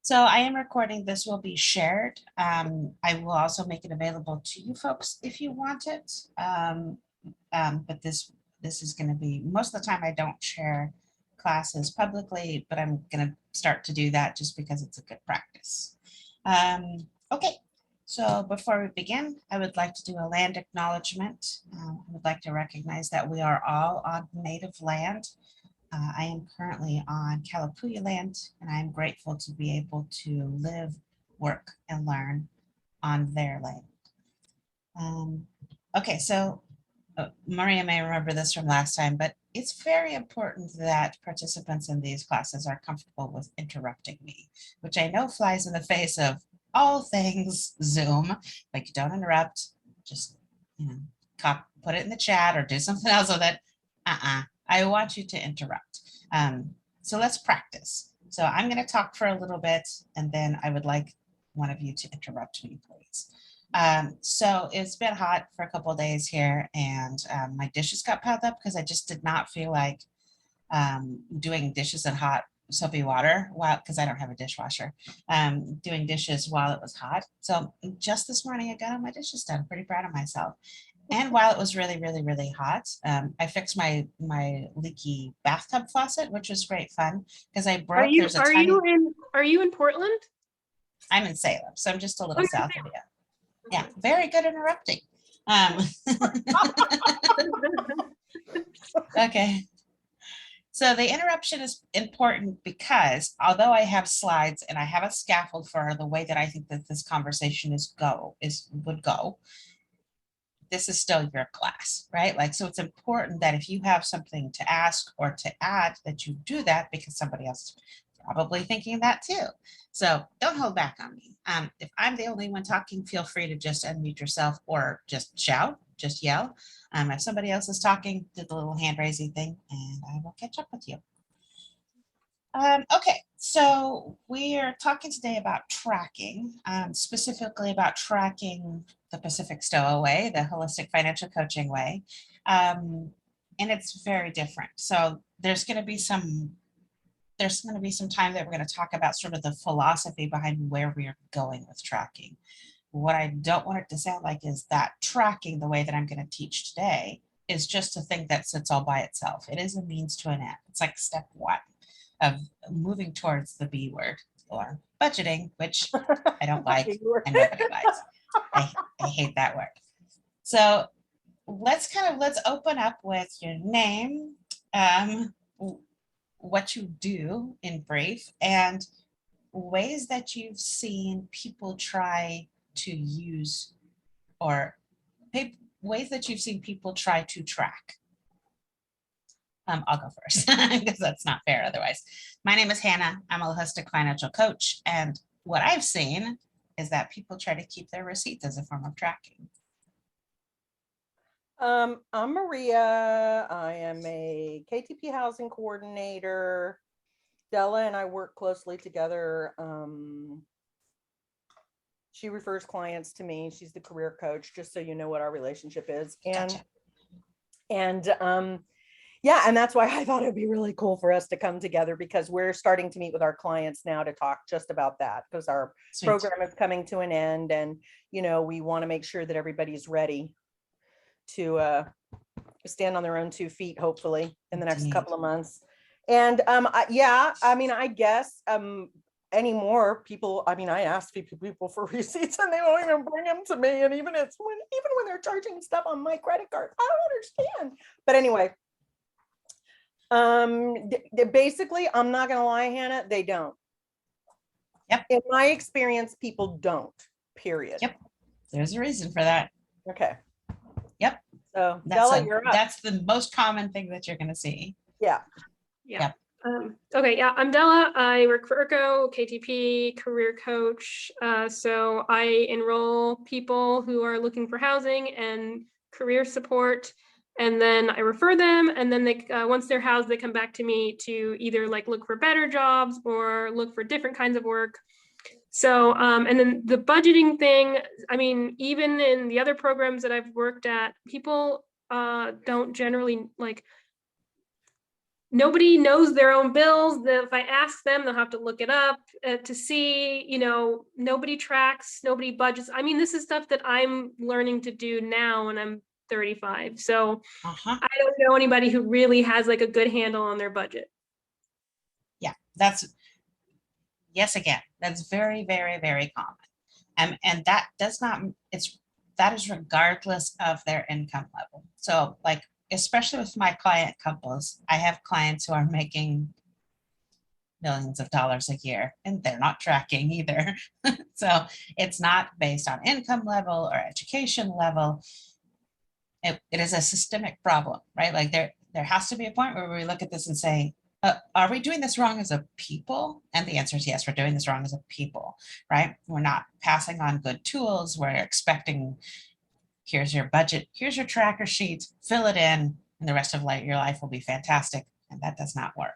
So I am recording. This will be shared. I will also make it available to you folks if you want it. But this is going to be, most of the time I don't share classes publicly, but I'm going to start to do that just because it's a good practice. Okay, so before we begin, I would like to do a land acknowledgement. I would like to recognize that we are all on native land. I am currently on Kalapuya land, and I'm grateful to be able to live, work, and learn on their land. Okay, so Maria may remember this from last time, but it's very important that participants in these classes are comfortable with interrupting me, which I know flies in the face of all things Zoom. Like, don't interrupt, just, put it in the chat or do something else with it. I want you to interrupt. So let's practice. So I'm going to talk for a little bit, and then I would like one of you to interrupt me, please. So it's been hot for a couple of days here, and my dishes got piled up because I just did not feel like doing dishes in hot soapy water because I don't have a dishwasher, doing dishes while it was hot. So just this morning I got all my dishes done. Pretty proud of myself. And while it was really, really, really hot, I fixed my leaky bathtub faucet, which was great fun because I broke. Are you in Portland? I'm in Salem, so I'm just a little south of you. Yeah, Okay. very good interrupting. Okay. So the interruption is important because although I have slides and I have a scaffold for the way that I think that this conversation would go, this is still your class, right? Like, so it's important that if you have something to ask or to add, that you do that because somebody else is probably thinking that too. So don't hold back on me. If I'm the only one talking, feel free to just unmute yourself or just shout, just yell. If somebody else is talking, do the little hand raising thing and I will catch up with you. Okay, so we are talking today about tracking, specifically about tracking the Pacific Stoa way, the holistic financial coaching way. And it's very different. So there's going to be some time that we're going to talk about sort of the philosophy behind where we are going with tracking. What I don't want it to sound like is that tracking the way that I'm going to teach today is just a thing that sits all by itself. It is a means to an end. It's like step one of moving towards the B word, or budgeting, which I don't like and nobody likes. I hate that word. So let's open up with your name, what you do in brief, and ways that you've seen people try to use, or ways that you've seen people try to track. I'll go first because that's not fair otherwise. My name is Hannah. I'm a holistic financial coach, and what I've seen is that people try to keep their receipts as a form of tracking. I'm Maria. I am a KTP housing coordinator. Della and I work closely together. She refers clients to me. She's the career coach, just so you know what our relationship is. Gotcha. Yeah, and that's why I thought it'd be really cool for us to come together, because we're starting to meet with our clients now to talk just about that, because our program is coming to an end, and we want to make sure that everybody's ready to stand on their own 2 feet, hopefully in the next couple of months. And I guess anymore people, I ask people for receipts and they won't even bring them to me, and even when they're charging stuff on my credit card, I don't understand. But anyway, basically, I'm not gonna lie, Hannah, they don't. Yep. In my experience, people don't, period. Yep. There's a reason for that. Okay. Yep. So Della, you're up. That's the most common thing that you're going to see. Yeah. Yeah. Okay. Yeah. I'm Della. I work for IRCO, KTP, career coach. So I enroll people who are looking for housing and career support, and then I refer them. And then they, once they're housed, they come back to me to either look for better jobs or look for different kinds of work. So, and then the budgeting thing, even in the other programs that I've worked at, people don't generally nobody knows their own bills. If I ask them, they'll have to look it up to see, nobody tracks, nobody budgets. I mean, this is stuff that I'm learning to do now when I'm 35. So Uh-huh. I don't know anybody who really has like a good handle on their budget. Yeah, yes, again, that's very, very, very common. And that does not, that is regardless of their income level. So like, especially with my client couples, I have clients who are making millions of dollars a year and they're not tracking either. So it's not based on income level or education level. It is a systemic problem, right? Like there has to be a point where we look at this and say, are we doing this wrong as a people? And the answer is yes, we're doing this wrong as a people, right? We're not passing on good tools. We're expecting, here's your budget, here's your tracker sheet, fill it in, and the rest of your life will be fantastic. And that does not work.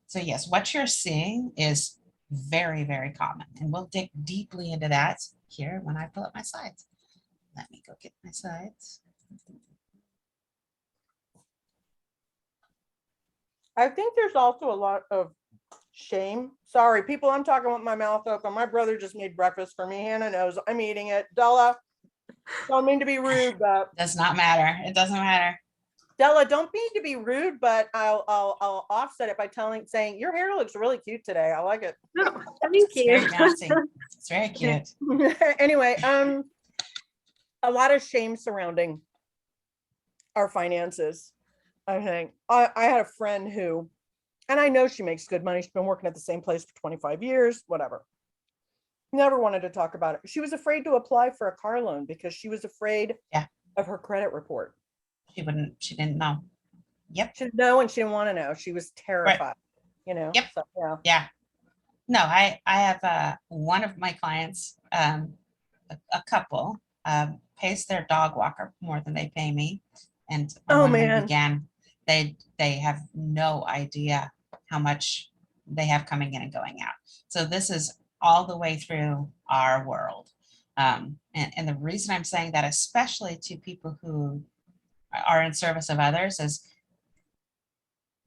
So yes, what you're seeing is very, very common. And we'll dig deeply into that here when I pull up my slides. Let me go get my slides. I think there's also a lot of shame. Sorry, people, I'm talking with my mouth open. My brother just made breakfast for me. Hannah knows I'm eating it. Della, don't mean to be rude, but Does not matter. It doesn't matter. Della, don't mean to be rude, but I'll offset it by saying your hair looks really cute today. I like it. Oh, thank It's very you. bouncy. It's very cute. Anyway, a lot of shame surrounding our finances. I think I had a friend who, and I know she makes good money. She's been working at the same place for 25 years, whatever. Never wanted to talk about it. She was afraid to apply for a car loan because she was afraid of her credit report. She didn't know. Yep. She didn't know and she didn't want to know. She was terrified, Yep. So, yeah. Yeah. No, I have one of my clients, a couple, pays their dog walker more than they pay me. And Oh, when they man. began, they have no idea how much they have coming in and going out. So this is all the way through our world. And the reason I'm saying that, especially to people who are in service of others, is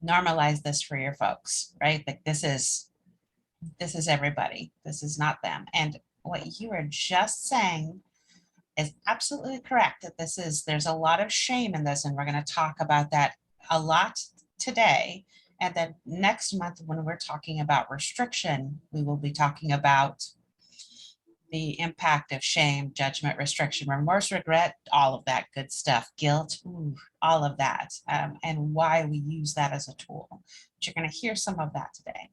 normalize this for your folks, right? Like this is everybody. This is not them. And what you were just saying is absolutely correct, that there's a lot of shame in this, and we're going to talk about that a lot today. And then next month, when we're talking about restriction, we will be talking about the impact of shame, judgment, restriction, remorse, regret, all of that good stuff, guilt, all of that, and why we use that as a tool. But you're going to hear some of that today.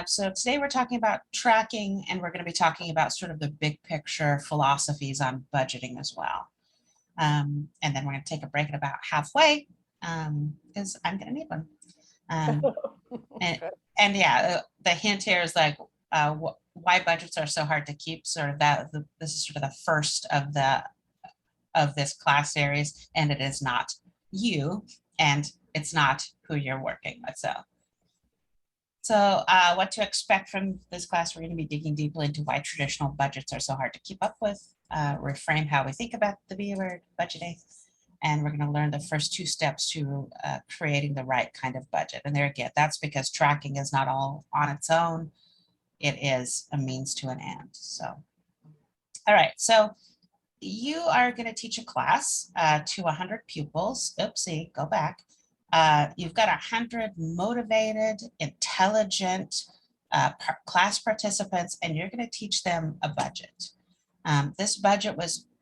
So today we're talking about tracking, and we're going to be talking about sort of the big picture philosophies on budgeting as well. And then we're going to take a break at about halfway because I'm going to need one. And yeah, the hint here is like why budgets are so hard to keep. Sort of that. This is sort of the first of this class series, and it is not you, and it's not who you're working with. So what to expect from this class, we're going to be digging deeply into why traditional budgets are so hard to keep up with, reframe how we think about the B word, budgeting, and we're going to learn the first 2 steps to creating the right kind of budget. And there again, that's because tracking is not all on its own. It is a means to an end. So, all right. So you are going to teach a class to 100 pupils. Oopsie, go back. You've got 100 motivated, intelligent class participants, and you're going to teach them a budget. This budget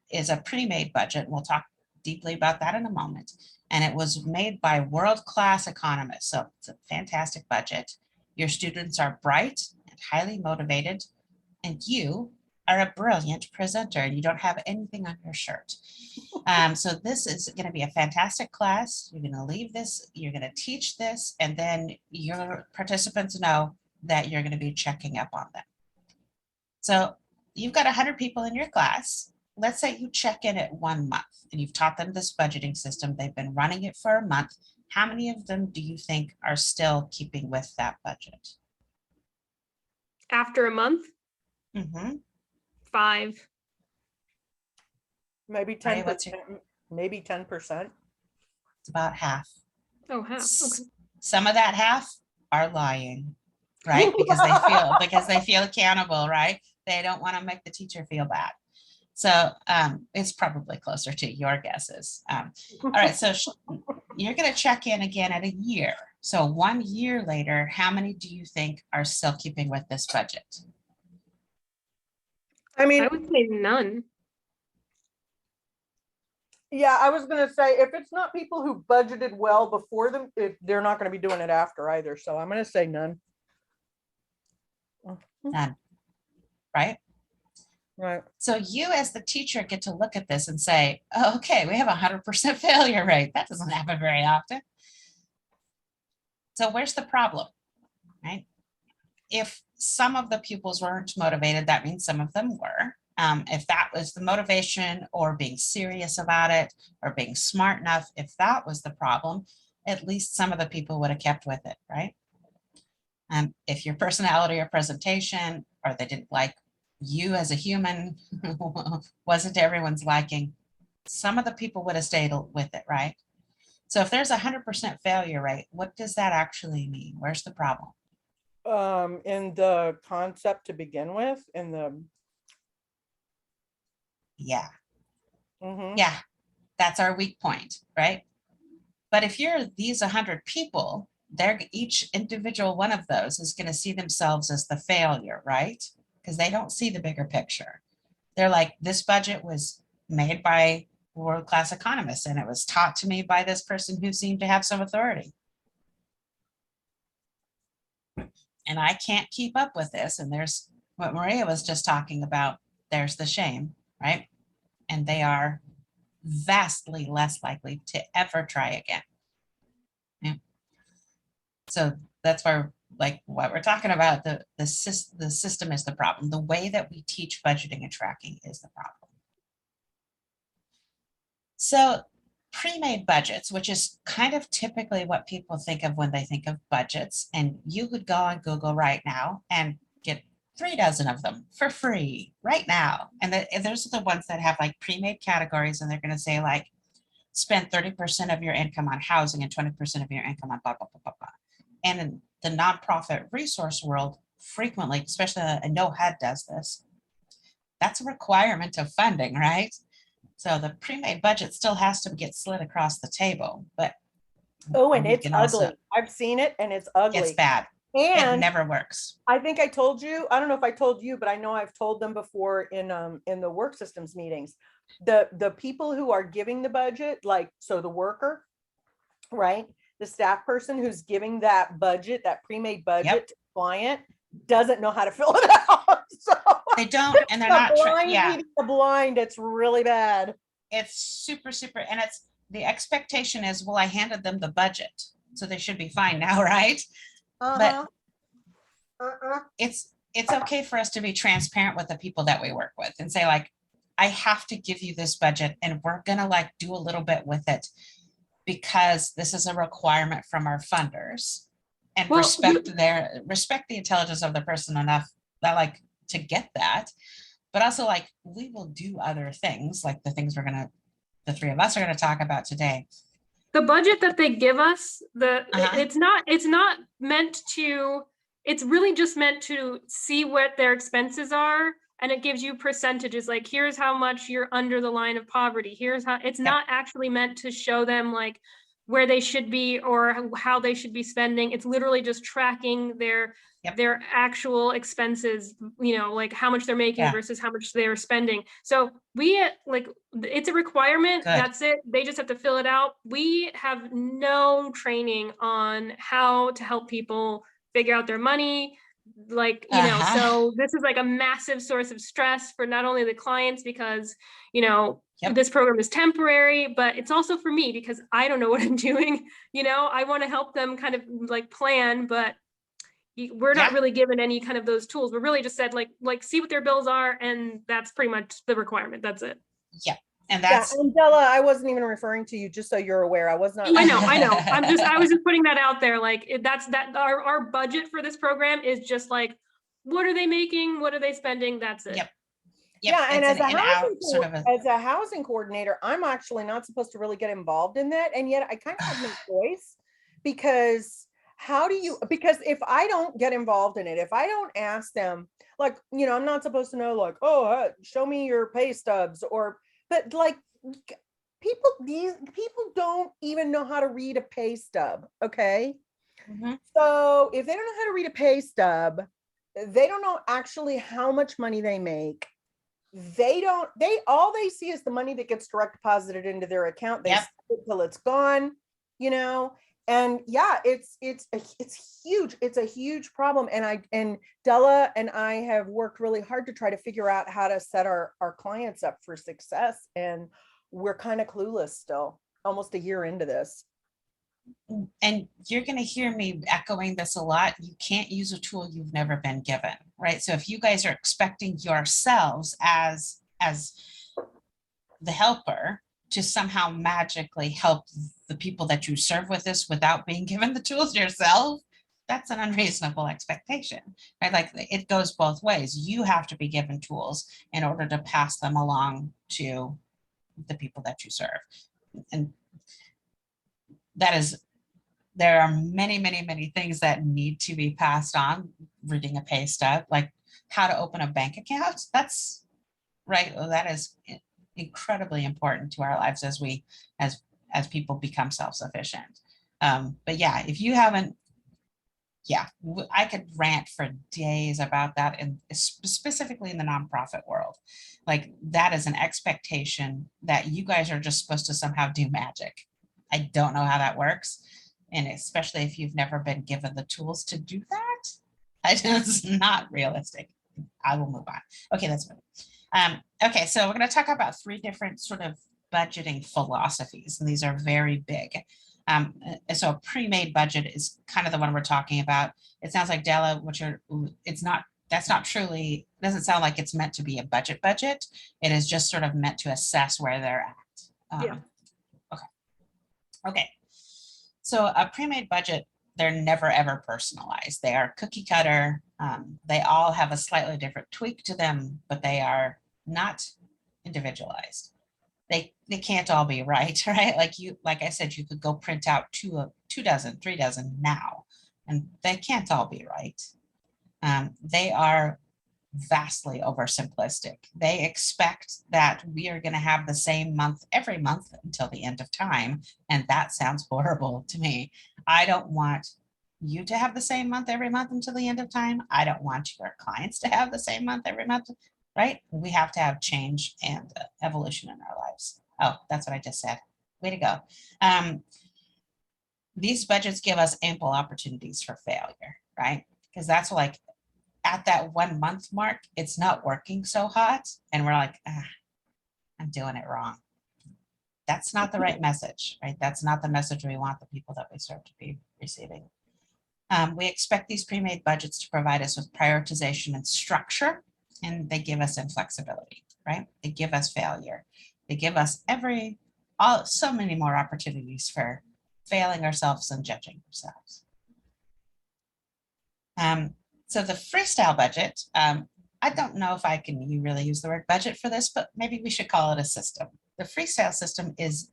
is a pre-made budget. We'll talk deeply about that in a moment. And it was made by world-class economists. So it's a fantastic budget. Your students are bright and highly motivated, and you are a brilliant presenter and you don't have anything on your shirt. So this is going to be a fantastic class. You're going to leave this, you're going to teach this, and then your participants know that you're going to be checking up on them. So you've got 100 people in your class. Let's say you check in at 1 month and you've taught them this budgeting system. They've been running it for a month. How many of them do you think are still keeping with that budget? After a month? Mm-hmm. 5. Maybe 10%. Maybe 10%. It's about half. Oh, half. Okay. Some of that half are lying, right? Because they feel accountable, right? They don't want to make the teacher feel bad. So it's probably closer to your guesses. All right, so you're going to check in again at a year. So 1 year later, how many do you think are still keeping with this budget? I mean, I would say none. yeah, I was gonna say, if it's not people who budgeted well before them, if they're not gonna be doing it after either, so I'm gonna say none. None, right? Right. So you as the teacher get to look at this and say, oh, okay, we have 100% failure rate. That doesn't happen very often. So where's the problem, right? If some of the pupils weren't motivated, that means some of them were. If that was the motivation or being serious about it or being smart enough, if that was the problem, at least some of the people would have kept with it, right? If your personality or presentation, or they didn't like you as a human, wasn't everyone's liking, some of the people would have stayed with it, right? So if there's 100% failure rate, what does that actually mean? Where's the problem? In the concept to begin with, in the. Yeah. Mhm. Yeah, that's our weak point, right? But if you're these 100 people, they're each individual one of those is going to see themselves as the failure, right? Because they don't see the bigger picture. They're like, this budget was made by world-class economists and it was taught to me by this person who seemed to have some authority. And I can't keep up with this. And there's what Maria was just talking about. There's the shame, right? And they are vastly less likely to ever try again. Yeah. So that's why, like what we're talking about, the system is the problem. The way that we teach budgeting and tracking is the problem. So pre-made budgets, which is kind of typically what people think of when they think of budgets, and you would go on Google right now and get 3 dozen of them for free right now. And those are the ones that have like pre-made categories, and they're going to say like, spend 30% of your income on housing and 20% of your income on blah, blah, blah, blah, blah. And in the nonprofit resource world, frequently, especially I know HUD does this, that's a requirement of funding, right? So the pre-made budget still has to get slid across the table, but Oh, and we it's can ugly. also, I've seen it and it's ugly. it's bad. It And never works. I think I told you, I don't know if I told you, but I know I've told them before in the work systems meetings. The people who are giving the budget, like, so the worker, right? The staff person who's giving that budget, that pre-made budget Yep. to the client, doesn't know how to fill it out. So They don't, and they're not, blind yeah, leading the blind, it's really bad. it's super, and it's, the expectation is, well, I handed them the budget, so they should be fine now, right? Uh-huh. It's okay for us to be transparent with the people that we work with and say like, I have to give you this budget and we're gonna like do a little bit with it because this is a requirement from our funders, and Well, respect the intelligence of the person enough that like to get that, but also like we will do other things like the things the three of us are gonna talk about today. the budget that they give us, Uh-huh. it's not meant to, it's really just meant to see what their expenses are, and it gives you percentages, like here's how much you're under the line of poverty, here's how, it's not actually meant to show them like where they should be or how they should be spending. It's literally just tracking their actual expenses, you know, like how much they're making versus how much they're spending. So we like, it's a requirement. Good. That's it. They just have to fill it out. We have no training on how to help people figure out their money. Like, you know, so this is like a massive source of stress for not only the clients because, you know, this program is temporary, but it's also for me because I don't know what I'm doing. You know, I want to help them kind of like plan, but we're not really given any kind of those tools. We're really just said like see what their bills are, and that's pretty much the requirement. That's it. Yeah. And that's, and Della, I wasn't even referring to you, just so you're aware. I was not. I know. I was just putting that out there. Like that's our budget for this program is just like, what are they making? What are they spending? That's it. Yep. Yeah, and as as a housing coordinator, I'm actually not supposed to really get involved in that, and yet I kind of have no choice because how do you, because if I don't get involved in it, if I don't ask them, like, I'm not supposed to know, like, oh, show me your pay stubs, but like, these people don't even know how to read a pay stub. Okay. Mhm. So if they don't know how to read a pay stub, they don't know actually how much money they make. All they see is the money that gets direct deposited into their account. They Yep. spend it till it's gone, and yeah, it's huge. It's a huge problem. And Della and I have worked really hard to try to figure out how to set our clients up for success. And we're kind of clueless still, almost a year into this. And you're going to hear me echoing this a lot. You can't use a tool you've never been given, right? So if you guys are expecting yourselves as the helper to somehow magically help the people that you serve with this without being given the tools yourself, that's an unreasonable expectation, right? Like, it goes both ways. You have to be given tools in order to pass them along to the people that you serve. And there are many, many, many things that need to be passed on. Reading a pay stub, like how to open a bank account, that's right. Well, that is incredibly important to our lives as people become self-sufficient. But yeah, if you haven't, I could rant for days about that, and specifically in the nonprofit world. Like, that is an expectation that you guys are just supposed to somehow do magic. I don't know how that works. And especially if you've never been given the tools to do that, it's not realistic. I will move on. Okay, let's move. Okay, so we're going to talk about 3 different sort of budgeting philosophies, and these are very big. So a pre-made budget is kind of the one we're talking about. It sounds like, Della, that's not truly, doesn't sound like it's meant to be a budget. It is just sort of meant to assess where they're at. Yeah. Okay. So a pre-made budget, they're never ever personalized. They are cookie cutter. They all have a slightly different tweak to them, but they are not individualized. They can't all be right, right? Like I said, you could go print out 2 dozen, 3 dozen now, and they can't all be right. They are vastly oversimplistic. They expect that we are going to have the same month every month until the end of time. And that sounds horrible to me. I don't want you to have the same month every month until the end of time. I don't want your clients to have the same month every month, right? We have to have change and evolution in our lives. Oh, that's what I just said. Way to go. These budgets give us ample opportunities for failure, right? Because that's like, at that 1 month mark, it's not working so hot. And we're like, I'm doing it wrong. That's not the right message, right? That's not the message we want the people that we serve to be receiving. We expect these pre-made budgets to provide us with prioritization and structure, and they give us inflexibility, right? They give us failure. They give us so many more opportunities for failing ourselves and judging ourselves. So the freestyle budget, I don't know if you really use the word budget for this, but maybe we should call it a system. The freestyle system is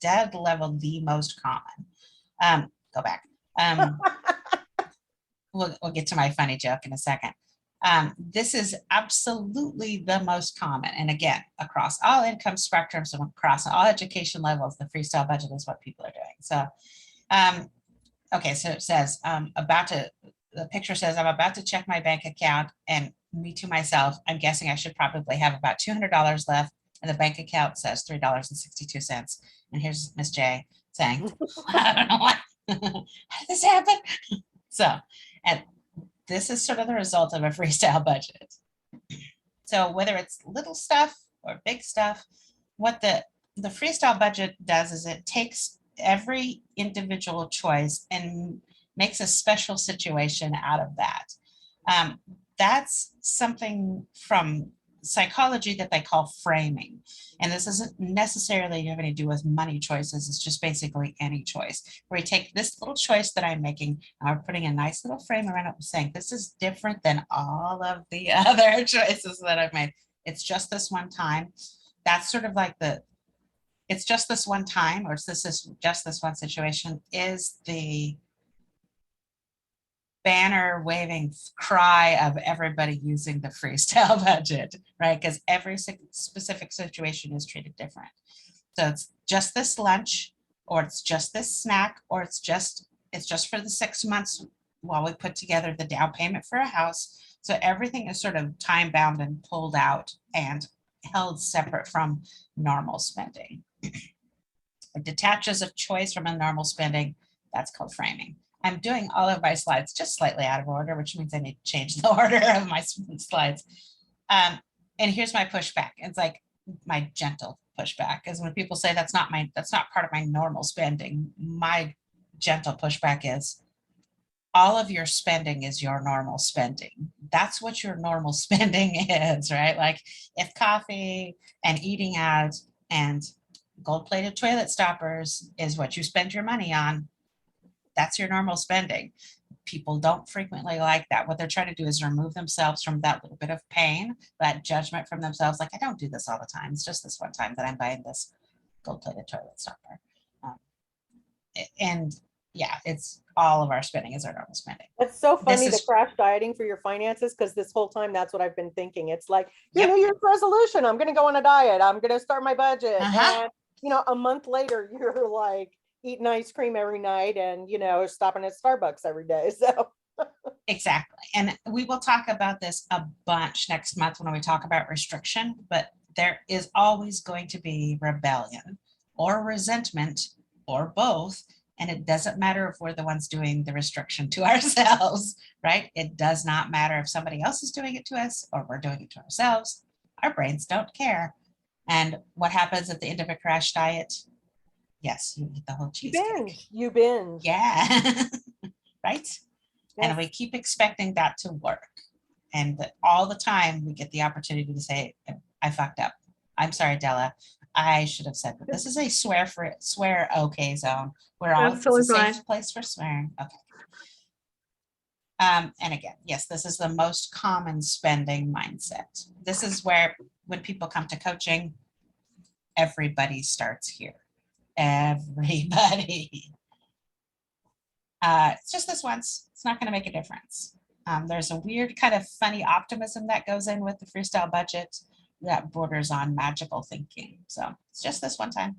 dead level the most common. Go back. We'll get to my funny joke in a second. This is absolutely the most common. And again, across all income spectrums and across all education levels, the freestyle budget is what people are doing. So, okay, so it says, the picture says, I'm about to check my bank account, and me to myself, I'm guessing I should probably have about $200 left. And the bank account says $3.62. And here's Miss J saying, I don't know what, how did this happen? So, and this is sort of the result of a freestyle budget. So whether it's little stuff or big stuff, what the freestyle budget does is it takes every individual choice and makes a special situation out of that. That's something from psychology that they call framing. And this isn't necessarily having to do with money choices. It's just basically any choice, where we take this little choice that I'm making and we're putting a nice little frame around it, saying this is different than all of the other choices that I've made. It's just this one time. That's sort of like it's just this one time, or this is just this one situation is the banner waving cry of everybody using the freestyle budget, right? Because every specific situation is treated different. So it's just this lunch, or it's just this snack, or it's just for the 6 months while we put together the down payment for a house. So everything is sort of time bound and pulled out and held separate from normal spending. It detaches a choice from a normal spending. That's called framing. I'm doing all of my slides just slightly out of order, which means I need to change the order of my slides. And here's my pushback. It's like my gentle pushback is when people say that's not part of my normal spending. My gentle pushback is all of your spending is your normal spending. That's what your normal spending is, right? Like if coffee and eating out and gold-plated toilet stoppers is what you spend your money on, that's your normal spending. People don't frequently like that. What they're trying to do is remove themselves from that little bit of pain, that judgment from themselves. Like, I don't do this all the time. It's just this one time that I'm buying this gold-plated toilet stopper. And yeah, it's all of our spending is our normal spending. It's so funny This the is- crash dieting for your finances, because this whole time that's what I've been thinking. It's like, Yep. New Year's resolution, I'm going to go on a diet. I'm going to start my budget. Uh-huh. And, a month later, you're like eating ice cream every night and, stopping at Starbucks every day. So Exactly. And we will talk about this a bunch next month when we talk about restriction, but there is always going to be rebellion or resentment or both. And it doesn't matter if we're the ones doing the restriction to ourselves, right? It does not matter if somebody else is doing it to us or we're doing it to ourselves. Our brains don't care. And what happens at the end of a crash diet? Yes, you eat the whole cheesecake. you binge. Yeah. Right? And Yes. we keep expecting that to work. And all the time we get the opportunity to say, I fucked up. I'm sorry, Della. I should have said that. This is a swear okay zone. We're all, That's totally it's a safe fine. place for swearing. Okay. And again, yes, this is the most common spending mindset. This is where when people come to coaching, everybody starts here. Everybody. It's just this once. It's not going to make a difference. There's a weird kind of funny optimism that goes in with the freestyle budget that borders on magical thinking. So it's just this one time.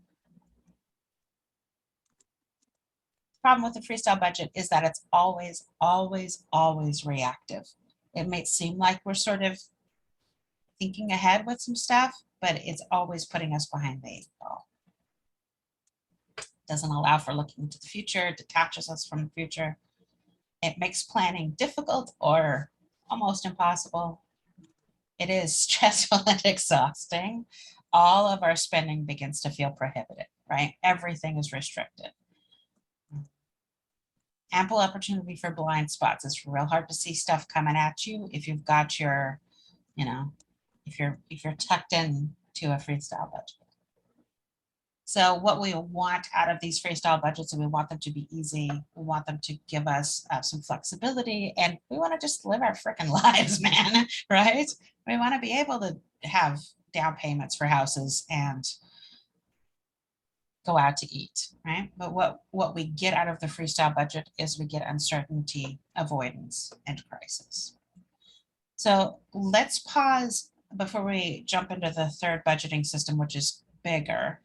Problem with the freestyle budget is that it's always, always, always reactive. It may seem like we're sort of thinking ahead with some stuff, but it's always putting us behind the 8 ball. Doesn't allow for looking into the future, detaches us from the future. It makes planning difficult or almost impossible. It is stressful and exhausting. All of our spending begins to feel prohibited, right? Everything is restricted. Ample opportunity for blind spots. It's real hard to see stuff coming at you if you've got your, if you're tucked in to a freestyle budget. So what we want out of these freestyle budgets, and we want them to be easy. We want them to give us some flexibility, and we want to just live our freaking lives, man, right? We want to be able to have down payments for houses and go out to eat, right? But what we get out of the freestyle budget is we get uncertainty, avoidance, and crisis. So let's pause before we jump into the third budgeting system, which is bigger.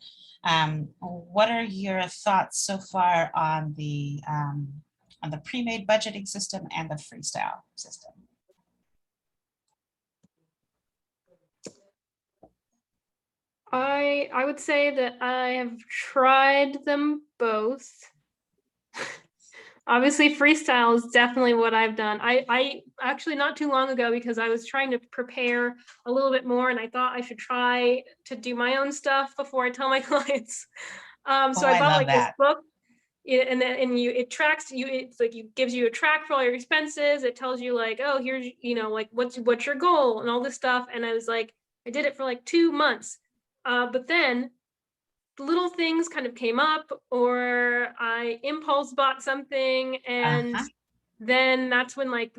What are your thoughts so far on the pre-made budgeting system and the freestyle system? I would say that I have tried them both. Obviously, freestyle is definitely what I've done. I actually not too long ago, because I was trying to prepare a little bit more, and I thought I should try to do my own stuff before I tell my clients. So I bought like this book, and it tracks you. It's like it gives you a track for all your expenses. It tells you like, oh, here's like what's your goal and all this stuff. And I was like, I did it for like 2 months, but then little things kind of came up, or I impulse bought something, and then that's when like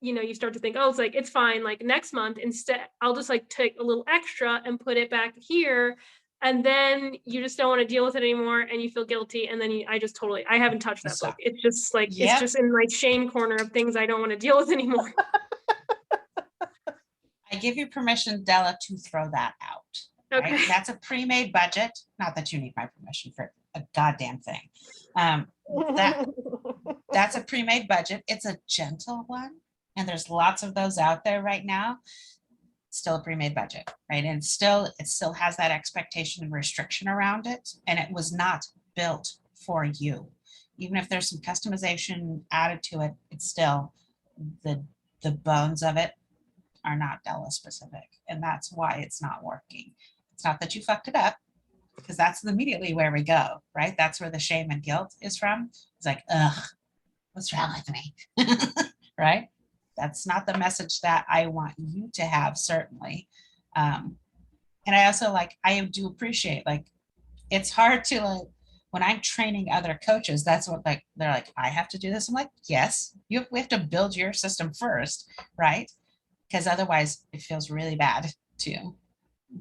you start to think, oh, it's like it's fine, like next month instead I'll just like take a little extra and put it back here, and then you just don't want to deal with it anymore and you feel guilty, and then I haven't touched that book. Stop. It's just like, it's Yep. just in my shame corner of things I don't want to deal with anymore. I give you permission, Della, to throw that out. Right? Okay. That's a pre-made budget. Not that you need my permission for a goddamn thing. That's a pre-made budget. It's a gentle one. And there's lots of those out there right now. Still a pre-made budget, right? And it still has that expectation and restriction around it. And it was not built for you. Even if there's some customization added to it, it's still the bones of it are not Della specific. And that's why it's not working. It's not that you fucked it up, because that's immediately where we go, right? That's where the shame and guilt is from. It's like, ugh, what's wrong with me? Right? That's not the message that I want you to have, certainly. And I also I do appreciate, it's hard to, when I'm training other coaches, that's what they're like, I have to do this. I'm like, yes, we have to build your system first, right? Because otherwise it feels really bad to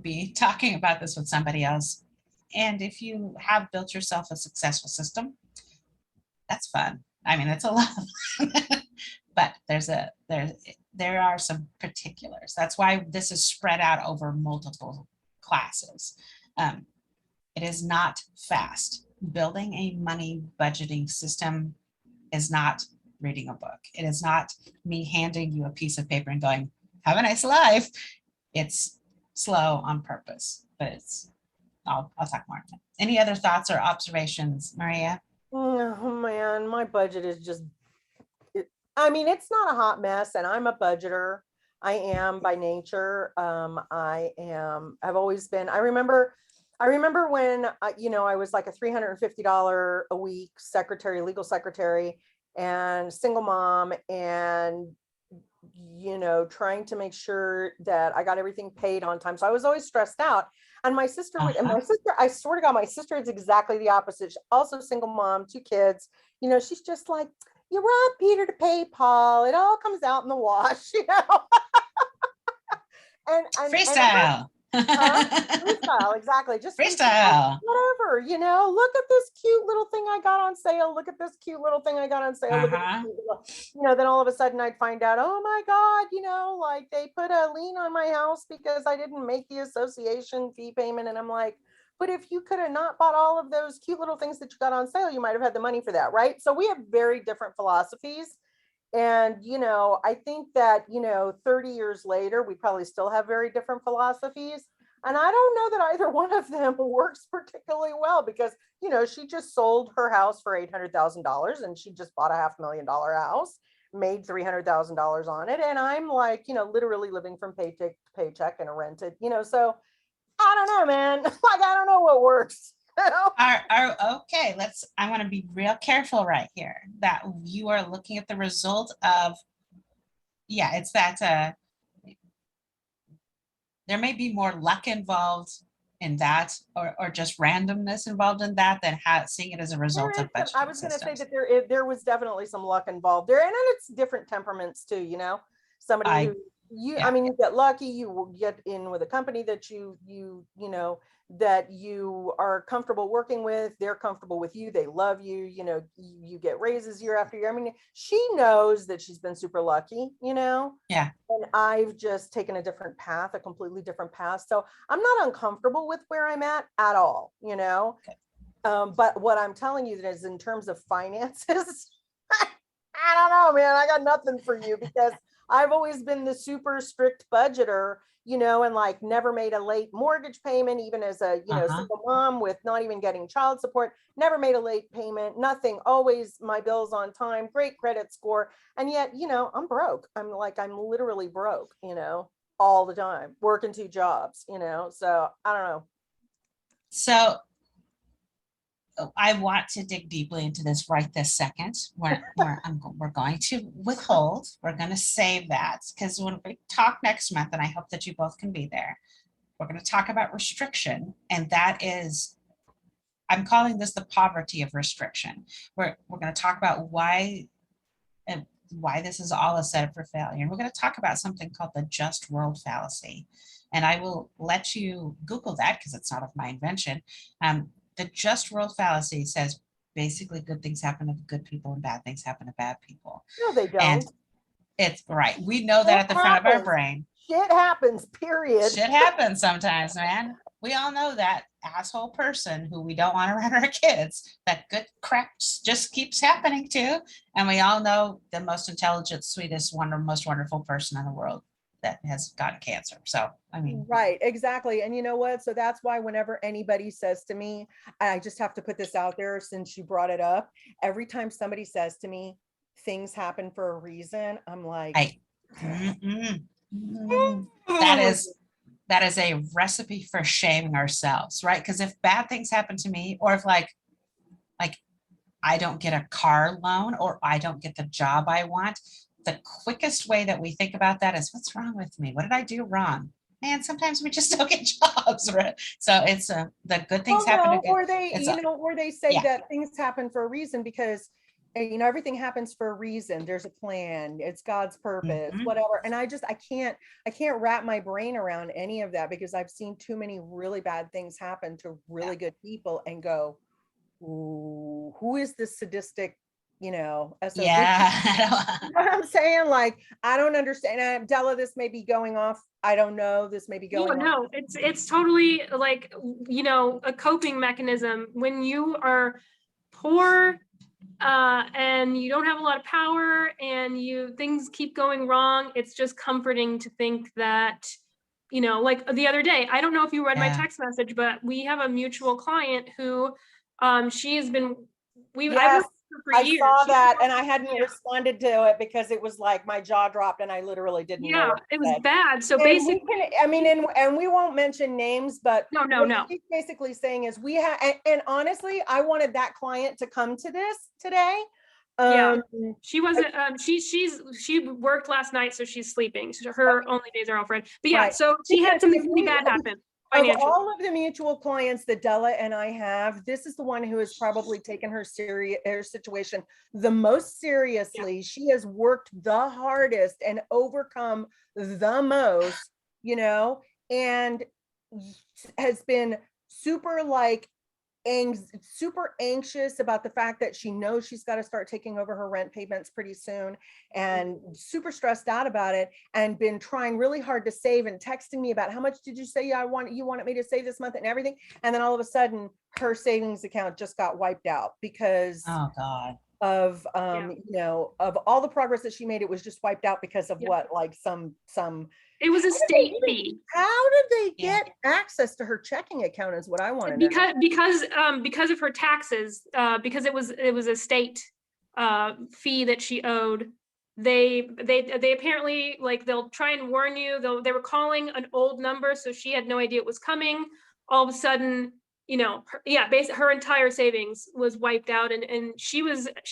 be talking about this with somebody else. And if you have built yourself a successful system, that's fun. I mean, it's a lot of fun. But there are some particulars. That's why this is spread out over multiple classes. It is not fast. Building a money budgeting system is not reading a book. It is not me handing you a piece of paper and going, have a nice life. It's slow on purpose, but I'll talk more. Any other thoughts or observations, Maria? Oh man, my budget is just, I mean, it's not a hot mess, and I'm a budgeter. I am by nature. I've always been, I remember when, I was like a $350 a week secretary, legal secretary, and single mom, and, trying to make sure that I got everything paid on time. So I was always stressed out. And my sister would, and my sister, I swear to God, my sister is exactly the opposite. She's also single mom, 2 kids. She's just like, you rob Peter to pay Paul. It all comes out in the wash, and Freestyle. Freestyle, exactly. Just Freestyle. whatever, look at this cute little thing I got on sale. Look at this cute little thing I got on sale. Look at this then all of a sudden I'd find out, oh my God, they put a lien on my house because I didn't make the association fee payment. And I'm like, but if you could have not bought all of those cute little things that you got on sale, you might have had the money for that, right? So we have very different philosophies. And, I think that, 30 years later, we probably still have very different philosophies. And I don't know that either one of them works particularly well because, she just sold her house for $800,000 and she just bought a $500,000 house, made $300,000 on it. And I'm like, literally living from paycheck to paycheck in a rented, so I don't know, man. I don't know what works. Okay, I want to be real careful right here that you are looking at the result of, it's that there may be more luck involved in that or just randomness involved in that than seeing it as a result of budgeting. I was going to say that there was definitely some luck involved there, and then it's different temperaments too, somebody I mean, you get lucky, you will get in with a company that you that you are comfortable working with, they're comfortable with you, they love you, you get raises year after year. I mean, she knows that she's been super lucky, Yeah. And I've just taken a different path, a completely different path. So I'm not uncomfortable with where I'm at all, Okay. But what I'm telling you is in terms of finances, I don't know, man, I got nothing for you because I've always been the super strict budgeter, and never made a late mortgage payment, even as a, single mom with not even getting child support, never made a late payment, nothing, always my bills on time, great credit score. And yet, I'm broke. I'm literally broke, all the time, working 2 jobs, so I don't know. So I want to dig deeply into this right this second. We're going to withhold. We're going to save that because when we talk next month, and I hope that you both can be there, we're going to talk about restriction. And that is, I'm calling this the poverty of restriction. We're going to talk about why why this is all a setup for failure. And we're going to talk about something called the just world fallacy. And I will let you Google that because it's not of my invention. The just world fallacy says basically good things happen to good people and bad things happen to bad people. No, they And don't. it's right. We know that at the front of our brain. Shit happens, period. Shit happens sometimes, man. We all know that asshole person who we don't want around our kids, that good crap just keeps happening to. And we all know the most intelligent, sweetest, most wonderful person in the world that has gotten cancer. So, I mean, Right, exactly. And you know what? So that's why whenever anybody says to me, I just have to put this out there since you brought it up. Every time somebody says to me, things happen for a reason, I'm like, that is a recipe for shaming ourselves, right? Because if bad things happen to me, or if like I don't get a car loan or I don't get the job I want, the quickest way that we think about that is, what's wrong with me? What did I do wrong? Man, sometimes we just don't get jobs, right? So it's the good things happen to good. or they, or they say that things happen for a reason because everything happens for a reason. There's a plan. It's God's purpose, whatever. And I can't wrap my brain around any of that because I've seen too many really bad things happen to really good people and go, ooh, who is this sadistic, SOB? Yeah. You know what I'm saying? Like, I don't understand. Della, this may be going off. I don't know. This may be going off. No, it's totally like, a coping mechanism when you are poor and you don't have a lot of power and things keep going wrong. It's just comforting to think that, like the other day, I don't know if you read my text message, but we have a mutual client who she has been, Yes, for years. I saw that and I hadn't responded to it because it was like my jaw dropped and I literally didn't know what it was bad. So and basically, and we won't mention names, but no. What she's basically saying is we have, and honestly, I wanted that client to come to this today. She wasn't, she worked last night, so she's sleeping. So her only days are off red. But so she had something really bad happen. Of all of the mutual clients that Della and I have, this is the one who has probably taken her situation the most seriously. She has worked the hardest and overcome the most, and has been super super anxious about the fact that she knows she's got to start taking over her rent payments pretty soon and super stressed out about it and been trying really hard to save and texting me about how much did you say you wanted me to save this month and everything. And then all of a sudden her savings account just got wiped out because of of all the progress that she made. It was just wiped out because of what, like some it was a state fee. How did they get access to her checking account is what I want to know. Because of her taxes, because it was a state fee that she owed. They apparently, like, they'll try and warn you. They were calling an old number, so she had no idea it was coming. All of a sudden, basically her entire savings was wiped out. And she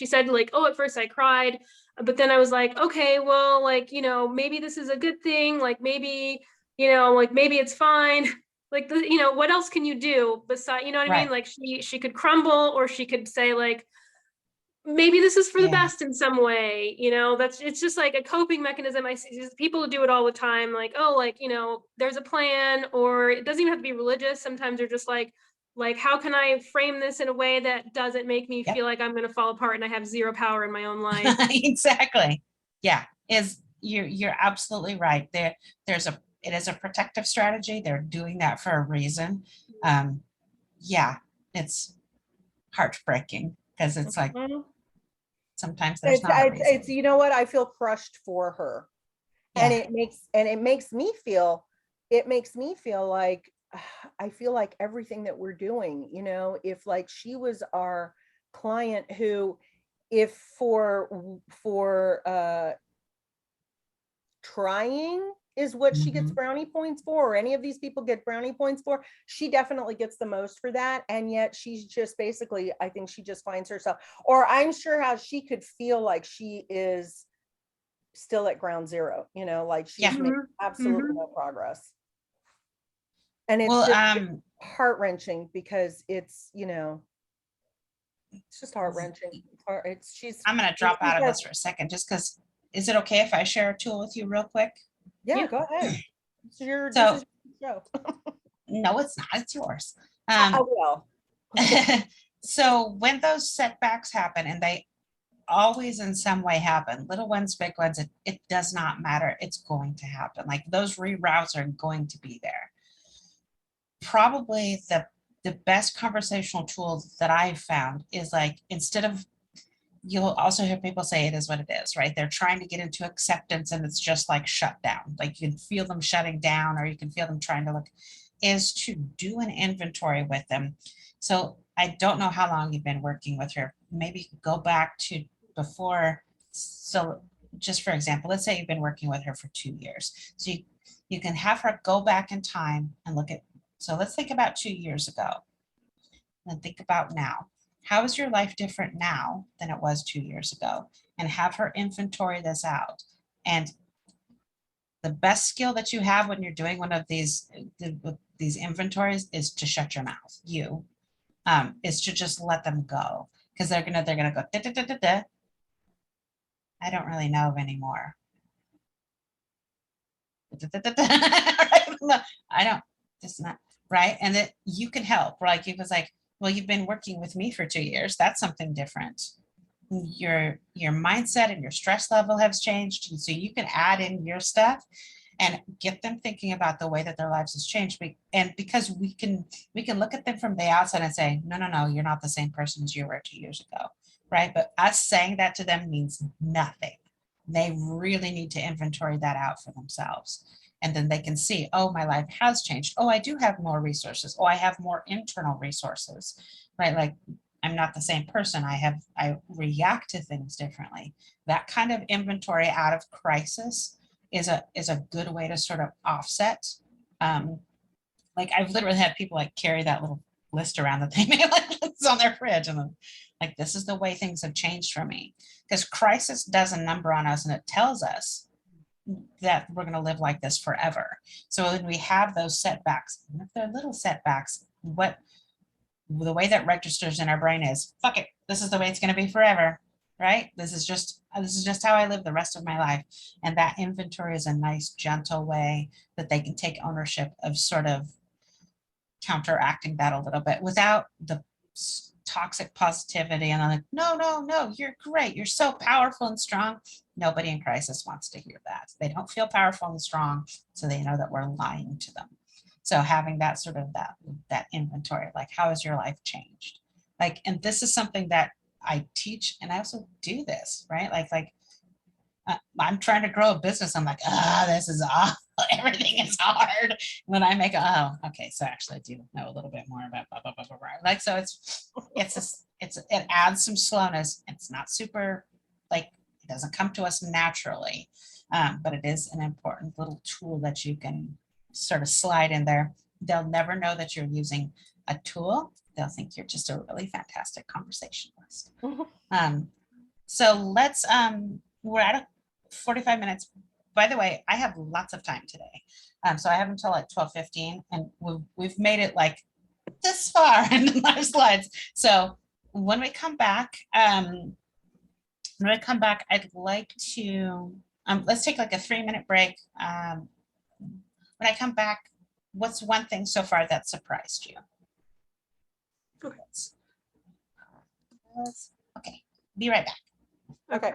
said, like, oh, at first I cried, but then I was like, okay, well, like, maybe this is a good thing. Like, maybe, maybe it's fine. Like, what else can you do besides, I mean? Like, she could crumble, or she could say, like, maybe this is for the best in some way. It's just like a coping mechanism. I see people who do it all the time. Like, oh, like, there's a plan, or it doesn't even have to be religious. Sometimes they're just like, how can I frame this in a way that doesn't make me feel like I'm going to fall apart and I have zero power in my own life? Exactly. Yeah. You're absolutely right. It is a protective strategy. They're doing that for a reason. It's heartbreaking because it's like, sometimes there's not a reason. It's you know what, I feel crushed for her. And it makes me feel like I feel like everything that we're doing, if like she was our client who, if for trying is what she gets brownie points for, or any of these people get brownie points for, she definitely gets the most for that. And yet she's just basically, I think she just finds herself, or I'm sure how she could feel like she is still at ground zero, like she's made absolutely no progress. And it's heart-wrenching because it's, it's just heart-wrenching. I'm going to drop out of this for a second, just because is it okay if I share a tool with you real quick? Yeah, Yeah. go ahead. This So- is your show. No, it's not, it's yours. I will. So when those setbacks happen, and they always in some way happen, little ones, big ones, it does not matter. It's going to happen. Like those reroutes are going to be there. Probably the best conversational tool that I've found is like, instead of, you'll also hear people say it is what it is, right? They're trying to get into acceptance and it's just like shut down. Like you can feel them shutting down, or you can feel them trying to look, is to do an inventory with them. So I don't know how long you've been working with her. Maybe you could go back to before. So just for example, let's say you've been working with her for 2 years. So you can have her go back in time and look at, so let's think about 2 years ago. And think about now. How is your life different now than it was 2 years ago? And have her inventory this out. And the best skill that you have when you're doing one of these inventories is to shut your mouth. Is to just let them go, because they're gonna go da, da, da, da, da. I don't really know anymore. Da, da, da, da, da. No, I don't. It's not right. And that you can help. Like it was like, well, you've been working with me for 2 years. That's something different. Your mindset and your stress level has changed, and so you can add in your stuff and get them thinking about the way that their lives has changed. And because we can look at them from the outside and say, no, no, no, you're not the same person as you were 2 years ago, right? But us saying that to them means nothing. They really need to inventory that out for themselves. And then they can see, oh, my life has changed. Oh, I do have more resources. Oh, I have more internal resources, right? Like I'm not the same person. I react to things differently. That kind of inventory out of crisis is a good way to sort of offset. Like I've literally had people like carry that little list around that they may like it's on their fridge, and I'm like, this is the way things have changed for me. Because crisis does a number on us, and it tells us that we're going to live like this forever. So when we have those setbacks, and if they're little setbacks, the way that registers in our brain is, fuck it, this is the way it's going to be forever, right? This is just how I live the rest of my life. And that inventory is a nice, gentle way that they can take ownership of sort of counteracting that a little bit without the toxic positivity. And I'm like, no, no, no, you're great. You're so powerful and strong. Nobody in crisis wants to hear that. They don't feel powerful and strong, so they know that we're lying to them. So having that sort of that inventory, like how has your life changed? Like, and this is something that I teach, and I also do this, right? Like I'm trying to grow a business. I'm like, this is awful. Everything is hard. When I make, okay, so actually I do know a little bit more about blah, blah, blah, blah, blah. Like, so it adds some slowness. It's not super, like, it doesn't come to us naturally, but it is an important little tool that you can sort of slide in there. They'll never know that you're using a tool. They'll think you're just a really fantastic conversationalist. So let's, we're at 45 minutes. By the way, I have lots of time today. So I have until like 12:15, and we've made it like this far in our slides. So when we come back, I'd like to, let's take like a 3-minute break. When I come back, what's one thing so far that surprised you? Okay. Okay, be right back. Okay.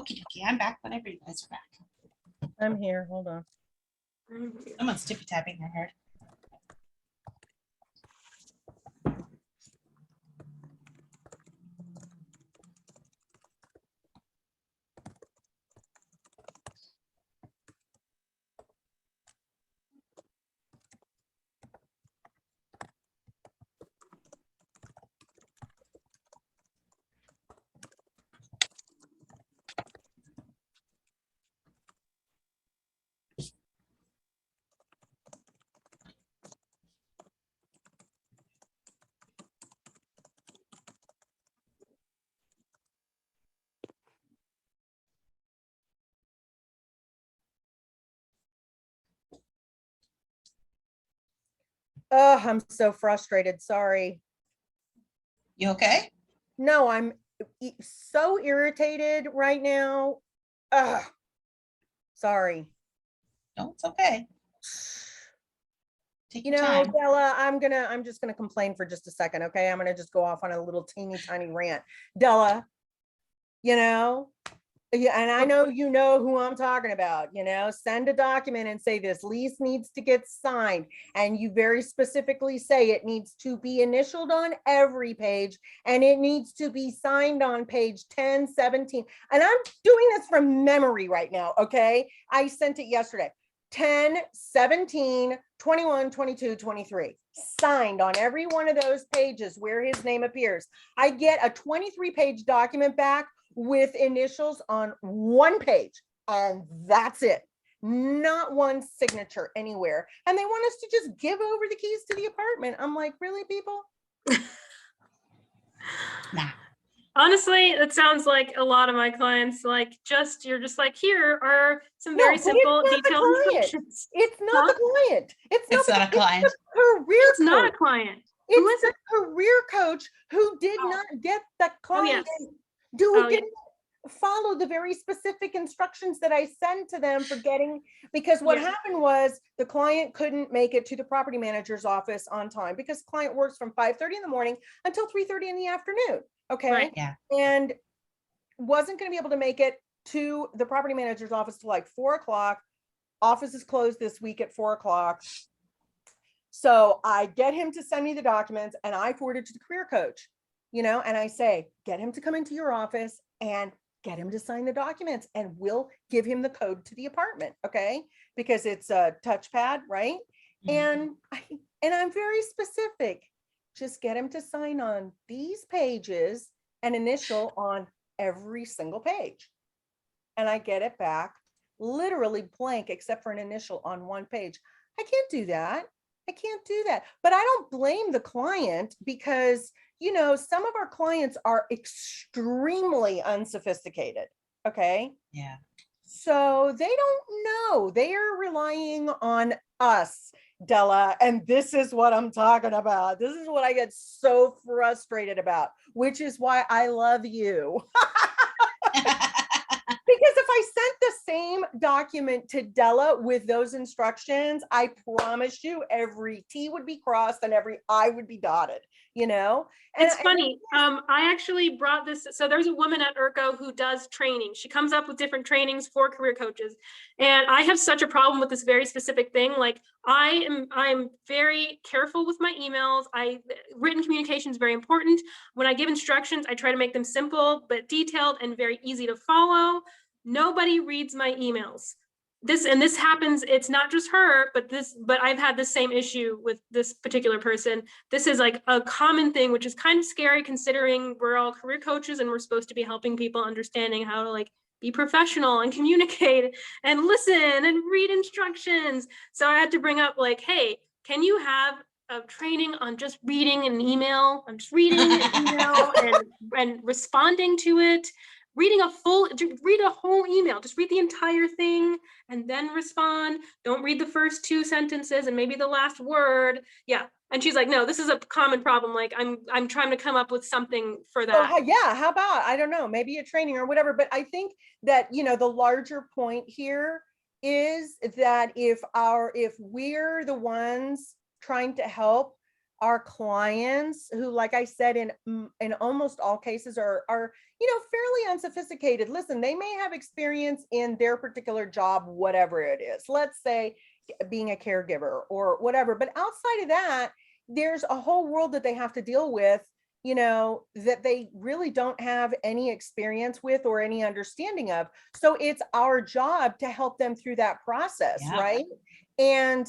Okie dokie, I'm back whenever you guys are back. I'm here, hold on. Someone's tippy tapping their hair. Oh, I'm so frustrated, sorry. You okay? No, I'm so irritated right now. Ugh. Sorry. No, it's okay. Take You your know, time. Della, I'm just gonna complain for just a second, okay? I'm gonna just go off on a little teeny tiny rant. Della, you know, yeah, and I know you know who I'm talking about, you know, send a document and say this lease needs to get signed. And you very specifically say it needs to be initialed on every page and it needs to be signed on page 10, 17. And I'm doing this from memory right now, okay? I sent it yesterday. 10, 17, 21, 22, 23. Signed on every one of those pages where his name appears. I get a 23-page document back with initials on one page, and that's it. Not one signature anywhere. And they want us to just give over the keys to the apartment. I'm like, really, people? Nah. Honestly, it sounds like a lot of my clients, like, you're just like, here are some No, very but simple, it's not the detailed client. instructions. It's not the client. It's not a client. It's the career It's not a coach. client. Who is It's the career coach who did Oh. not get the Oh, yes. client, who Oh, yeah. didn't follow the very specific instructions that I sent to them for getting, because what Yeah. happened was the client couldn't make it to the property manager's office on time because client works from 5:30 in the morning until 3:30 in the afternoon. Okay. Right. Yeah. And wasn't going to be able to make it to the property manager's office till like 4 o'clock. Office is closed this week at 4 o'clock. So I get him to send me the documents and I forward it to the career coach, you know, and I say, get him to come into your office and get him to sign the documents and we'll give him the code to the apartment. Okay. Because it's a touchpad, right? Mhm. And I'm very specific. Just get him to sign on these pages and initial on every single page. And I get it back literally blank except for an initial on one page. I can't do that. I can't do that. But I don't blame the client because, you know, some of our clients are extremely unsophisticated. Okay. Yeah. So they don't know. They are relying on us, Della. And this is what I'm talking about. This is what I get so frustrated about, which is why I love you. Because if I sent the same document to Della with those instructions, I promise you every T would be crossed and every I would be dotted, you know? It's funny. I actually brought this. So there's a woman at ERCO who does training. She comes up with different trainings for career coaches. And I have such a problem with this very specific thing. Like I'm very careful with my emails. Written communication is very important. When I give instructions, I try to make them simple, but detailed and very easy to follow. Nobody reads my emails. This happens, it's not just her, but I've had the same issue with this particular person. This is like a common thing, which is kind of scary considering we're all career coaches and we're supposed to be helping people understanding how to like be professional and communicate and listen and read instructions. So I had to bring up like, hey, can you have a training on just reading an email? I'm just reading an email and responding to it. Read a whole email, just read the entire thing and then respond. Don't read the first 2 sentences and maybe the last word. Yeah. And she's like, no, this is a common problem. Like I'm trying to come up with something for that. Oh, yeah. How about, I don't know, maybe a training or whatever. But I think that, you know, the larger point here is that if we're the ones trying to help our clients who, like I said, in almost all cases are, fairly unsophisticated. Listen, they may have experience in their particular job, whatever it is. Let's say being a caregiver or whatever. But outside of that, there's a whole world that they have to deal with, that they really don't have any experience with or any understanding of. So it's our job to help them through that process, Yeah. right? And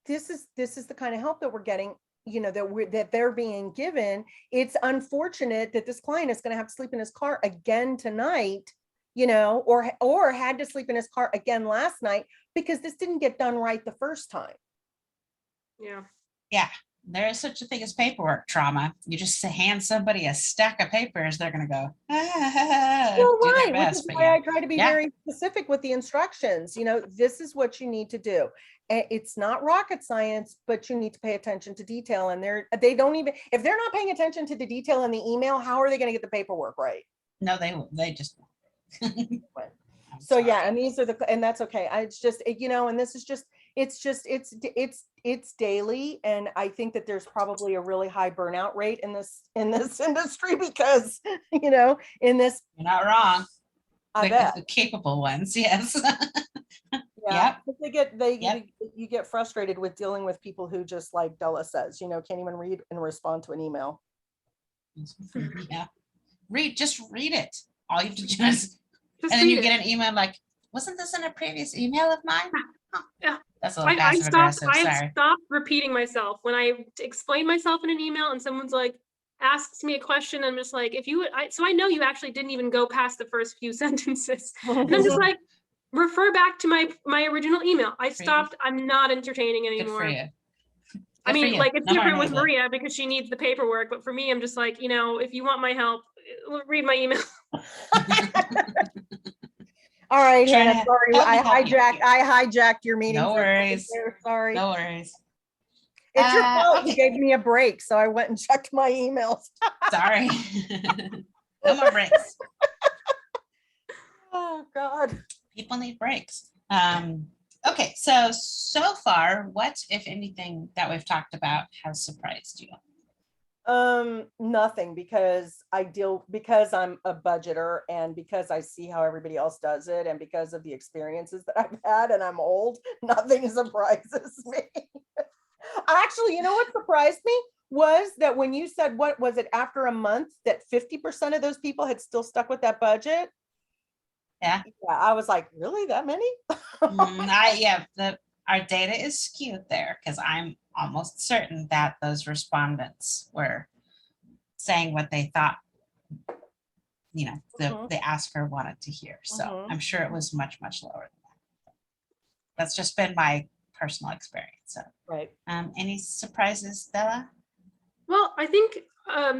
this is the kind of help that we're getting, that they're being given. It's unfortunate that this client is going to have to sleep in his car again tonight, or had to sleep in his car again last night because this didn't get done right the first time. Yeah. There is such a thing as paperwork trauma. You just hand somebody a stack of papers, they're gonna go, Well, do their right, which best, is but why yeah. I try to be Yeah. very specific with the instructions. This is what you need to do. It's not rocket science, but you need to pay attention to detail. And they don't even, if they're not paying attention to the detail in the email, how are they going to get the paperwork right? No, they just. I'm So sorry. yeah, and that's okay. It's just, and this is just, it's daily. And I think that there's probably a really high burnout rate in this industry because, in this, You're not wrong. I The bet. capable ones, yes. Yeah, Yep. but Yep. you get frustrated with dealing with people who, just like Della says, can't even read and respond to an email. Yeah. Just read it. All you have to do is, Just and then you read it. get an email like, wasn't this in a previous email of mine? Huh. Yeah. That's a little I passive stopped. aggressive, I have sorry. stopped repeating myself when I explain myself in an email and someone's like asks me a question. I'm just like, if you would, so I know you actually didn't even go past the first few sentences, and I'm just like, refer back to my original email. I stopped. I'm not entertaining Good for anymore. you. I Good for mean, you. like, it's No more different with enabling. Maria because she needs the paperwork, but for me, I'm just like, if you want my help, read my email. All right, Trying Hannah, to sorry, help you. I hijacked your meeting. No for a second worries. there, sorry. No worries. It's your fault. Okay. You gave me a break, so I went and checked my emails. Sorry. No more breaks. Oh God. People need breaks. Okay, so far, what, if anything, that we've talked about has surprised you? Nothing, because because I'm a budgeter and because I see how everybody else does it and because of the experiences that I've had and I'm old, nothing surprises me. Actually, you know what surprised me was that when you said, what was it, after a month, that 50% of those people had still stuck with that budget. Yeah. Yeah, I was like, really, that many? Our data is skewed there because I'm almost certain that those respondents were saying what they thought, the asker wanted to hear. So I'm sure it was much, much lower than that. That's just been my personal experience. So, right. Any surprises, Della? Well, I think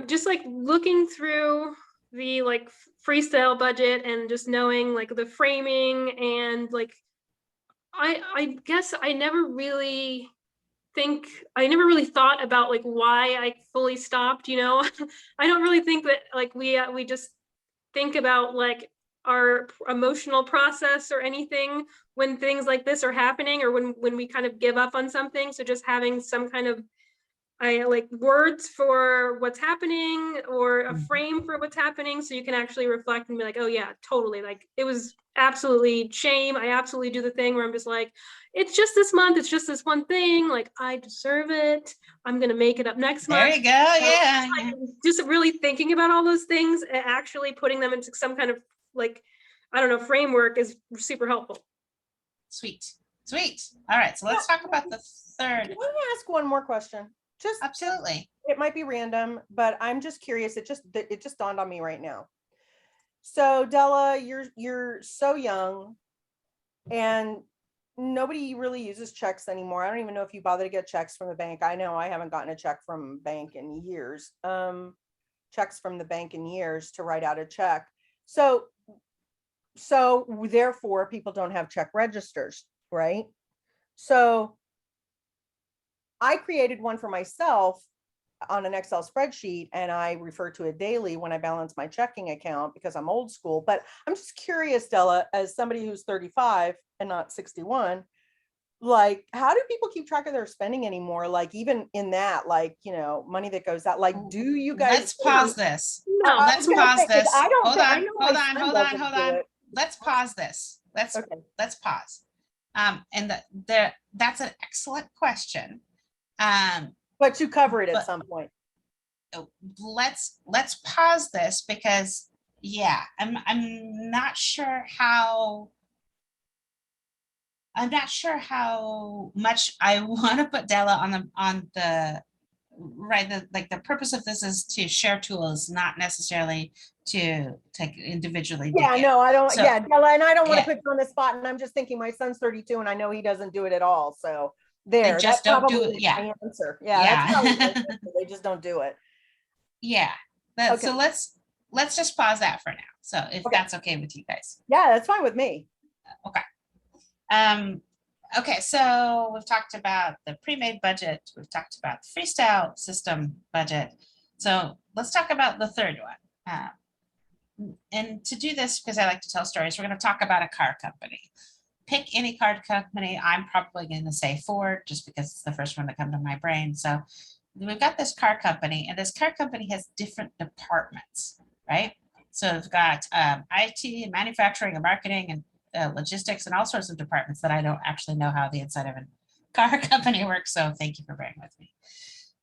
just like looking through the like freestyle budget and just knowing like the framing and like I guess I never really thought about like why I fully stopped, I don't really think that like we just think about like our emotional process or anything when things like this are happening or when we kind of give up on something. So just having some kind of words for what's happening or a frame for what's happening so you can actually reflect and be like, oh yeah, totally, like it was absolutely shame. I absolutely do the thing where I'm just like, it's just this month, it's just this one thing, like I deserve it, I'm gonna make it up next month. There you go. Yeah. Just really thinking about all those things and actually putting them into some kind of framework is super helpful. Sweet. All right, so let's talk about the third. Let me ask one more question. Just absolutely. It might be random, but I'm just curious. It just dawned on me right now. So Della, you're so young and nobody really uses checks anymore. I don't even know if you bother to get checks from the bank. I know I haven't gotten a check from bank in years. Checks from the bank in years to write out a check. So therefore people don't have check registers, right? So I created one for myself on an Excel spreadsheet and I refer to it daily when I balance my checking account because I'm old school. But I'm just curious, Della, as somebody who's 35 and not 61, like, how do people keep track of their spending anymore? Like, even in that, like, money that goes out, like, do you guys? Let's pause this. No, I Let's was gonna pause say, 'cause this. I don't Hold think, I on, know hold my on, son hold on, doesn't hold do on. it. Let's pause this. Okay. Let's pause. And that's an excellent question. But you cover it at But- some point. let's pause this because I'm not sure how much I want to put Della on the right. The purpose of this is to share tools, not necessarily to take individually. dig Yeah, in. no, I don't, So- yeah, Della, and I don't want yeah. to put you on the spot, and I'm just thinking my son's 32 and I know he doesn't do it at all, so there, just that's don't do probably it, yeah. my answer. Yeah, that's Yeah. probably my answer. They just don't do it. Yeah. Okay. So let's just pause that for now. So if Okay. that's okay with you guys. Yeah, that's fine with me. Okay, so we've talked about the pre-made budget. We've talked about the freestyle system budget. So let's talk about the third one. And to do this, because I like to tell stories, we're going to talk about a car company. Pick any car company. I'm probably going to say Ford, just because it's the first one that comes to my brain. So we've got this car company, and this car company has different departments, right? So we've got IT, and manufacturing, and marketing, and logistics, and all sorts of departments that I don't actually know how the inside of a car company works. So thank you for bearing with me.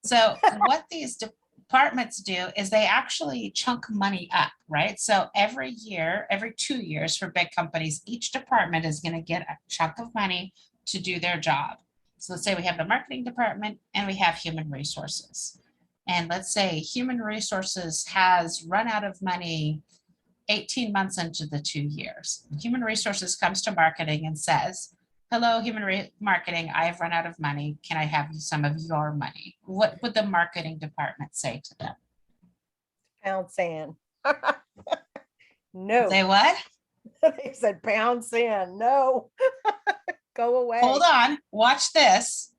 So what these departments do is they actually chunk money up, right? So every year, every 2 years for big companies, each department is going to get a chunk of money to do their job. So let's say we have the marketing department and we have human resources. And let's say human resources has run out of money 18 months into the 2 years. Human resources comes to marketing and says, hello, marketing, I have run out of money. Can I have some of your money? What would the marketing department say to them? Pound sand. No. Say what? They said pound sand. No. Go away. Hold on, watch this.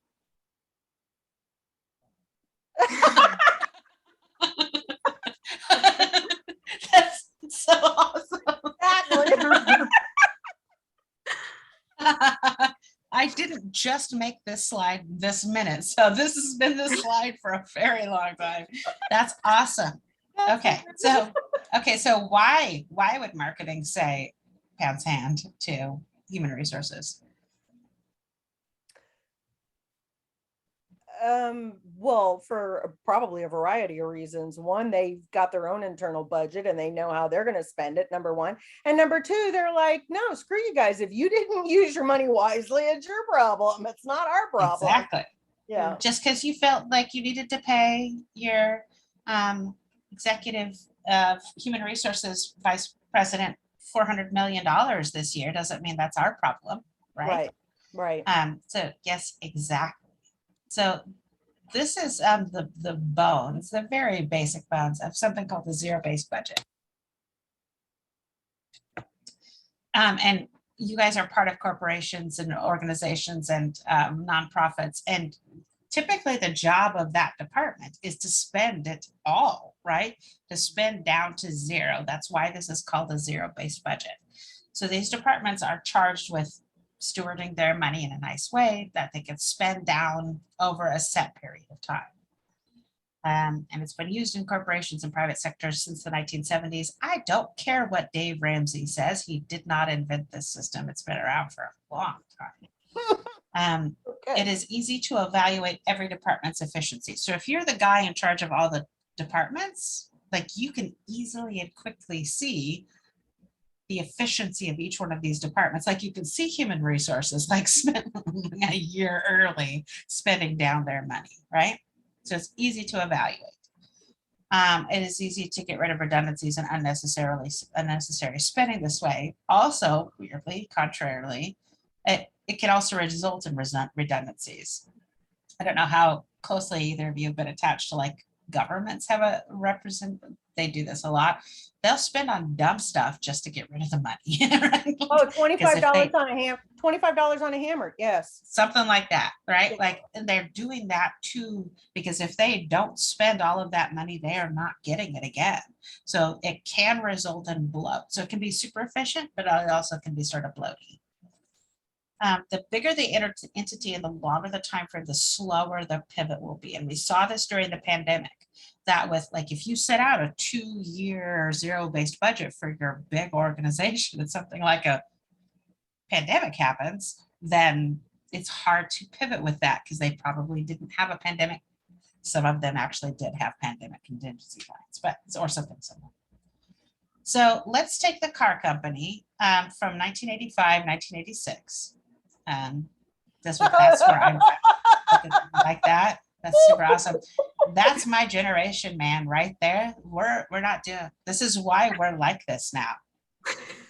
That's so awesome. Exactly. I didn't just make this slide this minute, so this has been the slide for a very long time. That's awesome. Okay, so why would marketing say pound sand to human resources? Well, for probably a variety of reasons. One, they've got their own internal budget and they know how they're going to spend it, number one. And number two, they're like, no, screw you guys. If you didn't use your money wisely, it's your problem. It's not our problem. Exactly. Yeah. Just because you felt like you needed to pay your executive of human resources vice president $400 million this year doesn't mean that's our problem, right? Right. So yes, exactly. So this is the bones, the very basic bones of something called the zero-based budget. And you guys are part of corporations and organizations and nonprofits, and typically the job of that department is to spend it all, right? To spend down to zero. That's why this is called a zero-based budget. So these departments are charged with stewarding their money in a nice way that they can spend down over a set period of time. And it's been used in corporations and private sectors since the 1970s. I don't care what Dave Ramsey says. He did not invent this system. It's been around for a long time. Okay. It is easy to evaluate every department's efficiency. So if you're the guy in charge of all the departments, like you can easily and quickly see the efficiency of each one of these departments. Like you can see human resources like spent a year early spending down their money, right? So it's easy to evaluate. It is easy to get rid of redundancies and unnecessary spending this way. Also, weirdly, contrarily, it can also result in redundancies. I don't know how closely either of you have been attached to like governments have a they do this a lot. They'll spend on dumb stuff just to get rid of the money. Right? Oh, $25 on a hammer. $25 on a hammer. Yes. Something like that, right? Yeah. Like they're doing that too, because if they don't spend all of that money, they are not getting it again. So it can result in bloat. So it can be super efficient, but it also can be sort of bloaty. The bigger the entity and the longer the time frame, the slower the pivot will be. And we saw this during the pandemic, that with like, if you set out a 2-year zero-based budget for your big organization and something like a pandemic happens, then it's hard to pivot with that because they probably didn't have a pandemic. Some of them actually did have pandemic contingency plans, but or something similar. So let's take the car company from 1985, 1986. That's where I'm like that. That's super awesome. That's my generation, man, right there. We're not doing, this is why we're like this now.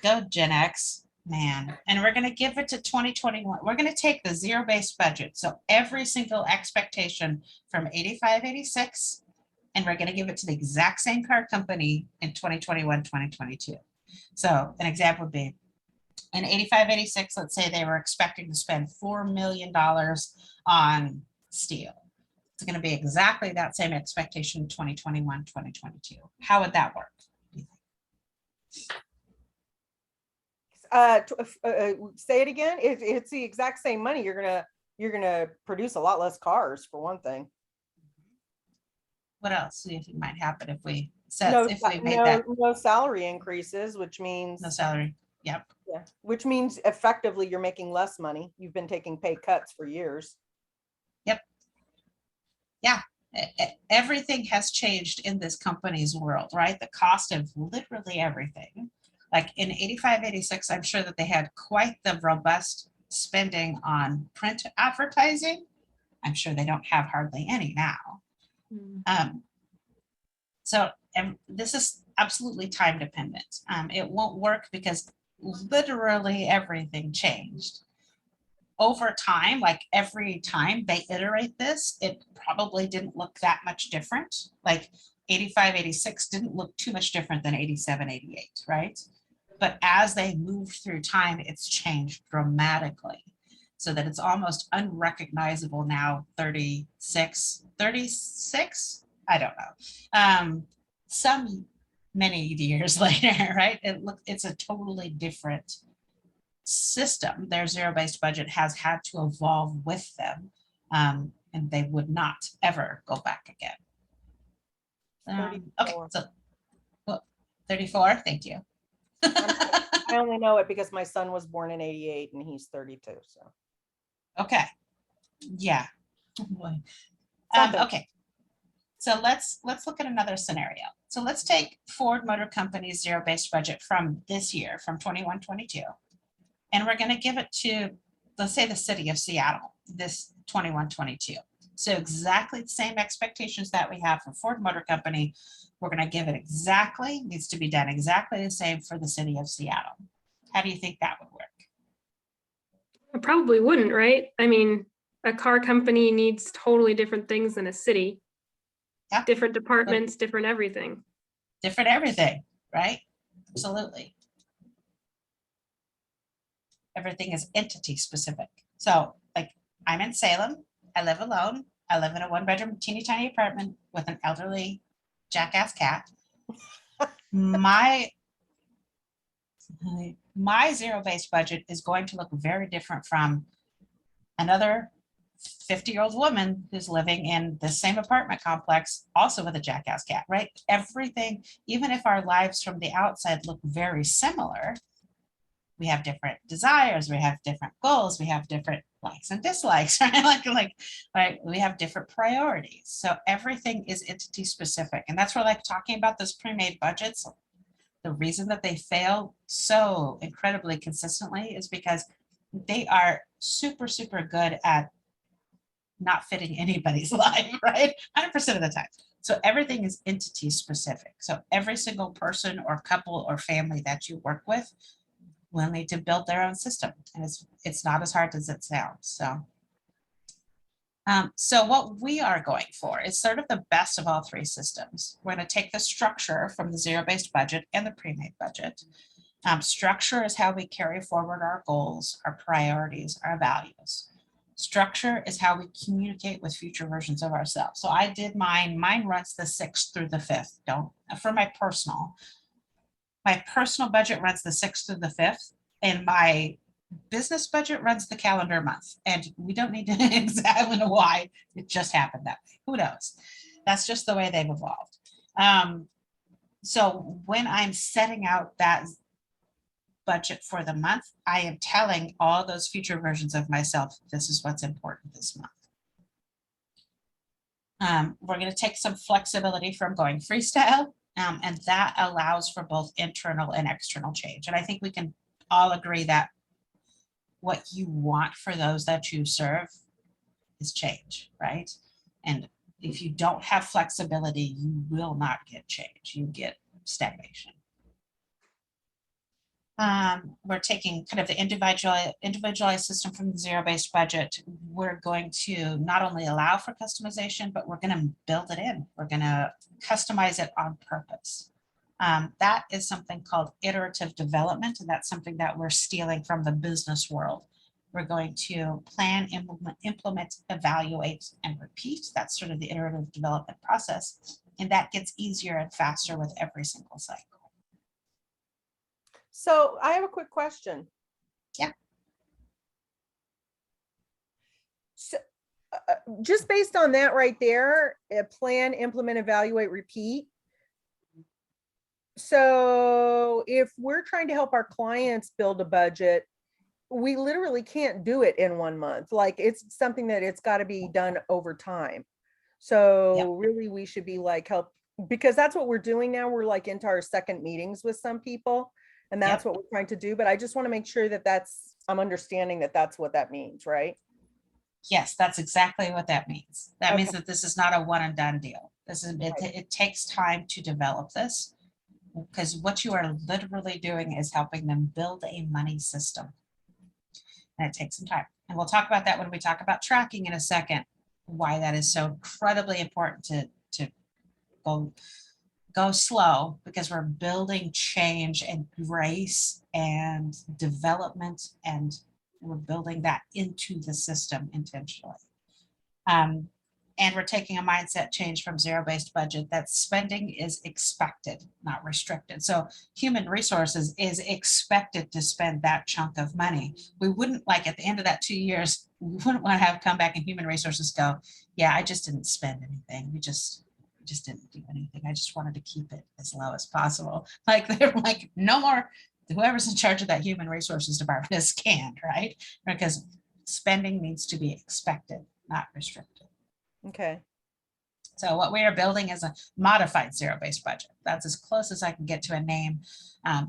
Go Gen X, man. And we're going to give it to 2021. We're going to take the zero-based budget. So every single expectation from 85, 86, and we're going to give it to the exact same car company in 2021, 2022. So an example would be in 85, 86, let's say they were expecting to spend $4 million on steel. It's going to be exactly that same expectation in 2021, 2022. How would that work? Say it again. If it's the exact same money, you're gonna produce a lot less cars, for one thing. What else do you think might happen if we set, No, if we made that no salary increases, which means no salary? Yep. yeah, which means effectively you're making less money. You've been taking pay cuts for years. Yep. Yeah. Everything has changed in this company's world, right? The cost of literally everything. Like in 85, 86, I'm sure that they had quite the robust spending on print advertising. I'm sure they don't have hardly any now. So this is absolutely time dependent. It won't work because literally everything changed. Over time, like every time they iterate this, it probably didn't look that much different. Like 85, 86 didn't look too much different than 87, 88, right? But as they moved through time, it's changed dramatically so that it's almost unrecognizable now, 36, I don't know. Some many years later, right? It's a totally different system. Their zero-based budget has had to evolve with them, and they would not ever go back again. Okay, so well, 34, thank you. I only know it because my son was born in 88 and he's 32. So okay, yeah. Okay, so let's look at another scenario. So let's take Ford Motor Company's zero-based budget from this year, from 21, 22, and we're going to give it to, let's say, the city of Seattle, this 21, 22. So exactly the same expectations that we have for Ford Motor Company, we're going to give it exactly, needs to be done exactly the same for the city of Seattle. How do you think that would work? It probably wouldn't, right? I mean, a car company needs totally different things than a city. Yeah. Different departments, different everything. Different everything, right? Absolutely. Everything is entity specific. So like I'm in Salem, I live alone. I live in a 1-bedroom teeny tiny apartment with an elderly jackass cat. My zero-based budget is going to look very different from another 50-year-old woman who's living in the same apartment complex, also with a jackass cat, right? Everything, even if our lives from the outside look very similar, we have different desires, we have different goals, we have different likes and dislikes, right? Right, we have different priorities. So everything is entity specific. And that's where like talking about those pre-made budgets, the reason that they fail so incredibly consistently is because they are super, super good at not fitting anybody's life, right? 100% of the time. So everything is entity specific. So every single person or couple or family that you work with will need to build their own system. And it's not as hard as it sounds. So what we are going for is sort of the best of all three systems. We're going to take the structure from the zero-based budget and the pre-made budget. Structure is how we carry forward our goals, our priorities, our values. Structure is how we communicate with future versions of ourselves. So I did mine runs the 6th through the 5th. For my personal budget runs the 6th through the 5th, and my business budget runs the calendar month, and we don't need to examine why it just happened that way. Who knows? That's just the way they've evolved. So when I'm setting out that budget for the month, I am telling all those future versions of myself, this is what's important this month. We're going to take some flexibility from going freestyle, and that allows for both internal and external change. And I think we can all agree that what you want for those that you serve is change, right? And if you don't have flexibility, you will not get change. You get stagnation. We're taking kind of the individualized system from the zero-based budget. We're going to not only allow for customization, but we're going to build it in. We're going to customize it on purpose. That is something called iterative development, and that's something that we're stealing from the business world. We're going to plan, implement, evaluate, and repeat. That's sort of the iterative development process, and that gets easier and faster with every single cycle. So I have a quick question. Yeah. So, just based on that right there, plan, implement, evaluate, repeat. So if we're trying to help our clients build a budget, we literally can't do it in 1 month. Like, it's something that it's got to be done over time. So really we should be like help, because that's what we're doing now. We're like into our second meetings with some people. And that's what we're trying to do. But I just want to make sure that I'm understanding that that's what that means, right? Yes, that's exactly what that means. That means that this is not a one and done deal. This is, it takes time to develop this, because what you are literally doing is helping them build a money system. And it takes some time. And we'll talk about that when we talk about tracking in a second, why that is so incredibly important to go slow, because we're building change and grace and development, and we're building that into the system intentionally. And we're taking a mindset change from zero-based budget that spending is expected, not restricted. So human resources is expected to spend that chunk of money. We wouldn't, like at the end of that 2 years, we wouldn't want to have come back and human resources go, yeah, I just didn't spend anything. We just didn't do anything. I just wanted to keep it as low as possible. Like they're like, no more, whoever's in charge of that human resources department is canned, right? Because spending needs to be expected, not restricted. Okay. So what we are building is a modified zero-based budget. That's as close as I can get to a name.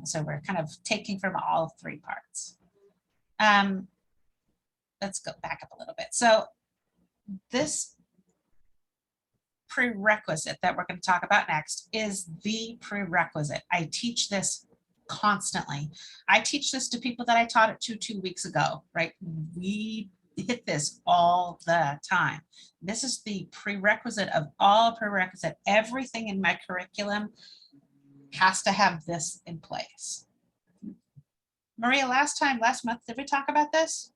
So we're kind of taking from all three parts. Let's go back up a little bit. So this prerequisite that we're going to talk about next is the prerequisite. I teach this constantly. I teach this to people that I taught it to 2 weeks ago, right? We hit this all the time. This is the prerequisite of all prerequisite. Everything in my curriculum has to have this in place. Maria, last month, did we talk about this?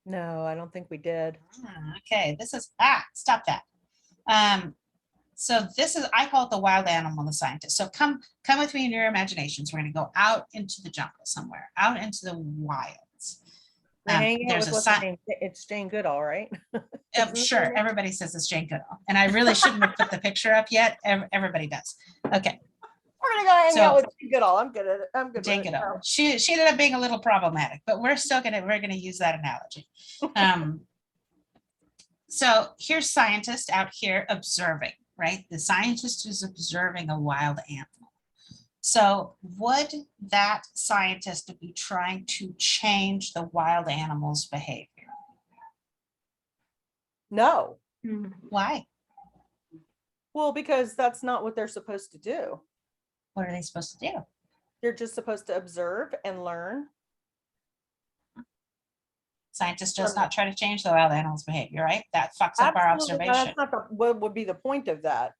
No, I don't think we did. Okay, this is, stop that. So this is, I call it the wild animal, the scientist. So come with me in your imaginations. We're going to go out into the jungle somewhere, out into the wilds. There's it's Jane Goodall, right? Sure, everybody says it's Jane Goodall, and I really shouldn't have put the picture up yet. Everybody does. Okay, we're gonna go hang out with Jane Goodall. I'm good at it. I'm good. Jane Goodall. She ended up being a little problematic, but we're gonna use that analogy. So here's scientist out here observing, right? The scientist is observing a wild animal. So would that scientist be trying to change the wild animal's behavior? No. Why? Well, because that's not what they're supposed to do. What are they supposed to do? They're just supposed to observe and learn. Scientists does not try to change the wild animal's behavior, right? That fucks up our observation. That's not what would be the point of that.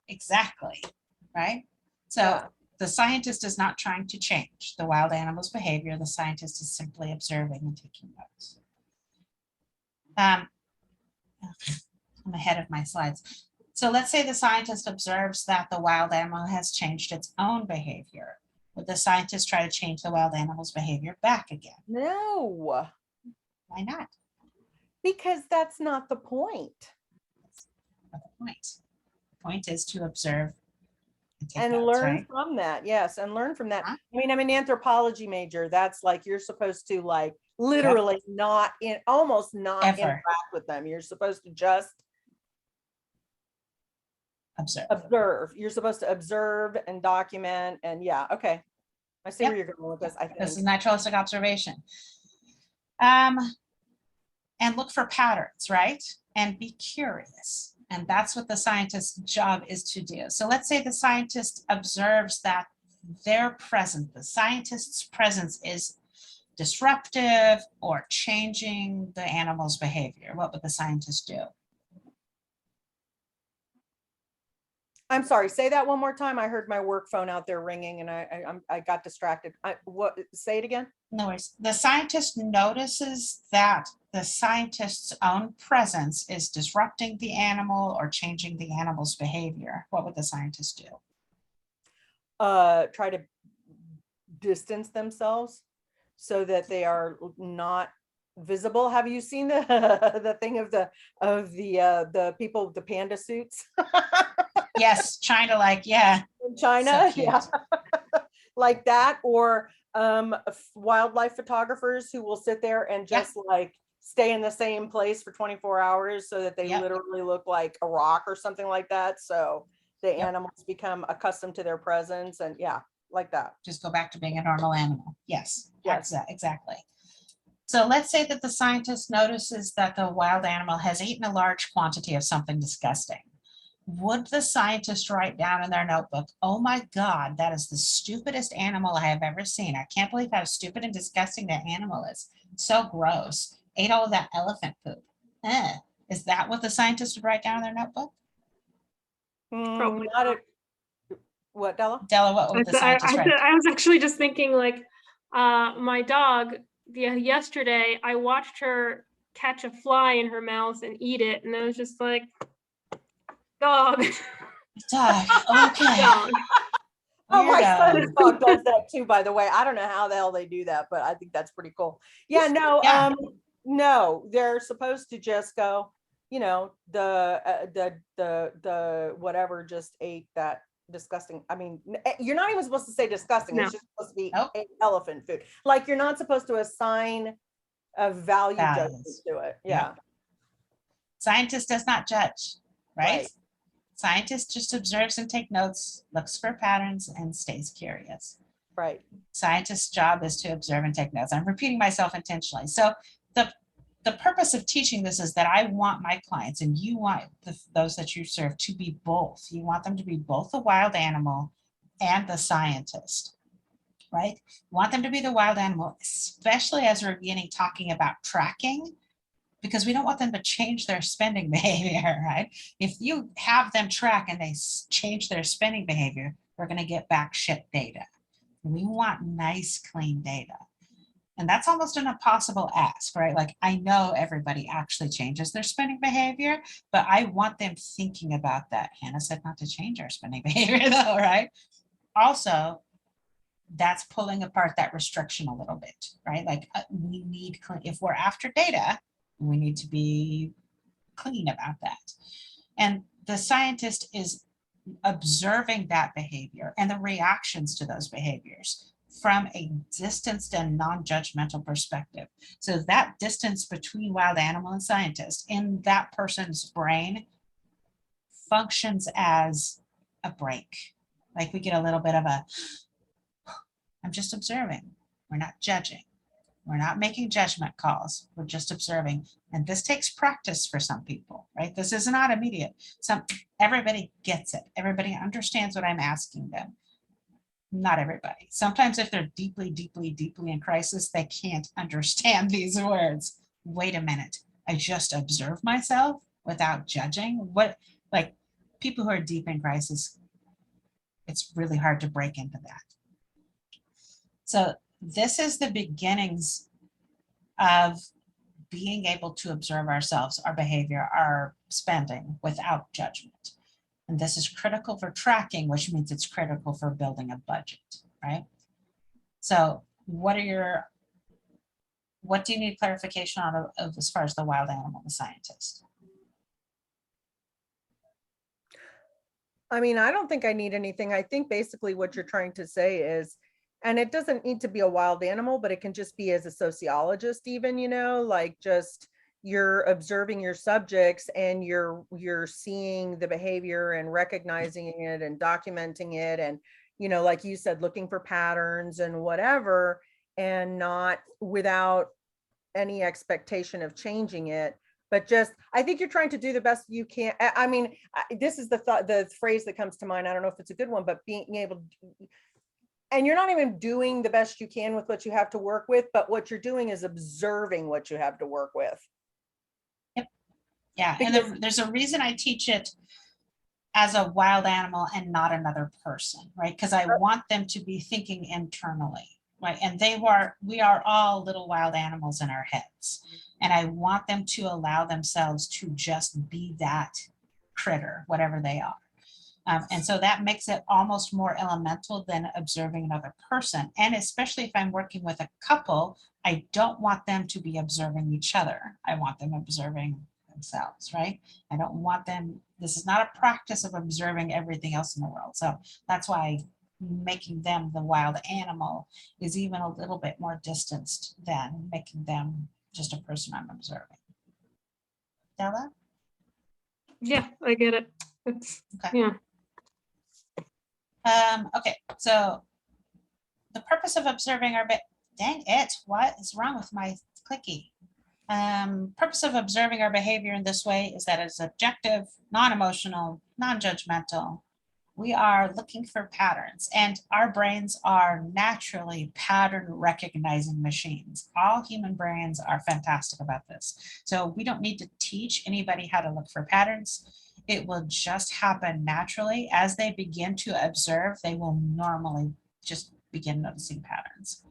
Exactly. Right? So the scientist is not trying to change the wild animal's behavior. The scientist is simply observing and taking notes. I'm ahead of my slides. So let's say the scientist observes that the wild animal has changed its own behavior. would the scientists try to change the wild animal's behavior back again? No, Why not? because that's not the point. That's not the point. The point is to observe and take And notes, learn right? from that. Yes, and learn from that. Huh? I mean, I'm an anthropology major. That's like, you're supposed to like literally almost not Ever. interact with them. You're supposed to just Observe. observe. You're supposed to observe and document. And yeah, okay. I see where Yep. you're going with this, I This is think. naturalistic observation. And look for patterns, right? And be curious. And that's what the scientist's job is to do. So let's say the scientist observes that the scientist's presence is disruptive or changing the animal's behavior. What would the scientist do? I'm sorry, say that one more time. I heard my work phone out there ringing and I got distracted. Say it again? No worries. The scientist notices that the scientist's own presence is disrupting the animal or changing the animal's behavior. What would the scientist do? Try to distance themselves so that they are not visible. Have you seen the the thing of the people with the panda suits Yes, trying to like, yeah, in China? cute. Yeah, like that, or wildlife photographers who will sit there and Yeah. just like stay in the same place for 24 hours so that they Yep. literally look like a rock or something like that. So the Yep. animals become accustomed to their presence, and yeah, like that. just go back to being a normal animal. Yes, Yes. exactly. So let's say that the scientist notices that the wild animal has eaten a large quantity of something disgusting. Would the scientist write down in their notebook, oh my God, that is the stupidest animal I have ever seen. I can't believe how stupid and disgusting that animal is. So gross. Ate all of that elephant poop. Is that what the scientist would write down in their notebook? Probably Not a, what, Della? Della, what would the scientist write? I was actually just thinking like my dog, yesterday I watched her catch a fly in her mouth and eat it, and I was just like, dog. Dog, okay. Dog. Oh, my Weirdo. son's dog does that too, by the way. I don't know how the hell they do that, but I think that's pretty cool. Yeah, no, Yeah. no, they're supposed to just go, you know, the whatever just ate that disgusting. I mean, you're not even supposed to say disgusting. No. It's just supposed to be Nope. elephant food. Like, you're not supposed to assign a value judgment Values. to it. Yeah. Yeah. Scientist does not judge, right? Right. Scientist just observes and take notes, looks for patterns, and stays curious. Right. Scientist's job is to observe and take notes. I'm repeating myself intentionally. So the purpose of teaching this is that I want my clients, and you want those that you serve, to be both. You want them to be both the wild animal and the scientist, right? You want them to be the wild animal, especially as we're beginning talking about tracking, because we don't want them to change their spending behavior, right? If you have them track and they change their spending behavior, we're going to get back shit data. We want nice, clean data. And that's almost an impossible ask, right? Like, I know everybody actually changes their spending behavior, but I want them thinking about that. Hannah said not to change our spending behavior though, right? Also, that's pulling apart that restriction a little bit, right? Like, we need, if we're after data, we need to be clean about that. And the scientist is observing that behavior and the reactions to those behaviors from a distanced and non-judgmental perspective. So that distance between wild animal and scientist in that person's brain functions as a break. Like, we get a little bit of a, I'm just observing. We're not judging. We're not making judgment calls. We're just observing. And this takes practice for some people, right? This is not immediate. Everybody gets it. Everybody understands what I'm asking them. Not everybody. Sometimes if they're deeply, deeply, deeply in crisis, they can't understand these words. Wait a minute. I just observe myself without judging. What, like, people who are deep in crisis, it's really hard to break into that. So this is the beginnings of being able to observe ourselves, our behavior, our spending without judgment. And this is critical for tracking, which means it's critical for building a budget, right? So what do you need clarification on of as far as the wild animal and the scientist? I mean, I don't think I need anything. I think basically what you're trying to say is, and it doesn't need to be a wild animal, but it can just be as a sociologist even, like just you're observing your subjects and you're seeing the behavior and recognizing it and documenting it and, like you said, looking for patterns and whatever, and not without any expectation of changing it, but just, I think you're trying to do the best you can. I mean, this is the thought, the phrase that comes to mind. I don't know if it's a good one, but being able to, and you're not even doing the best you can with what you have to work with, but what you're doing is observing what you have to work with. Yep. Yeah, and there's a reason I teach it as a wild animal and not another person, right? Because I want them to be thinking internally, right? And we are all little wild animals in our heads. And I want them to allow themselves to just be that critter, whatever they are. And so that makes it almost more elemental than observing another person. And especially if I'm working with a couple, I don't want them to be observing each other. I want them observing themselves, right? I don't want them, this is not a practice of observing everything else in the world. So that's why making them the wild animal is even a little bit more distanced than making them just a person I'm observing. Della? Yeah, I get it. It's, Okay. yeah. Okay, so the purpose of observing our, dang it, what is wrong with my clicky? Purpose of observing our behavior in this way is that it's objective, non-emotional, non-judgmental. We are looking for patterns, and our brains are naturally pattern recognizing machines. All human brains are fantastic about this. So we don't need to teach anybody how to look for patterns. It will just happen naturally. As they begin to observe, they will normally just begin noticing patterns.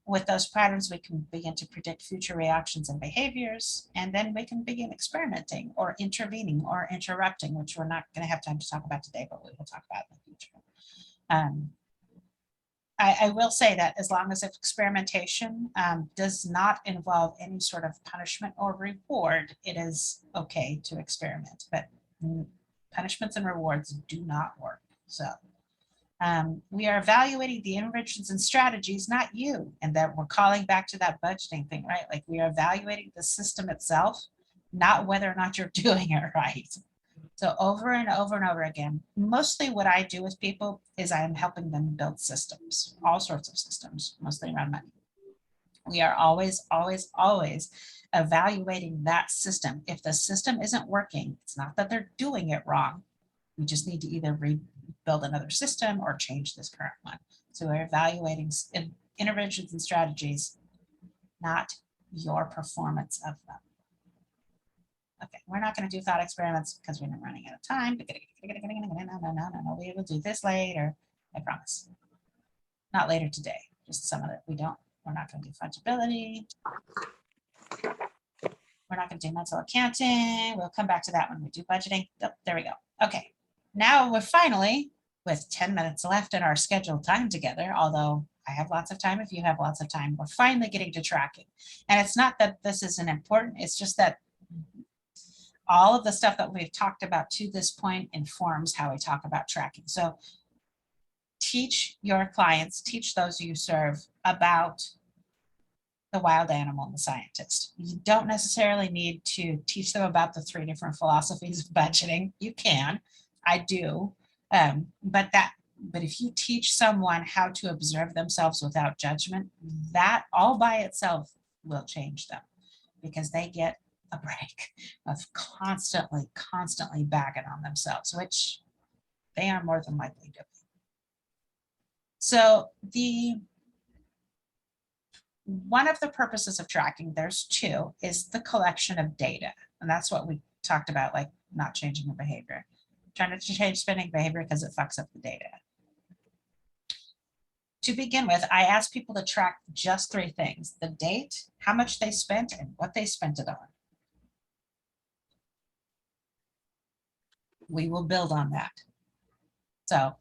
With those patterns, we can begin to predict future reactions and behaviors, and then we can begin experimenting or intervening or interrupting, which we're not going to have time to talk about today, but we will talk about in the future. I will say that as long as experimentation does not involve any sort of punishment or reward, it is okay to experiment, but punishments and rewards do not work. So we are evaluating the interventions and strategies, not you. And that we're calling back to that budgeting thing, right? Like we are evaluating the system itself, not whether or not you're doing it right. So over and over and over again, mostly what I do with people is I'm helping them build systems, all sorts of systems, mostly around money. We are always, always, always evaluating that system. If the system isn't working, it's not that they're doing it wrong. We just need to either rebuild another system or change this current one. So we're evaluating interventions and strategies, not your performance of them. Okay, we're not going to do thought experiments because we're running out of time. No, we will do this later. I promise. Not later today, just some of it. We're not going to do fungibility. We're not going to do mental accounting. We'll come back to that when we do budgeting. Oh, there we go. Okay, now we're finally, with 10 minutes left in our scheduled time together, although I have lots of time if you have lots of time, we're finally getting to tracking. And it's not that this isn't important, it's just that all of the stuff that we've talked about to this point informs how we talk about tracking. So teach your clients, teach those you serve about the wild animal and the scientist. You don't necessarily need to teach them about the 3 different philosophies of budgeting. You can, I do, but if you teach someone how to observe themselves without judgment, that all by itself will change them, because they get a break of constantly bagging on themselves, which they are more than likely doing. So one of the purposes of tracking, there's 2, is the collection of data. And that's what we talked about, like not changing the behavior. Trying to change spending behavior because it fucks up the data. To begin with, I ask people to track just 3 things: the date, how much they spent, and what they spent it on. We will build on that. So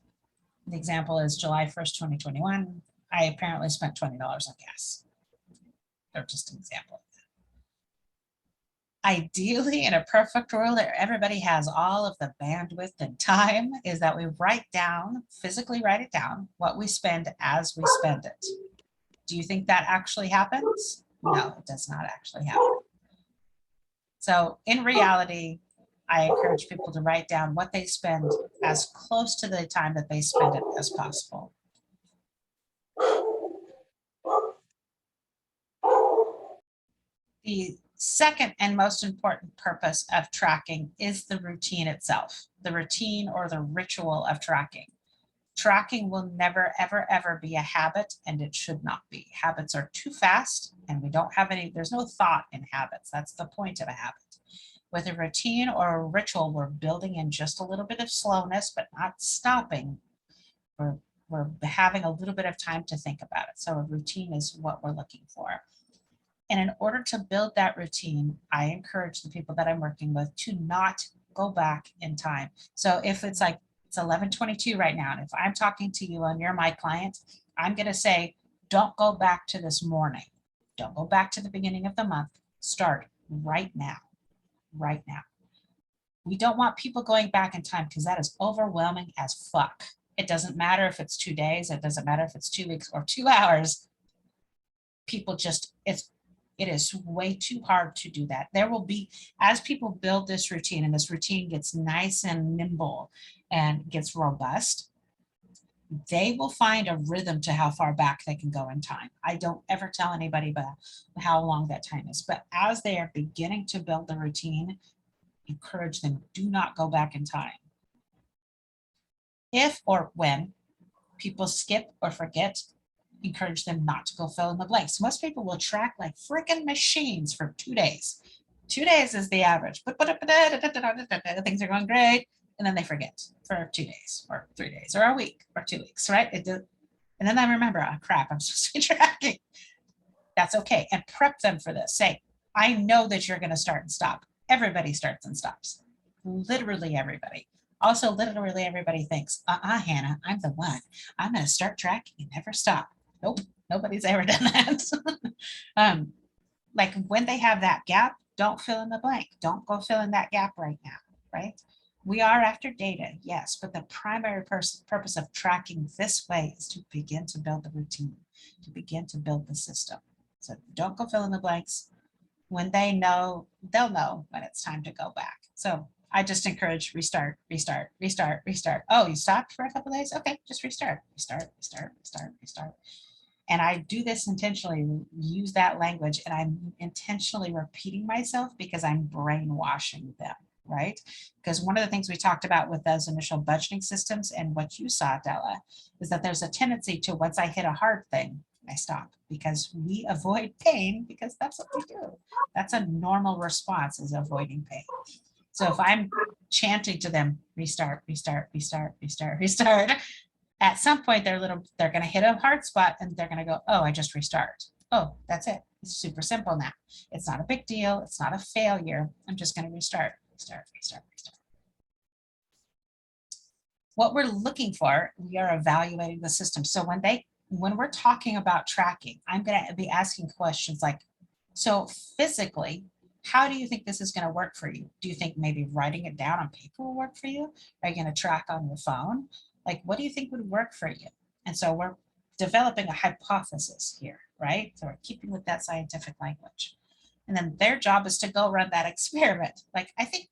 the example is July 1st, 2021. I apparently spent $20 on gas. Or just an example. Ideally, in a perfect world where everybody has all of the bandwidth and time, is that we write down, physically write it down, what we spend as we spend it. Do you think that actually happens? No, it does not actually happen. So in reality, I encourage people to write down what they spend as close to the time that they spend it as possible. The second and most important purpose of tracking is the routine itself, the routine or the ritual of tracking. Tracking will never, ever, ever be a habit, and it should not be. Habits are too fast, and we don't have any, there's no thought in habits. That's the point of a habit. With a routine or a ritual, we're building in just a little bit of slowness, but not stopping. We're having a little bit of time to think about it. So a routine is what we're looking for. And in order to build that routine, I encourage the people that I'm working with to not go back in time. So if it's like, it's 11:22 right now, and if I'm talking to you and you're my client, I'm going to say, don't go back to this morning. Don't go back to the beginning of the month. Start right now, right now. We don't want people going back in time because that is overwhelming as fuck. It doesn't matter if it's 2 days. It doesn't matter if it's 2 weeks or 2 hours. People just, it is way too hard to do that. There will be, as people build this routine and this routine gets nice and nimble and gets robust, they will find a rhythm to how far back they can go in time. I don't ever tell anybody about how long that time is, but as they are beginning to build the routine, encourage them, do not go back in time. If or when people skip or forget, encourage them not to go fill in the blanks. Most people will track like freaking machines for 2 days. 2 days is the average. Things are going great. And then they forget for 2 days or 3 days or a week or 2 weeks, right? And then I remember, oh crap, I'm supposed to be tracking. That's okay. And prep them for this. Say, I know that you're going to start and stop. Everybody starts and stops. Literally everybody. Also, literally everybody thinks, Hannah, I'm the one. I'm going to start tracking and never stop. Nope, nobody's ever done that. Like when they have that gap, don't fill in the blank. Don't go fill in that gap right now, right? We are after data, yes, but the primary purpose of tracking this way is to begin to build the routine, to begin to build the system. So don't go fill in the blanks. When they know, they'll know when it's time to go back. So I just encourage restart, restart, restart, restart. Oh, you stopped for a couple of days? Okay, just restart, restart, restart, restart, restart. And I do this intentionally, use that language, and I'm intentionally repeating myself because I'm brainwashing them, right? Because one of the things we talked about with those initial budgeting systems and what you saw, Della, is that there's a tendency to, once I hit a hard thing, I stop because we avoid pain because that's what we do. That's a normal response, is avoiding pain. So if I'm chanting to them, restart, restart, restart, restart, restart, at some point they're going to hit a hard spot and they're going to go, oh, I just restart. Oh, that's it. It's super simple now. It's not a big deal. It's not a failure. I'm just going to restart, restart, restart, restart. What we're looking for, we are evaluating the system. So when we're talking about tracking, I'm going to be asking questions like, so physically, how do you think this is going to work for you? Do you think maybe writing it down on paper will work for you? Are you going to track on your phone? Like, what do you think would work for you? And so we're developing a hypothesis here, right? So we're keeping with that scientific language. And then their job is to go run that experiment. Like, I think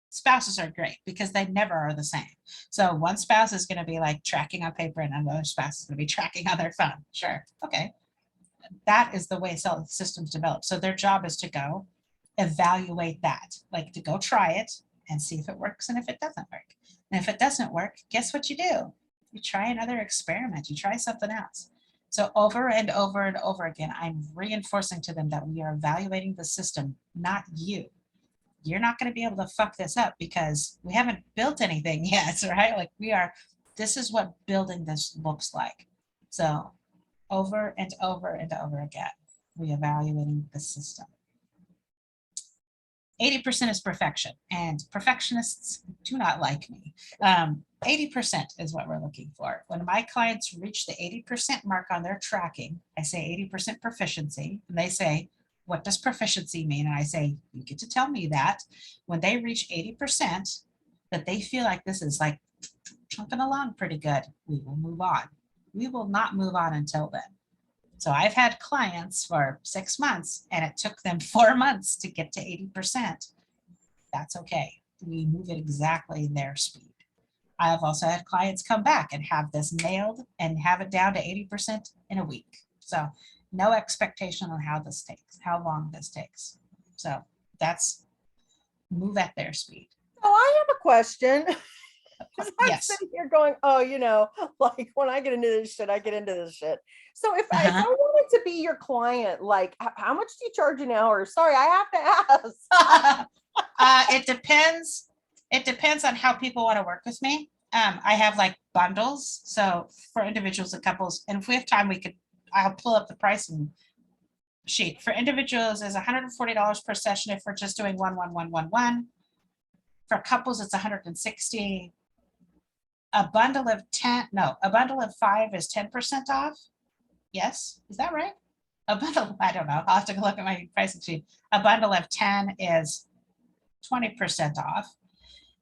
spouses are great because they never are the same. So one spouse is going to be like tracking on paper and another spouse is going to be tracking on their phone. Sure. Okay. That is the way systems develop. So their job is to go evaluate that, like to go try it and see if it works and if it doesn't work. And if it doesn't work, guess what you do? You try another experiment, you try something else. So over and over and over again, I'm reinforcing to them that we are evaluating the system, not you. You're not going to be able to fuck this up because we haven't built anything yet, right? Like this is what building this looks like. So over and over and over again, we evaluating the system. 80% is perfection, and perfectionists do not like me. 80% is what we're looking for. When my clients reach the 80% mark on their tracking, I say 80% proficiency, and they say, what does proficiency mean? And I say, you get to tell me that. When they reach 80%, that they feel like this is like chunking along pretty good, we will move on. We will not move on until then. So I've had clients for 6 months and it took them 4 months to get to 80%. That's okay. We move it exactly their speed. I have also had clients come back and have this nailed and have it down to 80% in a week. So no expectation on how this takes, how long this takes. So that's move at their speed. Oh, I have a question. 'Cause I'm Yes. sitting here going, oh, like when I get into this shit, I get into this shit. So if I Uh-huh. wanted to be your client, like how much do you charge an hour? Sorry, I have to ask. It depends. It depends on how people want to work with me. I have like bundles. So for individuals and couples, and if we have time, I'll pull up the pricing sheet. For individuals is $140 per session if we're just doing 1-1-1-1-1. For couples, it's $160. A bundle of 5 is 10% off. Yes, is that right? A bundle, I don't know. I'll have to look at my pricing sheet. A bundle of 10 is 20% off.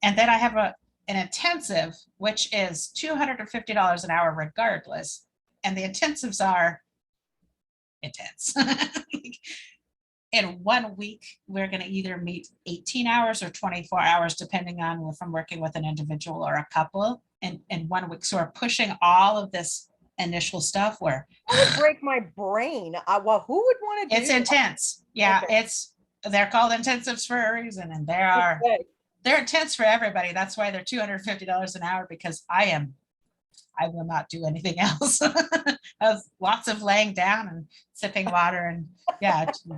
And then I have an intensive, which is $250 an hour regardless. And the intensives are intense. In 1 week, we're going to either meet 18 hours or 24 hours, depending on if I'm working with an individual or a couple in 1 week. So we're pushing all of this initial stuff where That would break my brain. Well, who would want to do it's intense. Yeah, Okay. they're called intensives for a reason, and they're intense for everybody. That's why they're $250 an hour, because I will not do anything else. Lots of laying down and sipping water and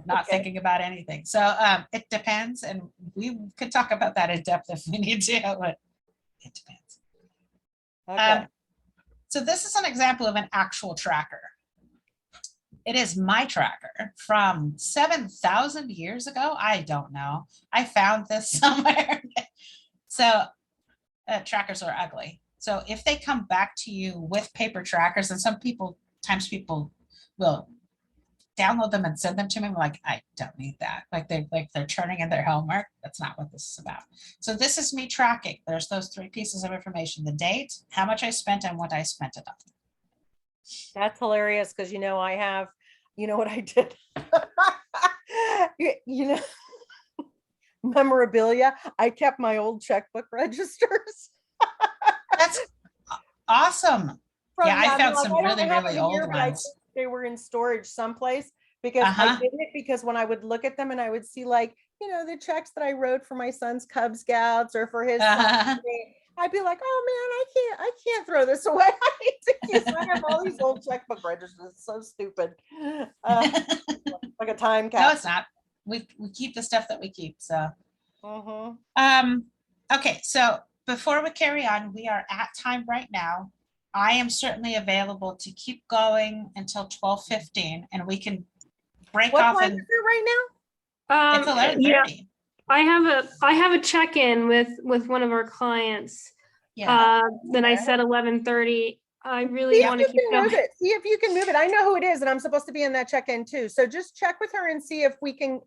not Okay. thinking about anything. So it depends, and we could talk about that in depth if we need to, but it depends. Okay. So this is an example of an actual tracker. It is my tracker from 7,000 years ago. I don't know. I found this somewhere. So trackers are ugly. So if they come back to you with paper trackers, and people will download them and send them to me, I'm like, I don't need that. Like they're turning in their homework. That's not what this is about. So this is me tracking. There's those 3 pieces of information: the date, how much I spent, and what I spent it on. That's hilarious because I have, what I did. you know, memorabilia. I kept my old checkbook registers. That's awesome. Yeah, I found like, some I don't really, have really them here, old but I ones. think they were in storage someplace because I Uh-huh. did it because when I would look at them and I would see like, the checks that I wrote for my son's Cub Scouts or for his Uh-huh. I'd be like, oh man, I can't throw this away. I need to use. I have all these old checkbook registers. It's so stupid. Like a time No, capsule. it's not. We keep the stuff that we keep. So Mhm. okay, so before we carry on, we are at time right now. I am certainly available to keep going until 12:15, and we can break What off time and is it right now? it's 11:30. Yeah, I have a check-in with one of our clients. Yeah. Then I Okay. said 11:30. I really See if want you to keep can move going. it. See if you can move it. I know who it is, and I'm supposed to be in that check-in too. So just check with her and see if we can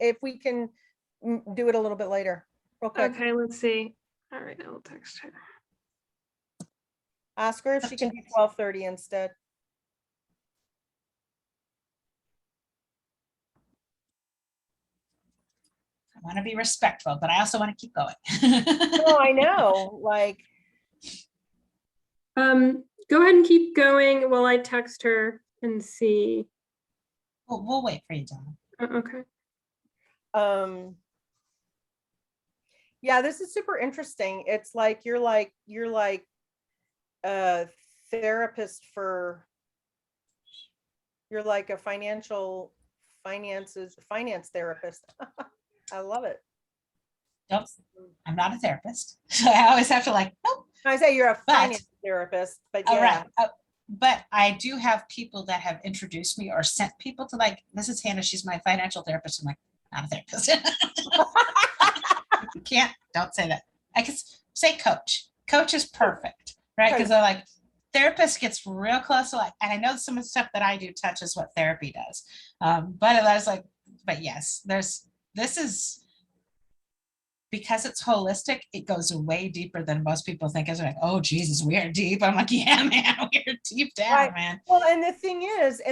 do it a little bit later. Real quick. Okay, let's see. All right, I'll text her. Ask her if she can do 12:30 instead. I want to be respectful, but I also want to keep going. Oh, I know. Like, Go ahead and keep going while I text her and see. We'll wait for you, Donna. Okay. yeah, this is super interesting. It's like you're like a therapist you're like a finance therapist. I love it. Don't, I'm not a therapist. So I always have to nope. I say you're a But- finance therapist, but All yeah. right. But I do have people that have introduced me or sent people to this is Hannah, she's my financial therapist. I'm like, not a therapist. You can't, don't say that. I can say coach. Coach is perfect. right? Because they're like, therapist gets real close to like, and I know some of the stuff that I do touches what therapy does. But I was like, but yes, this is, because it's holistic, it goes way deeper than most people think. It's like, oh Jesus, we are deep. I'm like, yeah, man, we're deep down, Right. man. Well, and the thing is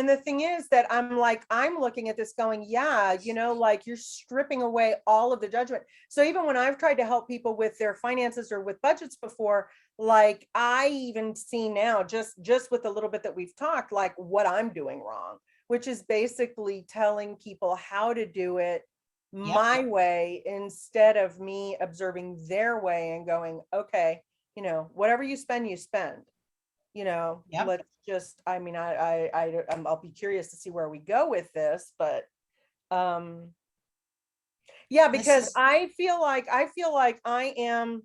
that I'm looking at this going, yeah, like you're stripping away all of the judgment. So even when I've tried to help people with their finances or with budgets before, like I even see now, just with a little bit that we've talked, like what I'm doing wrong, which is basically telling people how to do it my way instead of me observing their way and going, okay, whatever you spend, Yep. let's just, I mean, I'll be curious to see where we go with this, but yeah, because I feel like I am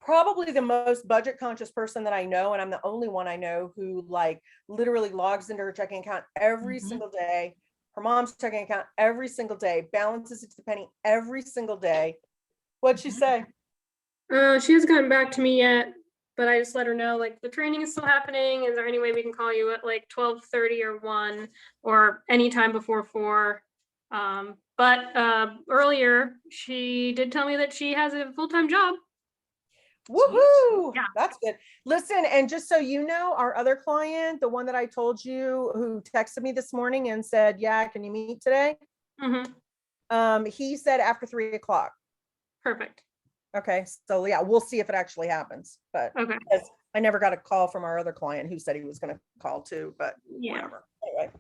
probably the most budget conscious person that I know, and I'm the only one I know who like literally logs into her checking account every single day, her mom's checking account every single day, balances it to the penny every single day. What'd she say? She hasn't gotten back to me yet, but I just let her know like the training is still happening. Is there any way we can call you at like 12:30 or 1 or anytime before 4? But earlier she did tell me that she has a full-time job. Woohoo! Yeah. That's good. Listen, and just so you know, our other client, the one that I told you who texted me this morning and said, yeah, can you meet today? He said after 3 o'clock. Perfect. Okay, so yeah, we'll see if it actually happens, but Okay. I never got a call from our other client who said he was going to call too, but Yeah. whatever. Anyway,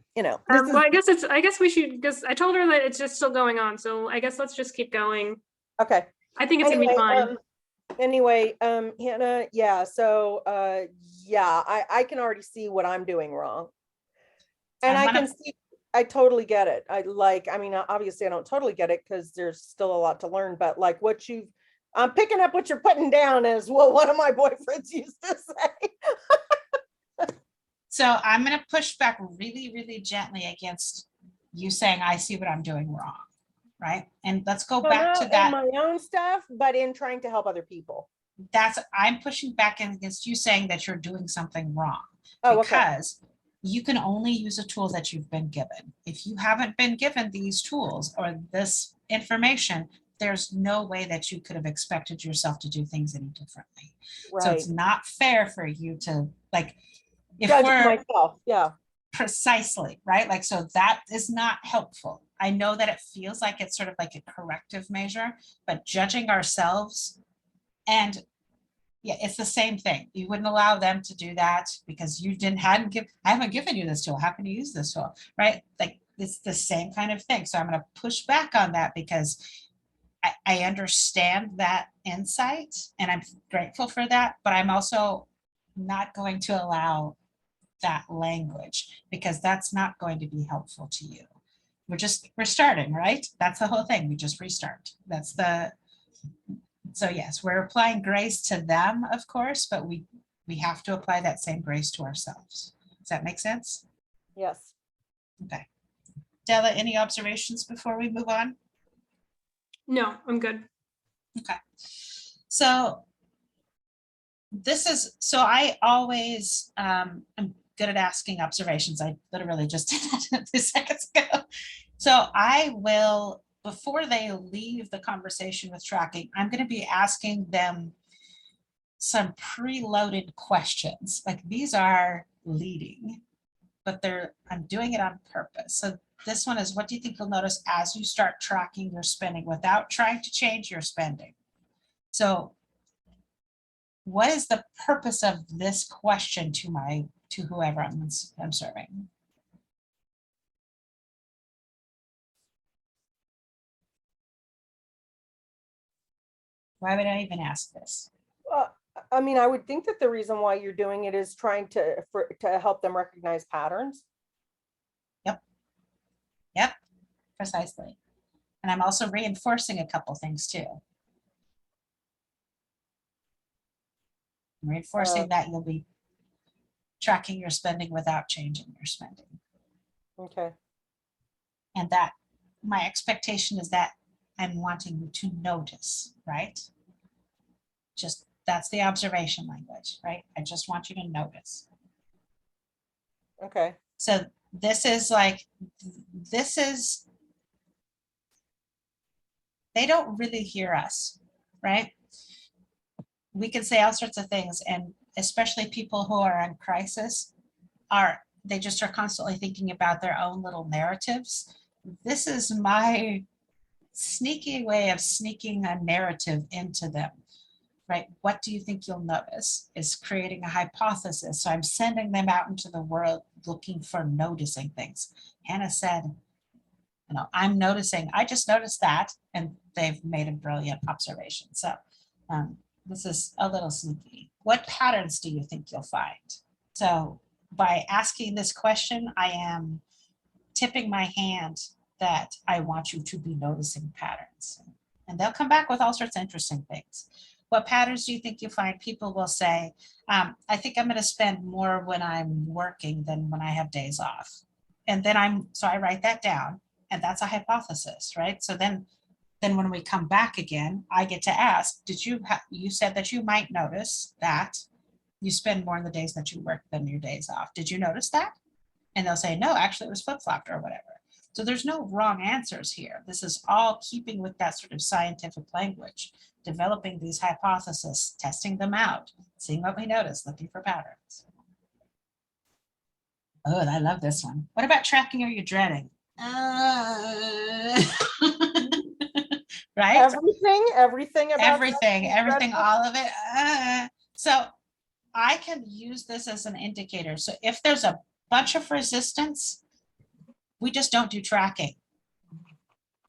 this well, I guess we should, because I told her that it's just still going on. So I guess let's just keep going. Okay. I think it's gonna be fine. Hannah, yeah, so yeah, I can already see what I'm doing wrong. And I can see, I totally get it. I mean, obviously I don't totally get it because there's still a lot to learn, but like I'm picking up what you're putting down as well. One of my boyfriends used to say. So I'm going to push back really, really gently against you saying, I see what I'm doing wrong. Right. And let's go back to that. In my own stuff, but in trying to help other people. I'm pushing back against you saying that you're doing something wrong. Oh, because you can only use a tool that you've been given. If you haven't been given these tools or this information, there's no way that you could have expected yourself to do things any differently. Right. So it's not fair for you to like, if judge we're myself, yeah. Precisely, right? Like, so that is not helpful. I know that it feels like it's sort of like a corrective measure, but judging ourselves, and yeah, it's the same thing. You wouldn't allow them to do that because you I haven't given you this tool. How can you use this tool, right? Like it's the same kind of thing. So I'm going to push back on that because I understand that insight and I'm grateful for that, but I'm also not going to allow that language because that's not going to be helpful to you. We're starting, right? That's the whole thing. We just restart. So yes, we're applying grace to them, of course, but we have to apply that same grace to ourselves. Does that make sense? Yes. Okay. Della, any observations before we move on? No, I'm good. Okay. So I always, I'm good at asking observations. I literally just did that 2 seconds ago. So I will, before they leave the conversation with tracking, I'm going to be asking them some preloaded questions. Like these are leading, but I'm doing it on purpose. So this one is, what do you think you'll notice as you start tracking your spending without trying to change your spending? So what is the purpose of this question to whoever I'm serving? Why would I even ask this? I mean, I would think that the reason why you're doing it is trying to help them recognize patterns. Yep, precisely. And I'm also reinforcing a couple things too. I'm reinforcing that you'll be tracking your spending without changing your spending. Okay. And that my expectation is that I'm wanting you to notice, right? Just That's the observation language, right? I just want you to notice. Okay. So this is like, this is, they don't really hear us, right? We can say all sorts of things, and especially people who are in crisis they just are constantly thinking about their own little narratives. This is my sneaky way of sneaking a narrative into them, right? What do you think you'll notice is creating a hypothesis. So I'm sending them out into the world looking for noticing things. Hannah said, I'm noticing, I just noticed that, and they've made a brilliant observation. So this is a little sneaky. What patterns do you think you'll find? So by asking this question, I am tipping my hand that I want you to be noticing patterns. And they'll come back with all sorts of interesting things. What patterns do you think you'll find? People will say, I think I'm going to spend more when I'm working than when I have days off. And then so I write that down, and that's a hypothesis, right? So then when we come back again, I get to ask, you said that you might notice that you spend more in the days that you work than your days off. Did you notice that? And they'll say, no, actually it was flip-flopped or whatever. So there's no wrong answers here. This is all keeping with that sort of scientific language, developing these hypotheses, testing them out, seeing what we notice, looking for patterns. Oh, I love this one. What about tracking or you dreading? Right? Everything about everything, all of it. So I can use this as an indicator. So if there's a bunch of resistance, we just don't do tracking.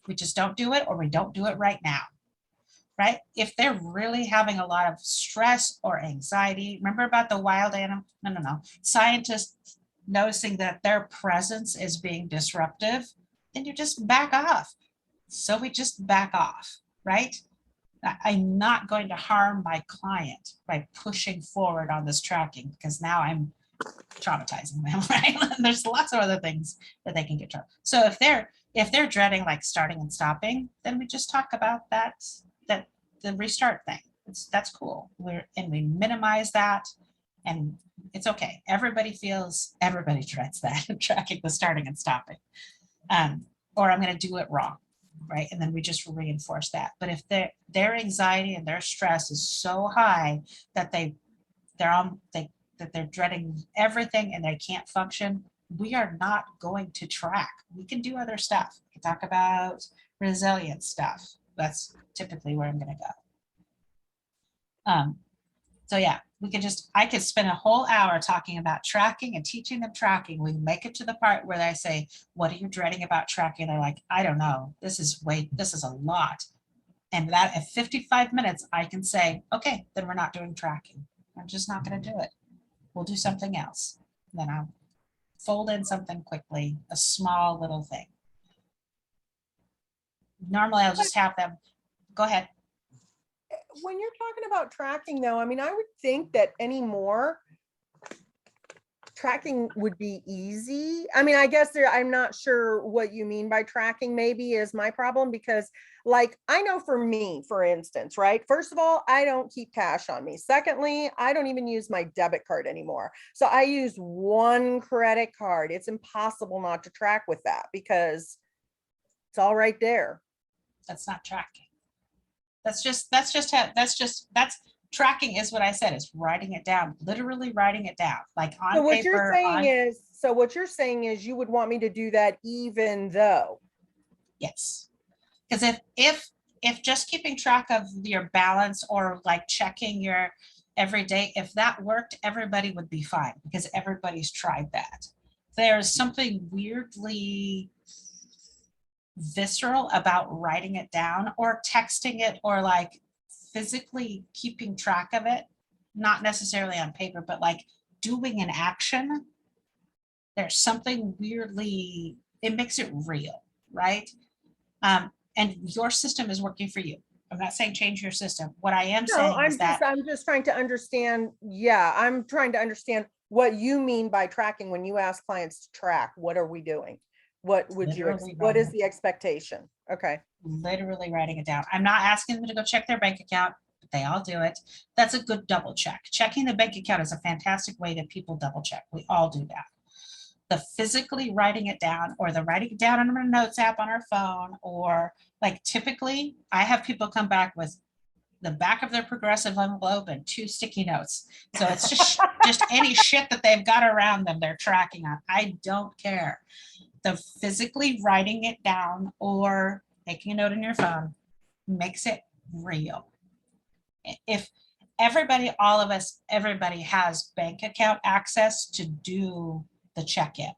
We just don't do it, or we don't do it right now, right? If they're really having a lot of stress or anxiety, remember about the wild animal? No. Scientists noticing that their presence is being disruptive, then you just back off. So we just back off, right? I'm not going to harm my client by pushing forward on this tracking, because now I'm traumatizing them, right? There's lots of other things that they can get trouble. So if they're dreading like starting and stopping, then we just talk about that the restart thing. That's cool. We minimize that, and it's okay. Everybody dreads that, tracking the starting and stopping. Or I'm going to do it wrong, right? And then we just reinforce that. But if their anxiety and their stress is so high that that they're dreading everything and they can't function, we are not going to track. We can do other stuff. We can talk about resilient stuff. That's typically where I'm going to go. So yeah, I could spend a whole hour talking about tracking and teaching them tracking. We make it to the part where I say, what are you dreading about tracking? They're like, I don't know. This is a lot. And that at 55 minutes, I can say, okay, then we're not doing tracking. I'm just not going to do it. We'll do something else. Then I'll fold in something quickly, a small little thing. Normally I'll just have them, go ahead. When you're talking about tracking though, I mean, I would think that anymore tracking would be easy. I mean, I guess I'm not sure what you mean by tracking maybe is my problem, because like, I know for me, for instance, right? First of all, I don't keep cash on me. Secondly, I don't even use my debit card anymore. So I use one credit card. It's impossible not to track with that because it's all right there. That's not tracking. That's tracking is what I said, is writing it down, literally writing it down, like on So what paper. what you're saying is you would want me to do that even though. Yes. Because if just keeping track of your balance or like checking your every day, if that worked, everybody would be fine because everybody's tried that. There's something weirdly visceral about writing it down or texting it or like physically keeping track of it, not necessarily on paper, but like doing an action. There's something weirdly, it makes it real, right? And your system is working for you. I'm not saying change your system. What I am saying is that I'm just trying to understand. Yeah, I'm trying to understand what you mean by tracking. When you ask clients to track, what are we doing? What is the expectation? Okay. Literally writing it down. I'm not asking them to go check their bank account, but They all do it. That's a good double check. Checking the bank account is a fantastic way that people double check. We all do that. The physically writing it down, or the writing it down on our notes app on our phone, or like typically I have people come back with the back of their Progressive envelope and 2 sticky notes. So it's just any shit that they've got around them they're tracking on. I don't care. The physically writing it down or making a note in your phone makes it real. If everybody, all of us, everybody has bank account access to do the check-in.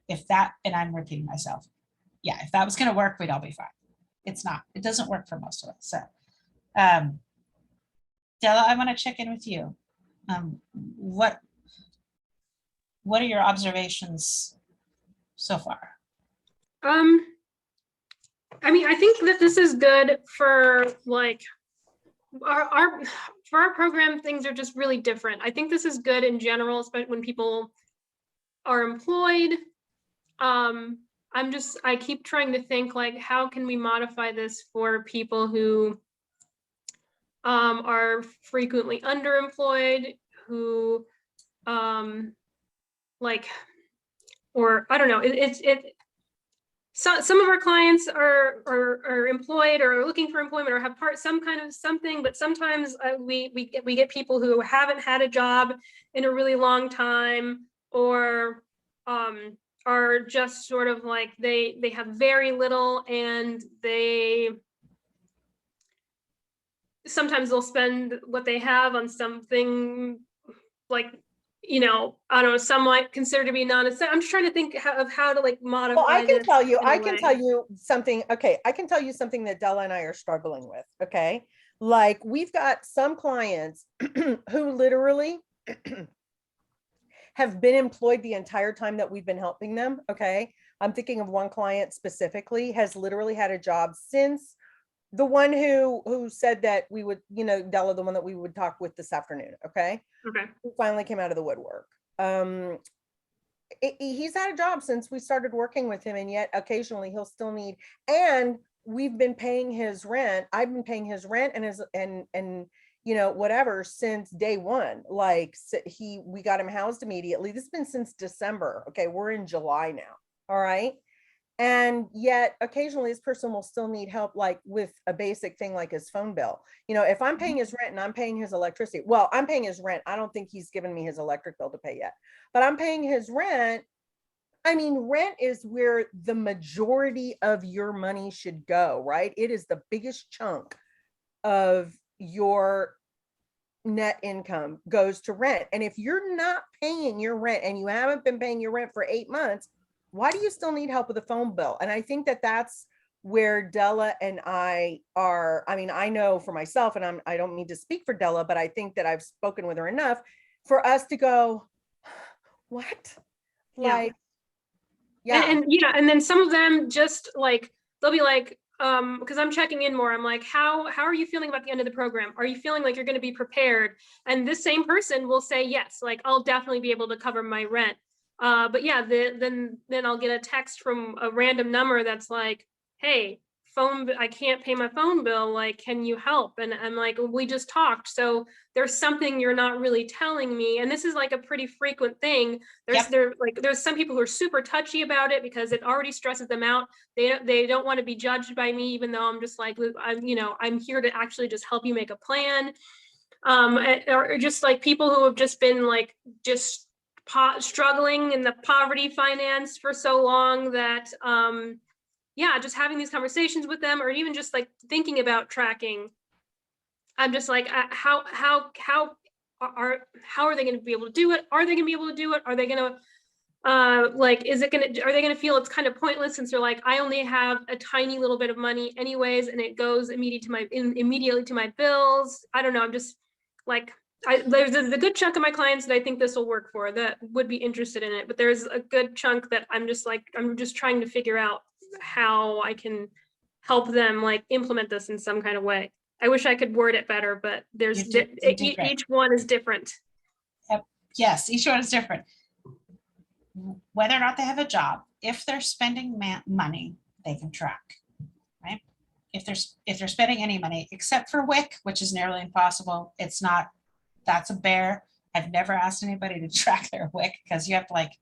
If that, and I'm repeating myself, yeah, if that was going to work, we'd all be fine. It's not. It doesn't work for most of us. So, Della, I want to check in with you. What are your observations so far? I mean, I think that this is good for like for our program. Things are just really different. I think this is good in general, especially when people are employed. I keep trying to think like, how can we modify this for people who are frequently underemployed, who like, or I don't know, so some of our clients are employed or are looking for employment or have some kind of something, but sometimes we get people who haven't had a job in a really long time, or are just sort of like they have very little, and sometimes they'll spend what they have on something like, you know, I don't know, some might consider to be non-essential. I'm just trying to think of how to like modify. Well, I can tell you something. Okay, I can tell you something that Della and I are struggling with. Okay, like we've got some clients who literally have been employed the entire time that we've been helping them. Okay, I'm thinking of one client specifically has literally had a job since the one who said that we would, you know, Della, the one that we would talk with this afternoon. Okay, who finally came out of the woodwork. He's had a job since we started working with him, and yet occasionally he'll still need, and we've been paying his rent. I've been paying his rent and his and you know, whatever, since day one. Like we got him housed immediately. This has been since December. Okay, we're in July now. All right. And yet occasionally this person will still need help, like with a basic thing like his phone bill. You know, if I'm paying his rent and I'm paying his electricity, well, I'm paying his rent. I don't think he's given me his electric bill to pay yet, but I'm paying his rent. I mean, rent is where the majority of your money should go, right? It is the biggest chunk of your net income goes to rent. And if you're not paying your rent and you haven't been paying your rent for 8 months, why do you still need help with a phone bill? And I think that that's where Della and I are. I mean, I know for myself, and I don't need to speak for Della, but I think that I've spoken with her enough for us to go, what? Like, yeah. And yeah, and then some of them just like, they'll be like, because I'm checking in more, I'm like, how are you feeling about the end of the program? Are you feeling like you're going to be prepared? And this same person will say, yes, like I'll definitely be able to cover my rent. But yeah, then I'll get a text from a random number that's like, hey, I can't pay my phone bill, like, can you help? And I'm like, we just talked, so there's something you're not really telling me. And this is like a pretty frequent thing. There's some people who are super touchy about it because it already stresses them out. They don't want to be judged by me, even though I'm just like, I'm here to actually just help you make a plan. Or just like people who have just been like struggling in the poverty finance for so long that just having these conversations with them, or even just like thinking about tracking, I'm just like, how are they going to be able to do it? Are they going to be able to do it? Are they going to are they going to feel it's kind of pointless, since they're like, I only have a tiny little bit of money anyways, and it goes immediately to my bills. I don't know. I'm just like, there's a good chunk of my clients that I think this will work for, that would be interested in it, but there's a good chunk that I'm just trying to figure out how I can help them like implement this in some kind of way. I wish I could word it better, but each one is different. Yes, each one is different. Whether or not they have a job, if they're spending money, they can track, right? if they're spending any money, except for WIC, which is nearly impossible, it's not, that's a bear. I've never asked anybody to track their WIC because you have to like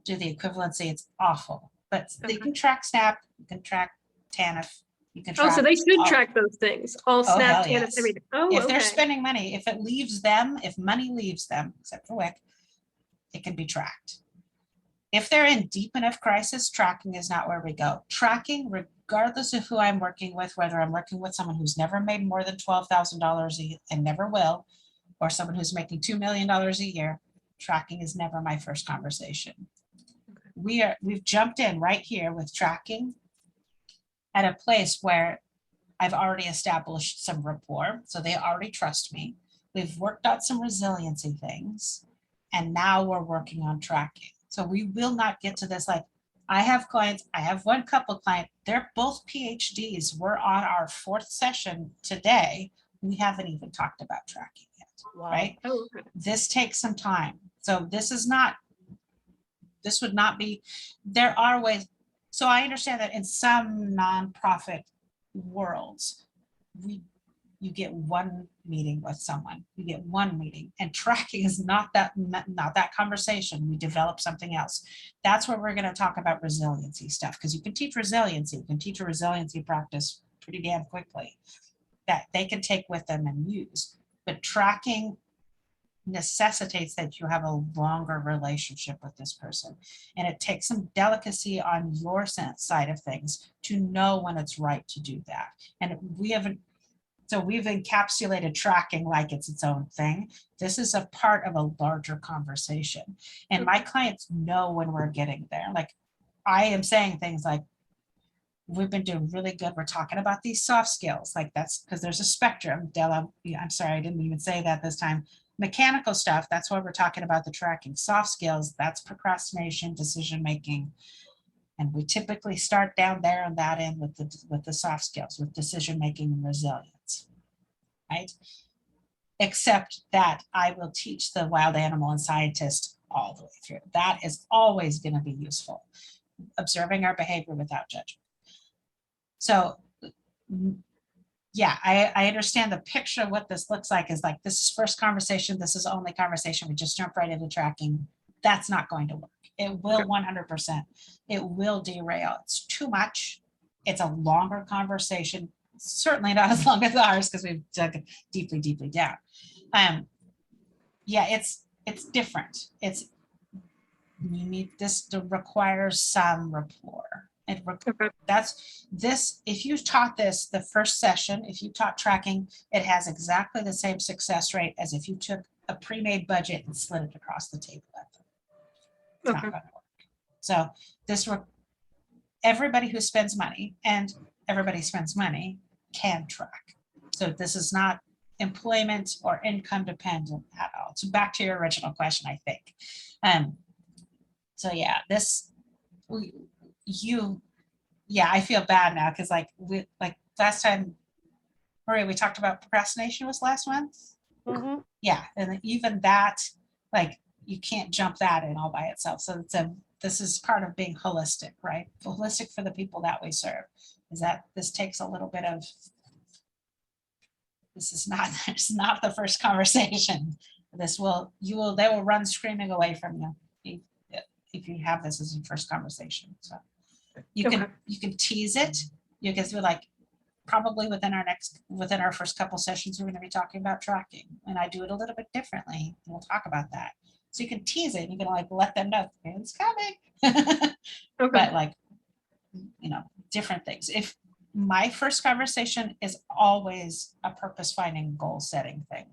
do the equivalency. It's awful. But you Okay. can track SNAP, you can track TANF, you can Oh, track. so they should all- track those things, all Oh, hell SNAP, TANF, yes. everything. Oh, If they're okay. spending money, if it leaves them, if money leaves them, except for WIC, it can be tracked. If they're in deep enough crisis, tracking is not where we go. Tracking, regardless of who I'm working with, whether I'm working with someone who's never made more than $12,000 and never will, or someone who's making $2 million a year, tracking is never my first conversation. We've jumped in right here with tracking at a place where I've already established some rapport, so they already trust me. We've worked out some resiliency things, and now we're working on tracking. So we will not get to this like, I have clients, I have one couple client, they're both PhDs. We're on our 4th session today. We haven't even talked about tracking yet, Wow. right? Oh, okay. This takes some time. So this would not be, there are ways. So I understand that in some nonprofit worlds, you get one meeting with someone, you get one meeting, and tracking is not that conversation. We develop something else. That's where we're going to talk about resiliency stuff, because you can teach resiliency, you can teach a resiliency practice pretty damn quickly that they can take with them and use. But tracking necessitates that you have a longer relationship with this person, and it takes some delicacy on your side of things to know when it's right to do that. And we've encapsulated tracking like it's its own thing. This is a part of a larger conversation, and my clients know when we're getting there. Like, I am saying things like, we've been doing really good, we're talking about these soft skills, like that's because there's a spectrum. Della, I'm sorry, I didn't even say that this time. Mechanical stuff, that's why we're talking about the tracking. Soft skills, that's procrastination, decision making. And we typically start down there on that end with the soft skills, with decision making and resilience, right? Except that I will teach the wild animal and scientist all the way through. That is always going to be useful. Observing our behavior without judgment. So yeah, I understand the picture of what this looks like is like, this is first conversation, this is only conversation, we just jump right into tracking. That's not going to work. It will 100%. It will derail. It's too much. It's a longer conversation. Certainly not as long as ours, because we've dug deeply, deeply down. Yeah, it's different. You need this to require some rapport. Okay. That's this, if you taught this the first session, if you taught tracking, it has exactly the same success rate as if you took a pre-made budget and slid it across the table at them. It's not Okay. gonna work. So everybody who spends money, and everybody spends money, can track. So this is not employment or income dependent at all. So back to your original question, I think. So yeah, I feel bad now, because like last time, Maria, we talked about procrastination was last month. Mhm. Yeah, and even that, like, you can't jump that in all by itself. So this is part of being holistic, right? Holistic for the people that we serve is that this takes a little bit of, it's not the first conversation. They will run screaming away from you if you have this as your first conversation. So you can tease it. You can do like, probably within our first couple sessions, we're going to be talking about tracking, and I do it a little bit differently. And we'll talk about that. So you can tease it. You can like let them know it's coming. Okay. But like, different things. If my first conversation is always a purpose finding, goal setting thing.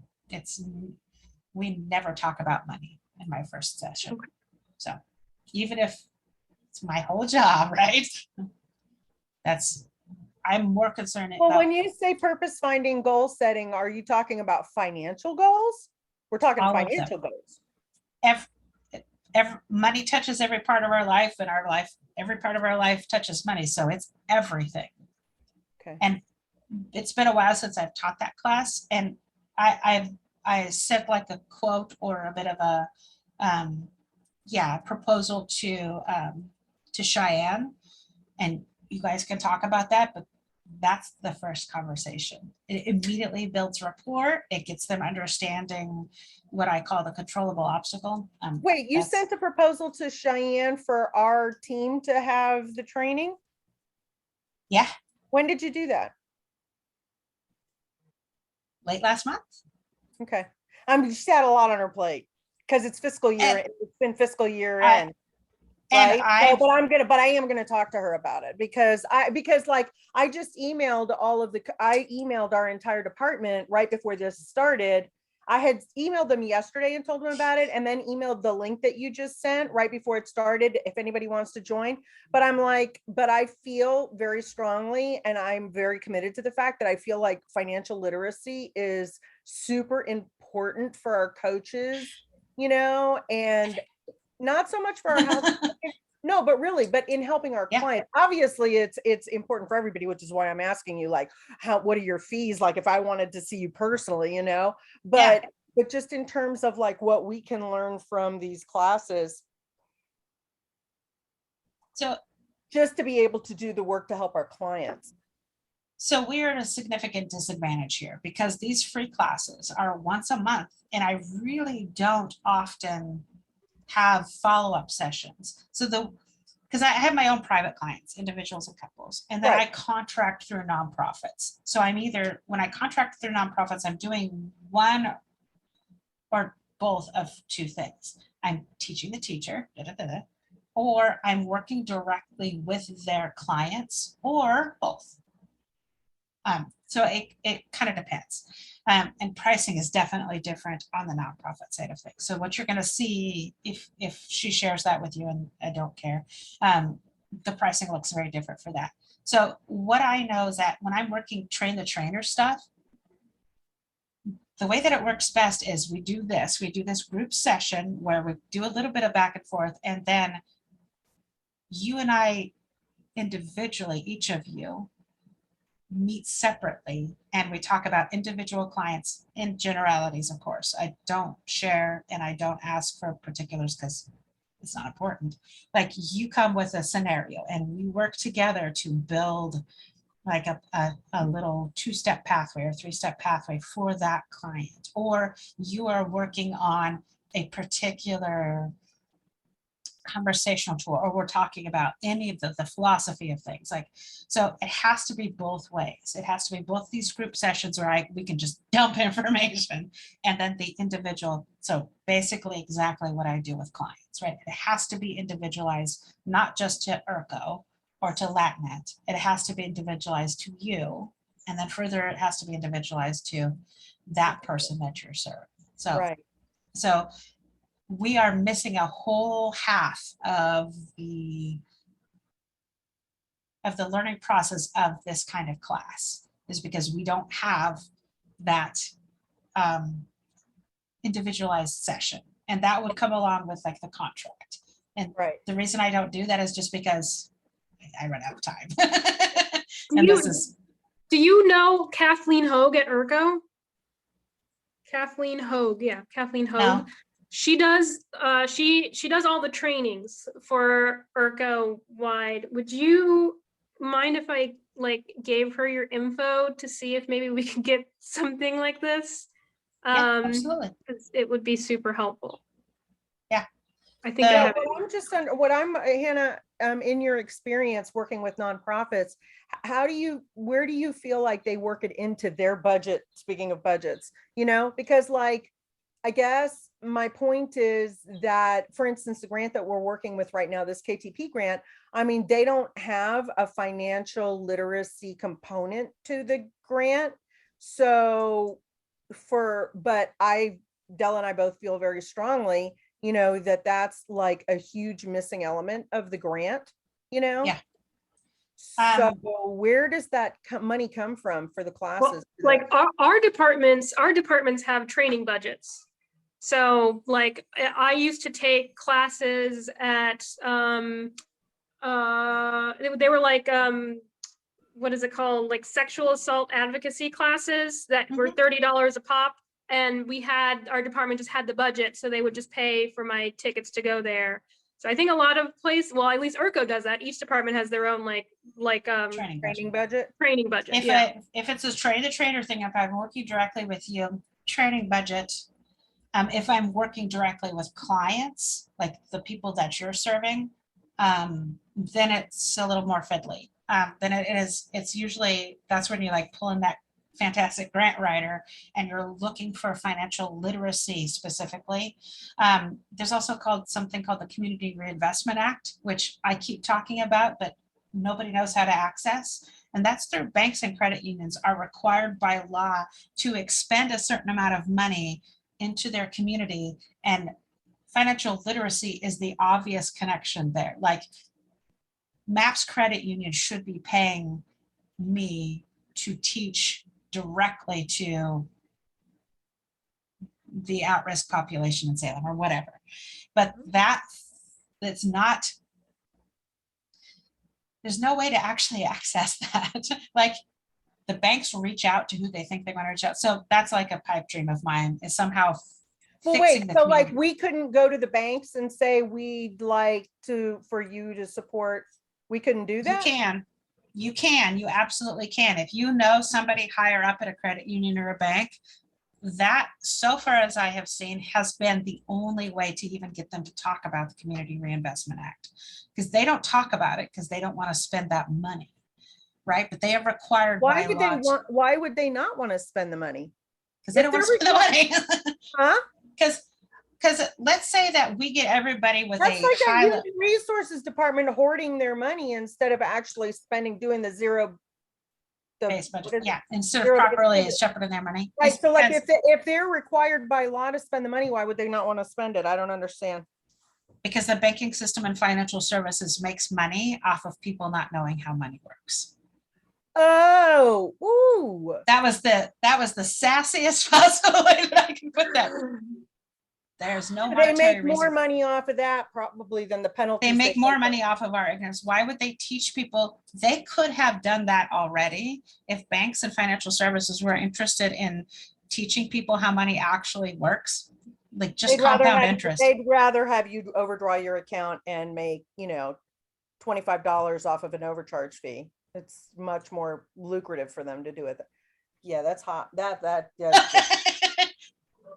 We never talk about money in my first session. Okay. So even if it's my whole job, right? I'm more concerned Well, about when you say purpose finding, goal setting, are you talking about financial goals? We're talking all of them. financial goals. Every money touches every part of our life, and our life, every part of our life touches money. So it's everything. Okay. And it's been a while since I've taught that class, and I said like a quote or a bit of a proposal to Cheyenne, and you guys can talk about that. But that's the first conversation. It immediately builds rapport. It gets them understanding what I call the controllable obstacle. Wait, you That's- sent a proposal to Cheyenne for our team to have the training? Yeah, When did you do that? late last month. Okay. She's had a lot on her plate because it's fiscal year, it's been fiscal year I- end. And Right. So, but I am gonna talk to her about it because like I just emailed I emailed our entire department right before this started. I had emailed them yesterday and told them about it, and then emailed the link that you just sent right before it started, if anybody wants to join. But I'm like, but I feel very strongly, and I'm very committed to the fact that I feel like financial literacy is super important for our coaches, and not so much for our health. No, but really, but in helping our Yeah. clients, obviously it's important for everybody, which is why I'm asking you, like, what are your fees? Like, if I wanted to see you personally, but just in terms of like what we can learn from these classes, so just to be able to do the work to help our clients. So we're at a significant disadvantage here because these free classes are once a month and I really don't often have follow-up sessions. Because I have my own private clients, individuals and couples, and then I Right. contract through nonprofits. So when I contract through nonprofits, I'm doing one or both of two things. I'm teaching the teacher, or I'm working directly with their clients, or both. So it kind of depends. And pricing is definitely different on the nonprofit side of things. So what you're going to see if she shares that with you, and I don't care, the pricing looks very different for that. So what I know is that when I'm working train the trainer stuff, the way that it works best is we do this group session where we do a little bit of back and forth, and then you and I individually, each of you, meet separately and we talk about individual clients in generalities. Of course, I don't share and I don't ask for particulars because it's not important. Like, you come with a scenario and we work together to build like a little 2-step pathway or 3-step pathway for that client, or you are working on a particular conversational tool, or we're talking about any of the philosophy of things. Like, so it has to be both ways. It has to be both these group sessions where we can just dump information, and then the individual. So basically exactly what I do with clients, right? It has to be individualized, not just to IRCO or to LATNet. It has to be individualized to you. And then further, it has to be individualized to that person that you're serving. So, Right. so we are missing a whole half of the learning process of this kind of class, is because we don't have that individualized session, and that would come along with like the contract. And Right. the reason I don't do that is just because I run out of time. Do you know Kathleen Hogue at IRCO? Kathleen Hogue, yeah, Kathleen Hogue. No. She does she does all the trainings for IRCO wide. Would you mind if I like gave her your info to see if maybe we could get something like this? Yeah, absolutely. 'Cause it would be super helpful. Yeah. I think I have it. I'm just Hannah, in your experience working with nonprofits, where do you feel like they work it into their budget? Speaking of budgets, because like, I guess my point is that, for instance, the grant that we're working with right now, this KTP grant, I mean, they don't have a financial literacy component to the grant. So but Della and I both feel very strongly, that that's like a huge missing element of the grant, Yeah. So where does that money come from for the classes? Well, like our departments have training budgets. So like I used to take classes at they were like what is it called, like sexual assault advocacy classes that were $30 a pop, and our department just had the budget, so they would just pay for my tickets to go there. So I think a lot of well, at least ERCO does that. Each department has their own Training Training budget. budget. training budget. Yeah. If it's a train the trainer thing, if I'm working directly with you, training budget. If I'm working directly with clients, like the people that you're serving, then it's a little more fiddly. Then it's usually, that's when you like pulling that fantastic grant writer and you're looking for financial literacy specifically. There's also something called the Community Reinvestment Act, which I keep talking about, but nobody knows how to access. And that's through banks and credit unions are required by law to expend a certain amount of money into their community, and financial literacy is the obvious connection there. Like MAPS Credit Union should be paying me to teach directly to the at-risk population in Salem or whatever. But that's not, there's no way to actually access that. Like the banks reach out to who they think they want to reach out. So that's like a pipe dream of mine, is somehow Well, fixing wait, the so like community. we couldn't go to the banks and say we'd like for you to support, we couldn't do that? You absolutely can. If you know somebody higher up at a credit union or a bank, that, so far as I have seen, has been the only way to even get them to talk about the Community Reinvestment Act. Because they don't talk about it because they don't want to spend that money, right? But they are required by law. Why would they not want to spend the money? Because they don't want to spend the money. Huh? Because let's say that we get everybody with That's a like a high human resources department hoarding their money instead of actually doing the zero. base budget. Yeah, instead of zero based properly budget. shepherding their money. Right, so like Because- if they're required by law to spend the money, why would they not want to spend it? I don't understand. Because the banking system and financial services makes money off of people not knowing how money works. Oh, ooh. That was the sassiest possible way that I can put that. There's no They monetary make more reason. money off of that probably than the penalties. They make more pay. money off of our ignorance. Why would they teach people? They could have done that already if banks and financial services were interested in teaching people how money actually works, like just compound interest. They'd rather have you overdraw your account and make, $25 off of an overcharge fee. It's much more lucrative for them to do it. Yeah, that's hot. Yeah.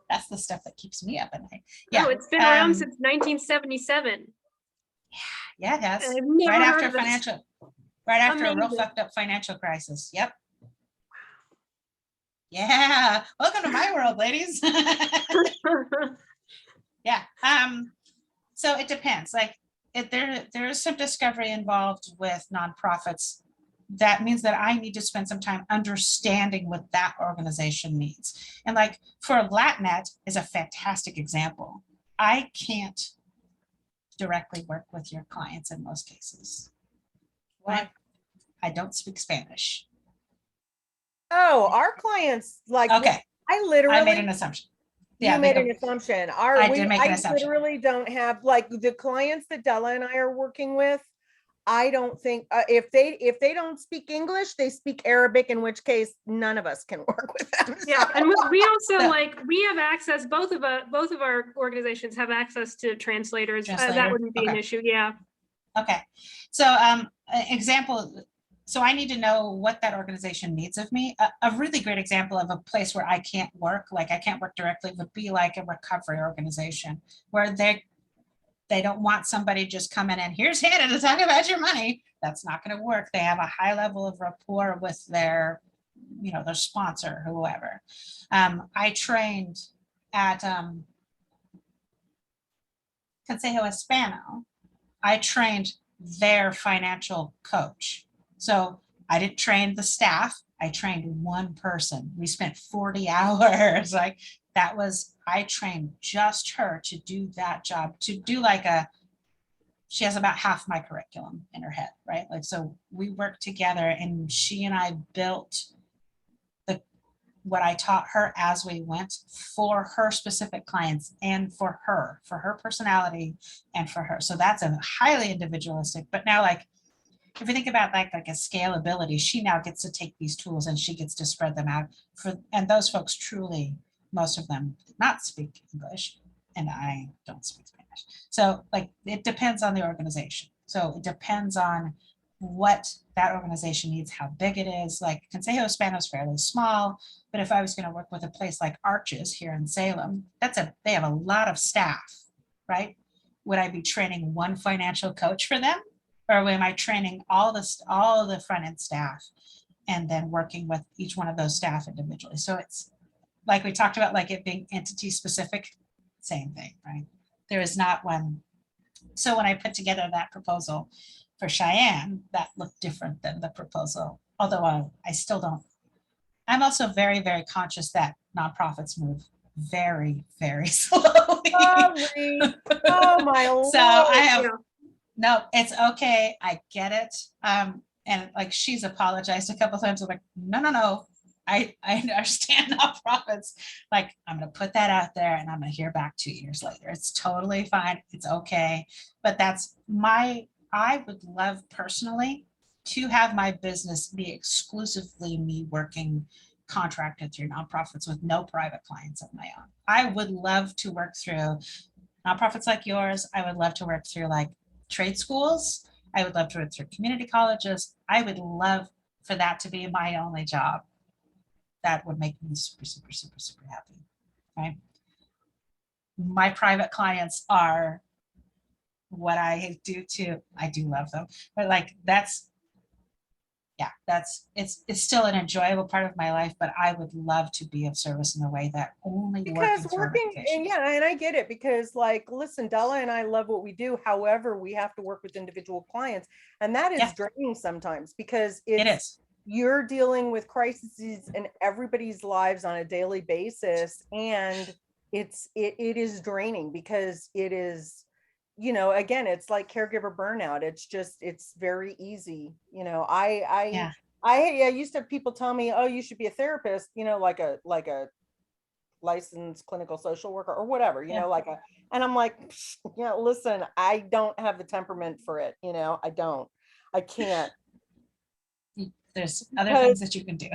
That's the stuff that keeps me up at night. Yeah, Yeah, it's been around since 1977. Yeah, it has. I've never Right heard after of this. right after a real Amazing. fucked up financial crisis. Yep. Yeah. Welcome to my world, ladies. Yeah. So it depends. Like there is some discovery involved with nonprofits. That means that I need to spend some time understanding what that organization needs. And like for LatNet is a fantastic example. I can't directly work with your clients in most cases. Why? I don't speak Spanish. Oh, our clients, like, Okay, I literally. I made an assumption. You Yeah, made an assumption. I did make an assumption. Literally don't have, like, the clients that Della and I are working with. I don't think if they don't speak English, they speak Arabic, in which case none of us can work with them. Yeah, So- and we also So- we have access. Both of our organizations have access to translators. That Translator? wouldn't be an Okay. issue. Yeah. Okay, so example, so I need to know what that organization needs of me. A really great example of a place where I can't work, like I can't work directly, would be like a recovery organization where they don't want somebody just coming in, here's Hannah to talk about your money. That's not going to work. They have a high level of rapport with their sponsor, whoever. I trained at Consejo Hispano. I trained their financial coach. So I didn't train the staff. I trained one person. We spent 40 hours. Like I trained just her to do that job, to do she has about half my curriculum in her head, right? Like, so we worked together and she and I built what I taught her as we went for her specific clients and for her personality and for her. So that's a highly individualistic, but now like, if you think about like a scalability, she now gets to take these tools and she gets to spread them out and those folks truly, most of them did not speak English and I don't speak Spanish. gosh. So like, it depends on the organization. So it depends on what that organization needs, how big it is. Like Consejo Hispano is fairly small, but if I was gonna work with a place like Arches here in Salem, they have a lot of staff, right? Would I be training one financial coach for them? Or am I training all the front end staff and then working with each one of those staff individually? So it's like we talked about, like it being entity specific, same thing, right? There is not one. So when I put together that proposal for Cheyenne, that looked different than the proposal, although I still don't. I'm also very, very conscious that nonprofits move very, very slowly. Sorry. Oh, my So I Lord. have, Yeah. no, it's okay. I get it. And like she's apologized a couple of times. I'm like, no. I understand nonprofits. Like, I'm gonna put that out there and I'm gonna hear back 2 years later. It's totally fine. It's okay. But I would love personally to have my business be exclusively me working contracted through nonprofits with no private clients of my own. I would love to work through nonprofits like yours. I would love to work through like trade schools. I would love to work through community colleges. I would love for that to be my only job. That would make me super, super, super, super happy. Right. My private clients are what I do too. I do love them, but like it's still an enjoyable part of my life, but I would love to be of service in a way that only Because working through working, and organizations. yeah, and I get it, because like, listen, Della and I love what we do. However, we have to work with individual clients, and that is Yeah. draining sometimes, because It it's, is. you're dealing with crises in everybody's lives on a daily basis, and it is draining, because it is, again, it's like caregiver burnout. It's very easy. Yeah. I used to have people tell me, oh, you should be a therapist, like a licensed clinical social worker or whatever, Yeah. and I'm like, listen, I don't have the temperament for it. I can't. There's other Because things that you can do.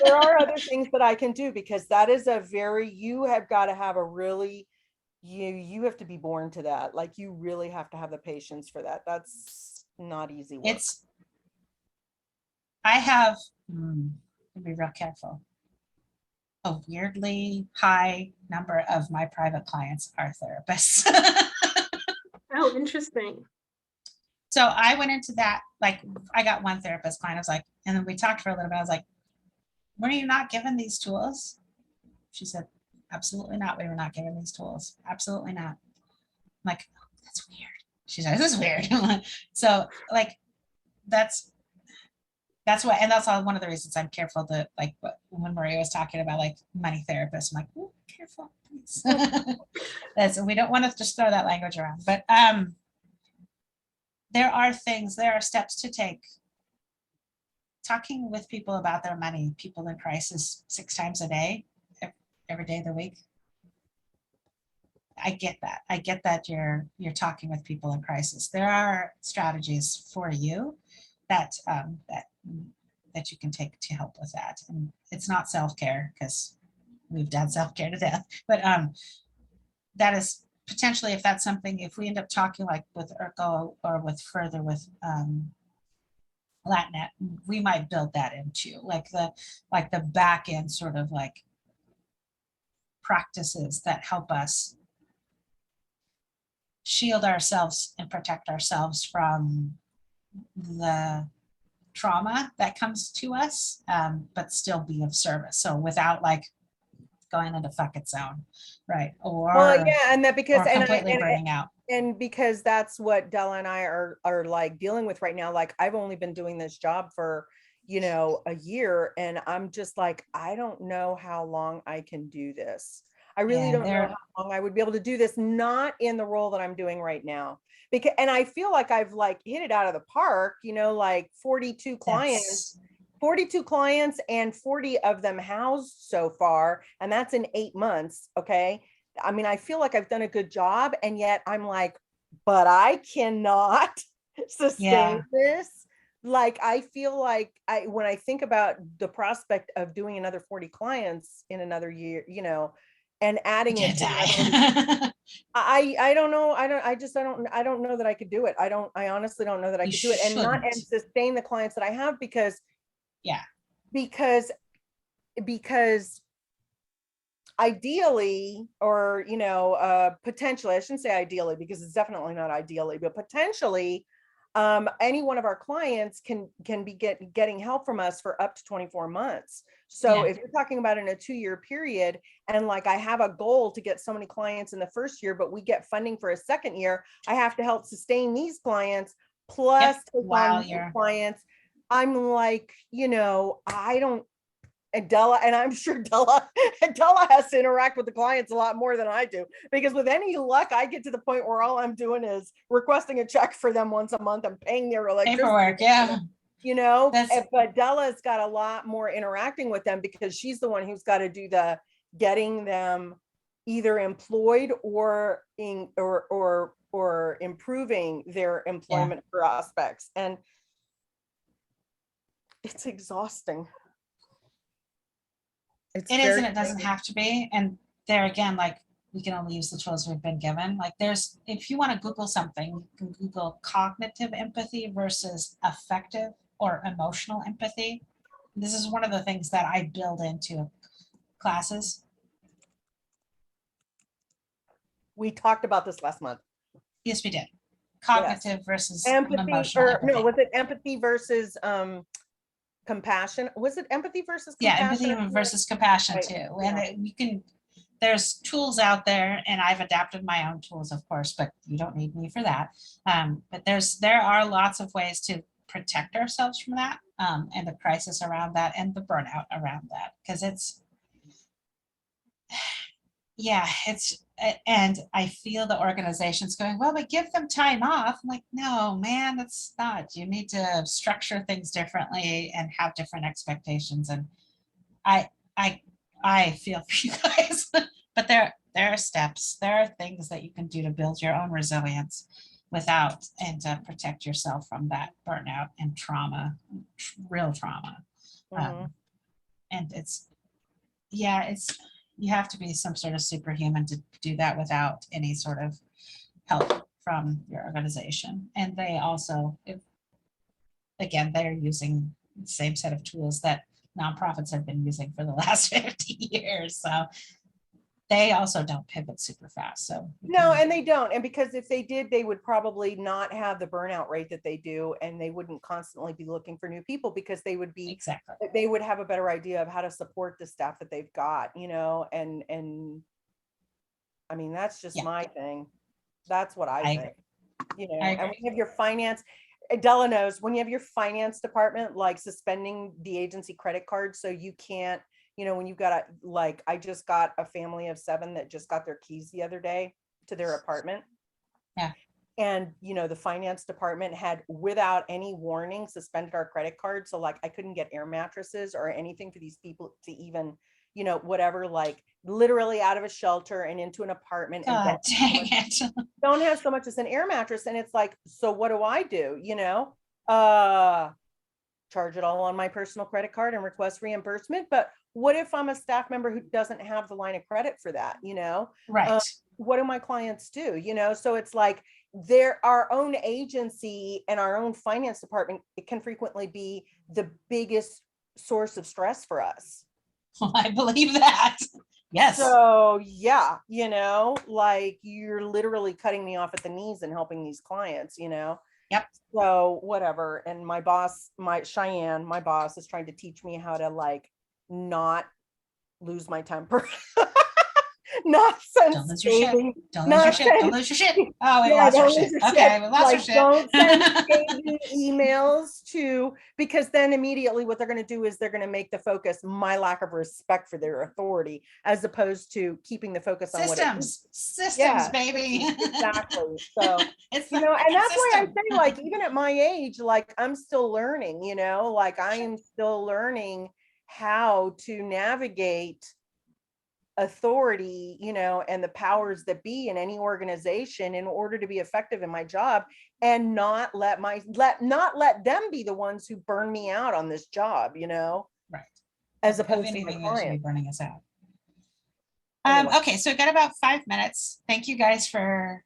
there are other things that I can do, because that is you have got to have a really, you have to be born to that. Like, you really have to have the patience for that. That's not easy work. I have, be real careful. A weirdly high number of my private clients are therapists. Oh, interesting. So I went into that, like, I got one therapist client. I was like, and then we talked for a little bit. I was like, when are you not given these tools? She said, absolutely not. We were not given these tools. Absolutely not. I'm like, oh, that's weird. She said, this is weird. So like, that's why, and that's all one of the reasons I'm careful to, like, when Maria was talking about like money therapists, I'm like, oh, careful, please. We don't want to just throw that language around, but there are steps to take. Talking with people about their money, people in crisis 6 times a day, every day of the week. I get that you're talking with people in crisis. There are strategies for you that you can take to help with that. And it's not self-care, because we've done self-care to death, but that is potentially, if that's something, if we end up talking like with IRCO or with LATNet, we might build that into like the back end sort of like practices that help us shield ourselves and protect ourselves from the trauma that comes to us, but still be of service. So without like going into fuck it zone, right? Well, yeah, and that, because or completely burning out. And because that's what Della and I are like dealing with right now. Like, I've only been doing this job for a year, and I'm just like, I don't know how long I can do this. I really don't know how long I would be able to do this, not in the role that I'm doing right now. Because, and I feel like I've like hit it out of the park, like 42 clients. 42 clients, and 40 of them housed so far, and that's in 8 months. Okay. I mean, I feel like I've done a good job, and yet I'm like, but I cannot sustain this. Like, I feel like when I think about the prospect of doing another 40 clients in another year, and adding it Can't to another. die. I don't know. I don't know that I could do it. I honestly don't know that I You could do it and shouldn't. sustain the clients that I have because Yeah. because ideally, or, potentially, I shouldn't say ideally because it's definitely not ideally, but potentially, any one of our clients can be getting help from us for up to 24 months. So Yeah. if you're talking about in a 2-year period, and like I have a goal to get so many clients in the first year, but we get funding for a second year, I have to help sustain these clients plus take While on new you're clients. I'm like, I don't, and Della, and I'm sure Della has to interact with the clients a lot more than I do, because with any luck, I get to the point where all I'm doing is requesting a check for them once a month and paying their electricity. paperwork. Yeah. But Della's got a lot more interacting with them because she's the one who's got to do the getting them either employed or improving their employment prospects. And it's exhausting. It is, and it doesn't have to be. And there again, like, we can only use the tools we've been given. Like, if you want to Google something, you can Google cognitive empathy versus affective or emotional empathy. This is one of the things that I build into classes. We talked about this last month. Yes, we did. Cognitive versus Empathy, emotional or empathy. no, was it empathy versus compassion? Was it empathy versus compassion? Yeah, empathy versus compassion Right. too. And there's tools out there, and I've adapted my own tools, of course, but you don't need me for that. But there are lots of ways to protect ourselves from that, and the crisis around that and the burnout around that, because and I feel the organization's going, well, but give them time off. I'm like, no, man, that's not. You need to structure things differently and have different expectations. And I feel for you guys, but there are steps. There are things that you can do to build your own resilience without and to protect yourself from that burnout and trauma, real trauma. And you have to be some sort of superhuman to do that without any sort of help from your organization. And they also, again, they're using the same set of tools that nonprofits have been using for the last 50 years. So they also don't pivot super fast. So no, and they don't. And because if they did, they would probably not have the burnout rate that they do, and they wouldn't constantly be looking for new people, because they would be they would have a better idea of how to support the staff that they've got, and I mean, that's just my thing. That's what I think. And when you have your finance, Della knows, when you have your finance department like suspending the agency credit card, so you can't, when you've got I just got a family of 7 that just got their keys the other day to their apartment. Yeah. And, the finance department had, without any warning, suspended our credit card. So like, I couldn't get air mattresses or anything for these people to even, whatever, like literally out of a shelter and into an apartment. God, dang it. Don't have so much as an air mattress. And it's like, so what do I do? Charge it all on my personal credit card and request reimbursement. But what if I'm a staff member who doesn't have the line of credit for that? Right. What do my clients do? So it's like, our own agency and our own finance department, it can frequently be the biggest source of stress for us. Well, I believe that. Yes. So yeah, like, you're literally cutting me off at the knees and helping these clients, Yep. So whatever. And my boss, Cheyenne, my boss, is trying to teach me how to like not lose my temper. Don't lose your shit. Don't lose your shit. Oh, we lost our shit. Okay, we lost our shit. Don't send scathing emails because then immediately what they're going to do is they're going to make the focus my lack of respect for their authority, as opposed to keeping the focus on systems, baby. Exactly. So and that's why I'm saying, like, even at my age, like, I'm still learning, like I am still learning how to navigate authority, and the powers that be in any organization in order to be effective in my job, and not let them be the ones who burn me out on this job, Right. As opposed to my anything that should be client. burning us out. Anyway. Okay, so we've got about 5 minutes. Thank you guys for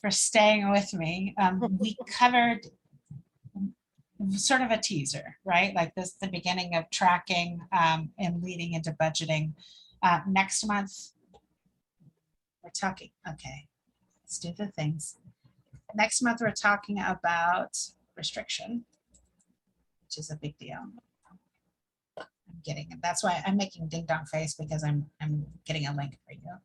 staying with me. We covered sort of a teaser, right? Like this, the beginning of tracking and leading into budgeting. Next month, we're talking, okay, let's do the things. Next month, we're talking about restriction, which is a big deal. I'm getting it. That's why I'm making ding dong face, because I'm getting a link for you.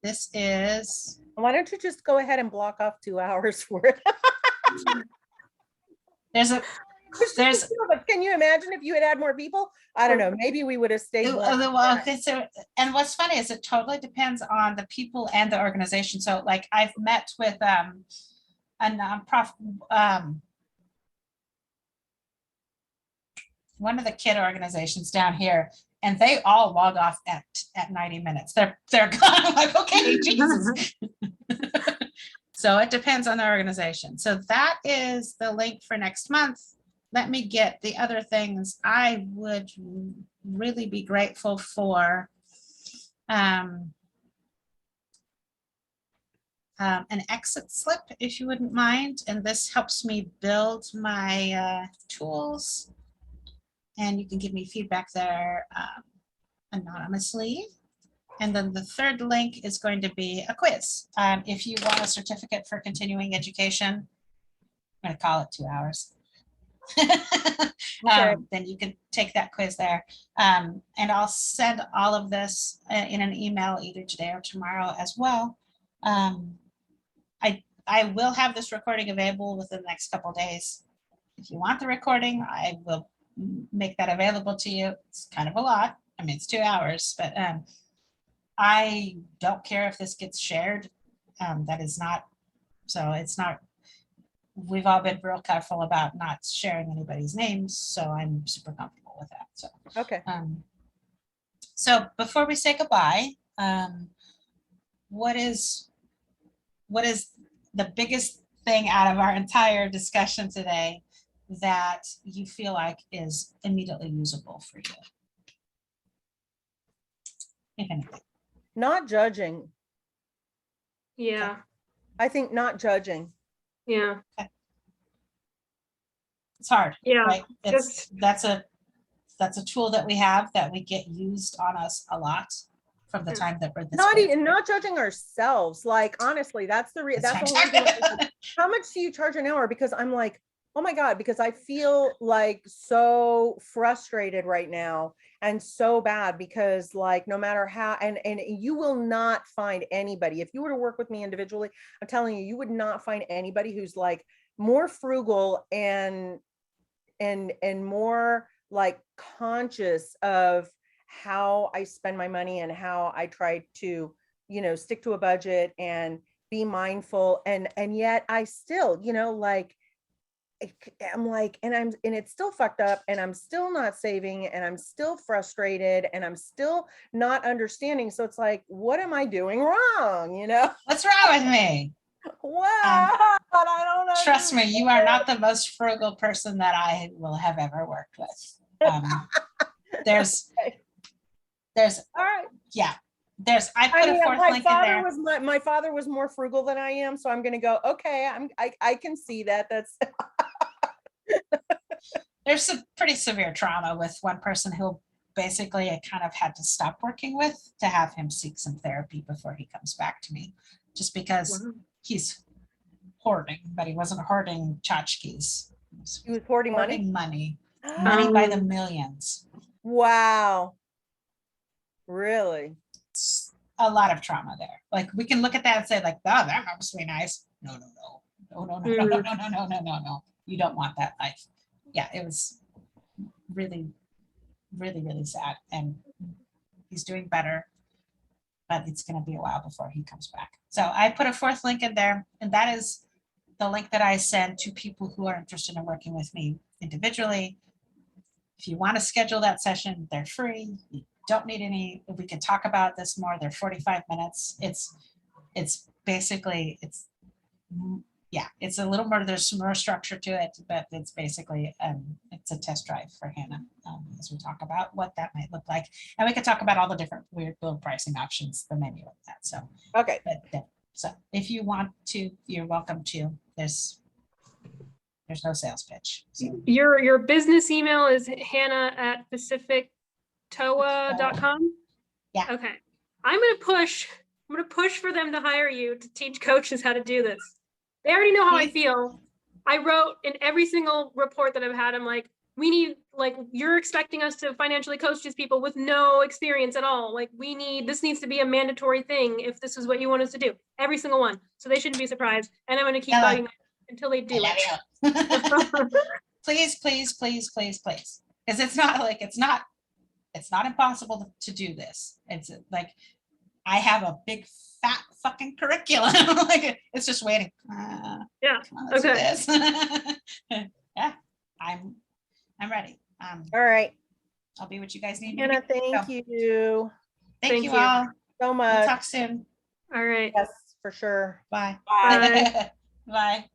This is, Why don't you just go ahead and block off 2 hours for it? there's, Can you imagine if you had more people? I don't know, maybe we would have stayed. well, okay, so, and what's funny is it totally depends on the people and the organization. So like I've met with a nonprofit, one of the kid organizations down here, and they all log off at 90 minutes. They're gone. I'm like, okay, Jesus. So it depends on the organization. So that is the link for next month. Let me get the other things. I would really be grateful for an exit slip, if you wouldn't mind. And this helps me build my tools. And you can give me feedback there anonymously. And then the third link is going to be a quiz. If you want a certificate for continuing education, I'm going to call it 2 hours. Then you can take that quiz there. And I'll send all of this in an email either today or tomorrow as well. I will have this recording available within the next couple of days. If you want the recording, I will make that available to you. It's kind of a lot. I mean, it's 2 hours, but I don't care if this gets shared. That is not, so it's not, we've all been real careful about not sharing anybody's names, so I'm super comfortable with that. So, Okay. So before we say goodbye, what is the biggest thing out of our entire discussion today that you feel like is immediately usable for you? If anything. Not judging. Yeah, I think not judging. yeah, It's hard, yeah. right? That's a tool that we have that we get used on us a lot from the time that we're this Not big. even not judging ourselves. Like honestly, that's the That's that's what the I'm only reason. talking How much do you charge an hour? Because I'm like, oh my God, because I feel like so frustrated right now and so bad because like no matter how, and you will not find anybody, if you were to work with me individually, I'm telling you, you would not find anybody who's like more frugal and more like conscious of how I spend my money and how I try to, you know, stick to a budget and be mindful. And yet I still, you know, like, I'm like, and it's still fucked up and I'm still not saving and I'm still frustrated and I'm still not understanding. So it's like, what am I doing wrong? You know? What's wrong with me? Wow. I don't know. Trust me, you are not the most frugal person that I will have ever worked with. There's, All right. yeah, I I put mean, a fourth link in there. my father was more frugal than I am, so I'm going to go, okay, I can see that. That's There's some pretty severe trauma with one person who basically I kind of had to stop working with to have him seek some therapy before he comes back to me, just because Wow. he's hoarding, but he wasn't hoarding tchotchkes. he was hoarding money. Money by the millions. Wow. Really? It's a lot of trauma there. Like we can look at that and say like, oh, that must be nice. No. You don't want that life. Yeah, it was really, really, really sad. And he's doing better, but it's going to be a while before he comes back. So I put a fourth link in there, and that is the link that I send to people who are interested in working with me individually. If you want to schedule that session, they're free. You don't need any, we can talk about this more. They're 45 minutes. It's basically, it's yeah, it's a little more, there's some more structure to it, but it's basically, it's a test drive for Hannah, as we talk about what that might look like. And we could talk about all the different weird little pricing options, the menu of that, so. Okay, But, so if you want to, you're welcome to. There's no sales pitch. So, Your business email is hannah@pacifictoa.com? Yeah. Okay. I'm gonna push for them to hire you to teach coaches how to do this. They already know how I Please. feel. I wrote in every single report that I've had, I'm like, we need, like, you're expecting us to financially coach these people with no experience at all. Like, this needs to be a mandatory thing if this is what you want us to do. Every single one. So they shouldn't be surprised. And I'm gonna keep Ella, bugging them until they do I it. love you. Please, please, please, please, please. Because it's not impossible to do this. It's like, I have a big fat fucking curriculum. Like, it's just waiting. Yeah, Come on, let's do okay. this. Yeah, I'm ready. all right. I'll be what you guys need me to Hannah, be. thank So, you Thank Thank you you. all. so We'll much. talk soon. All right. Yes, for sure. Bye. Bye. Bye. Bye.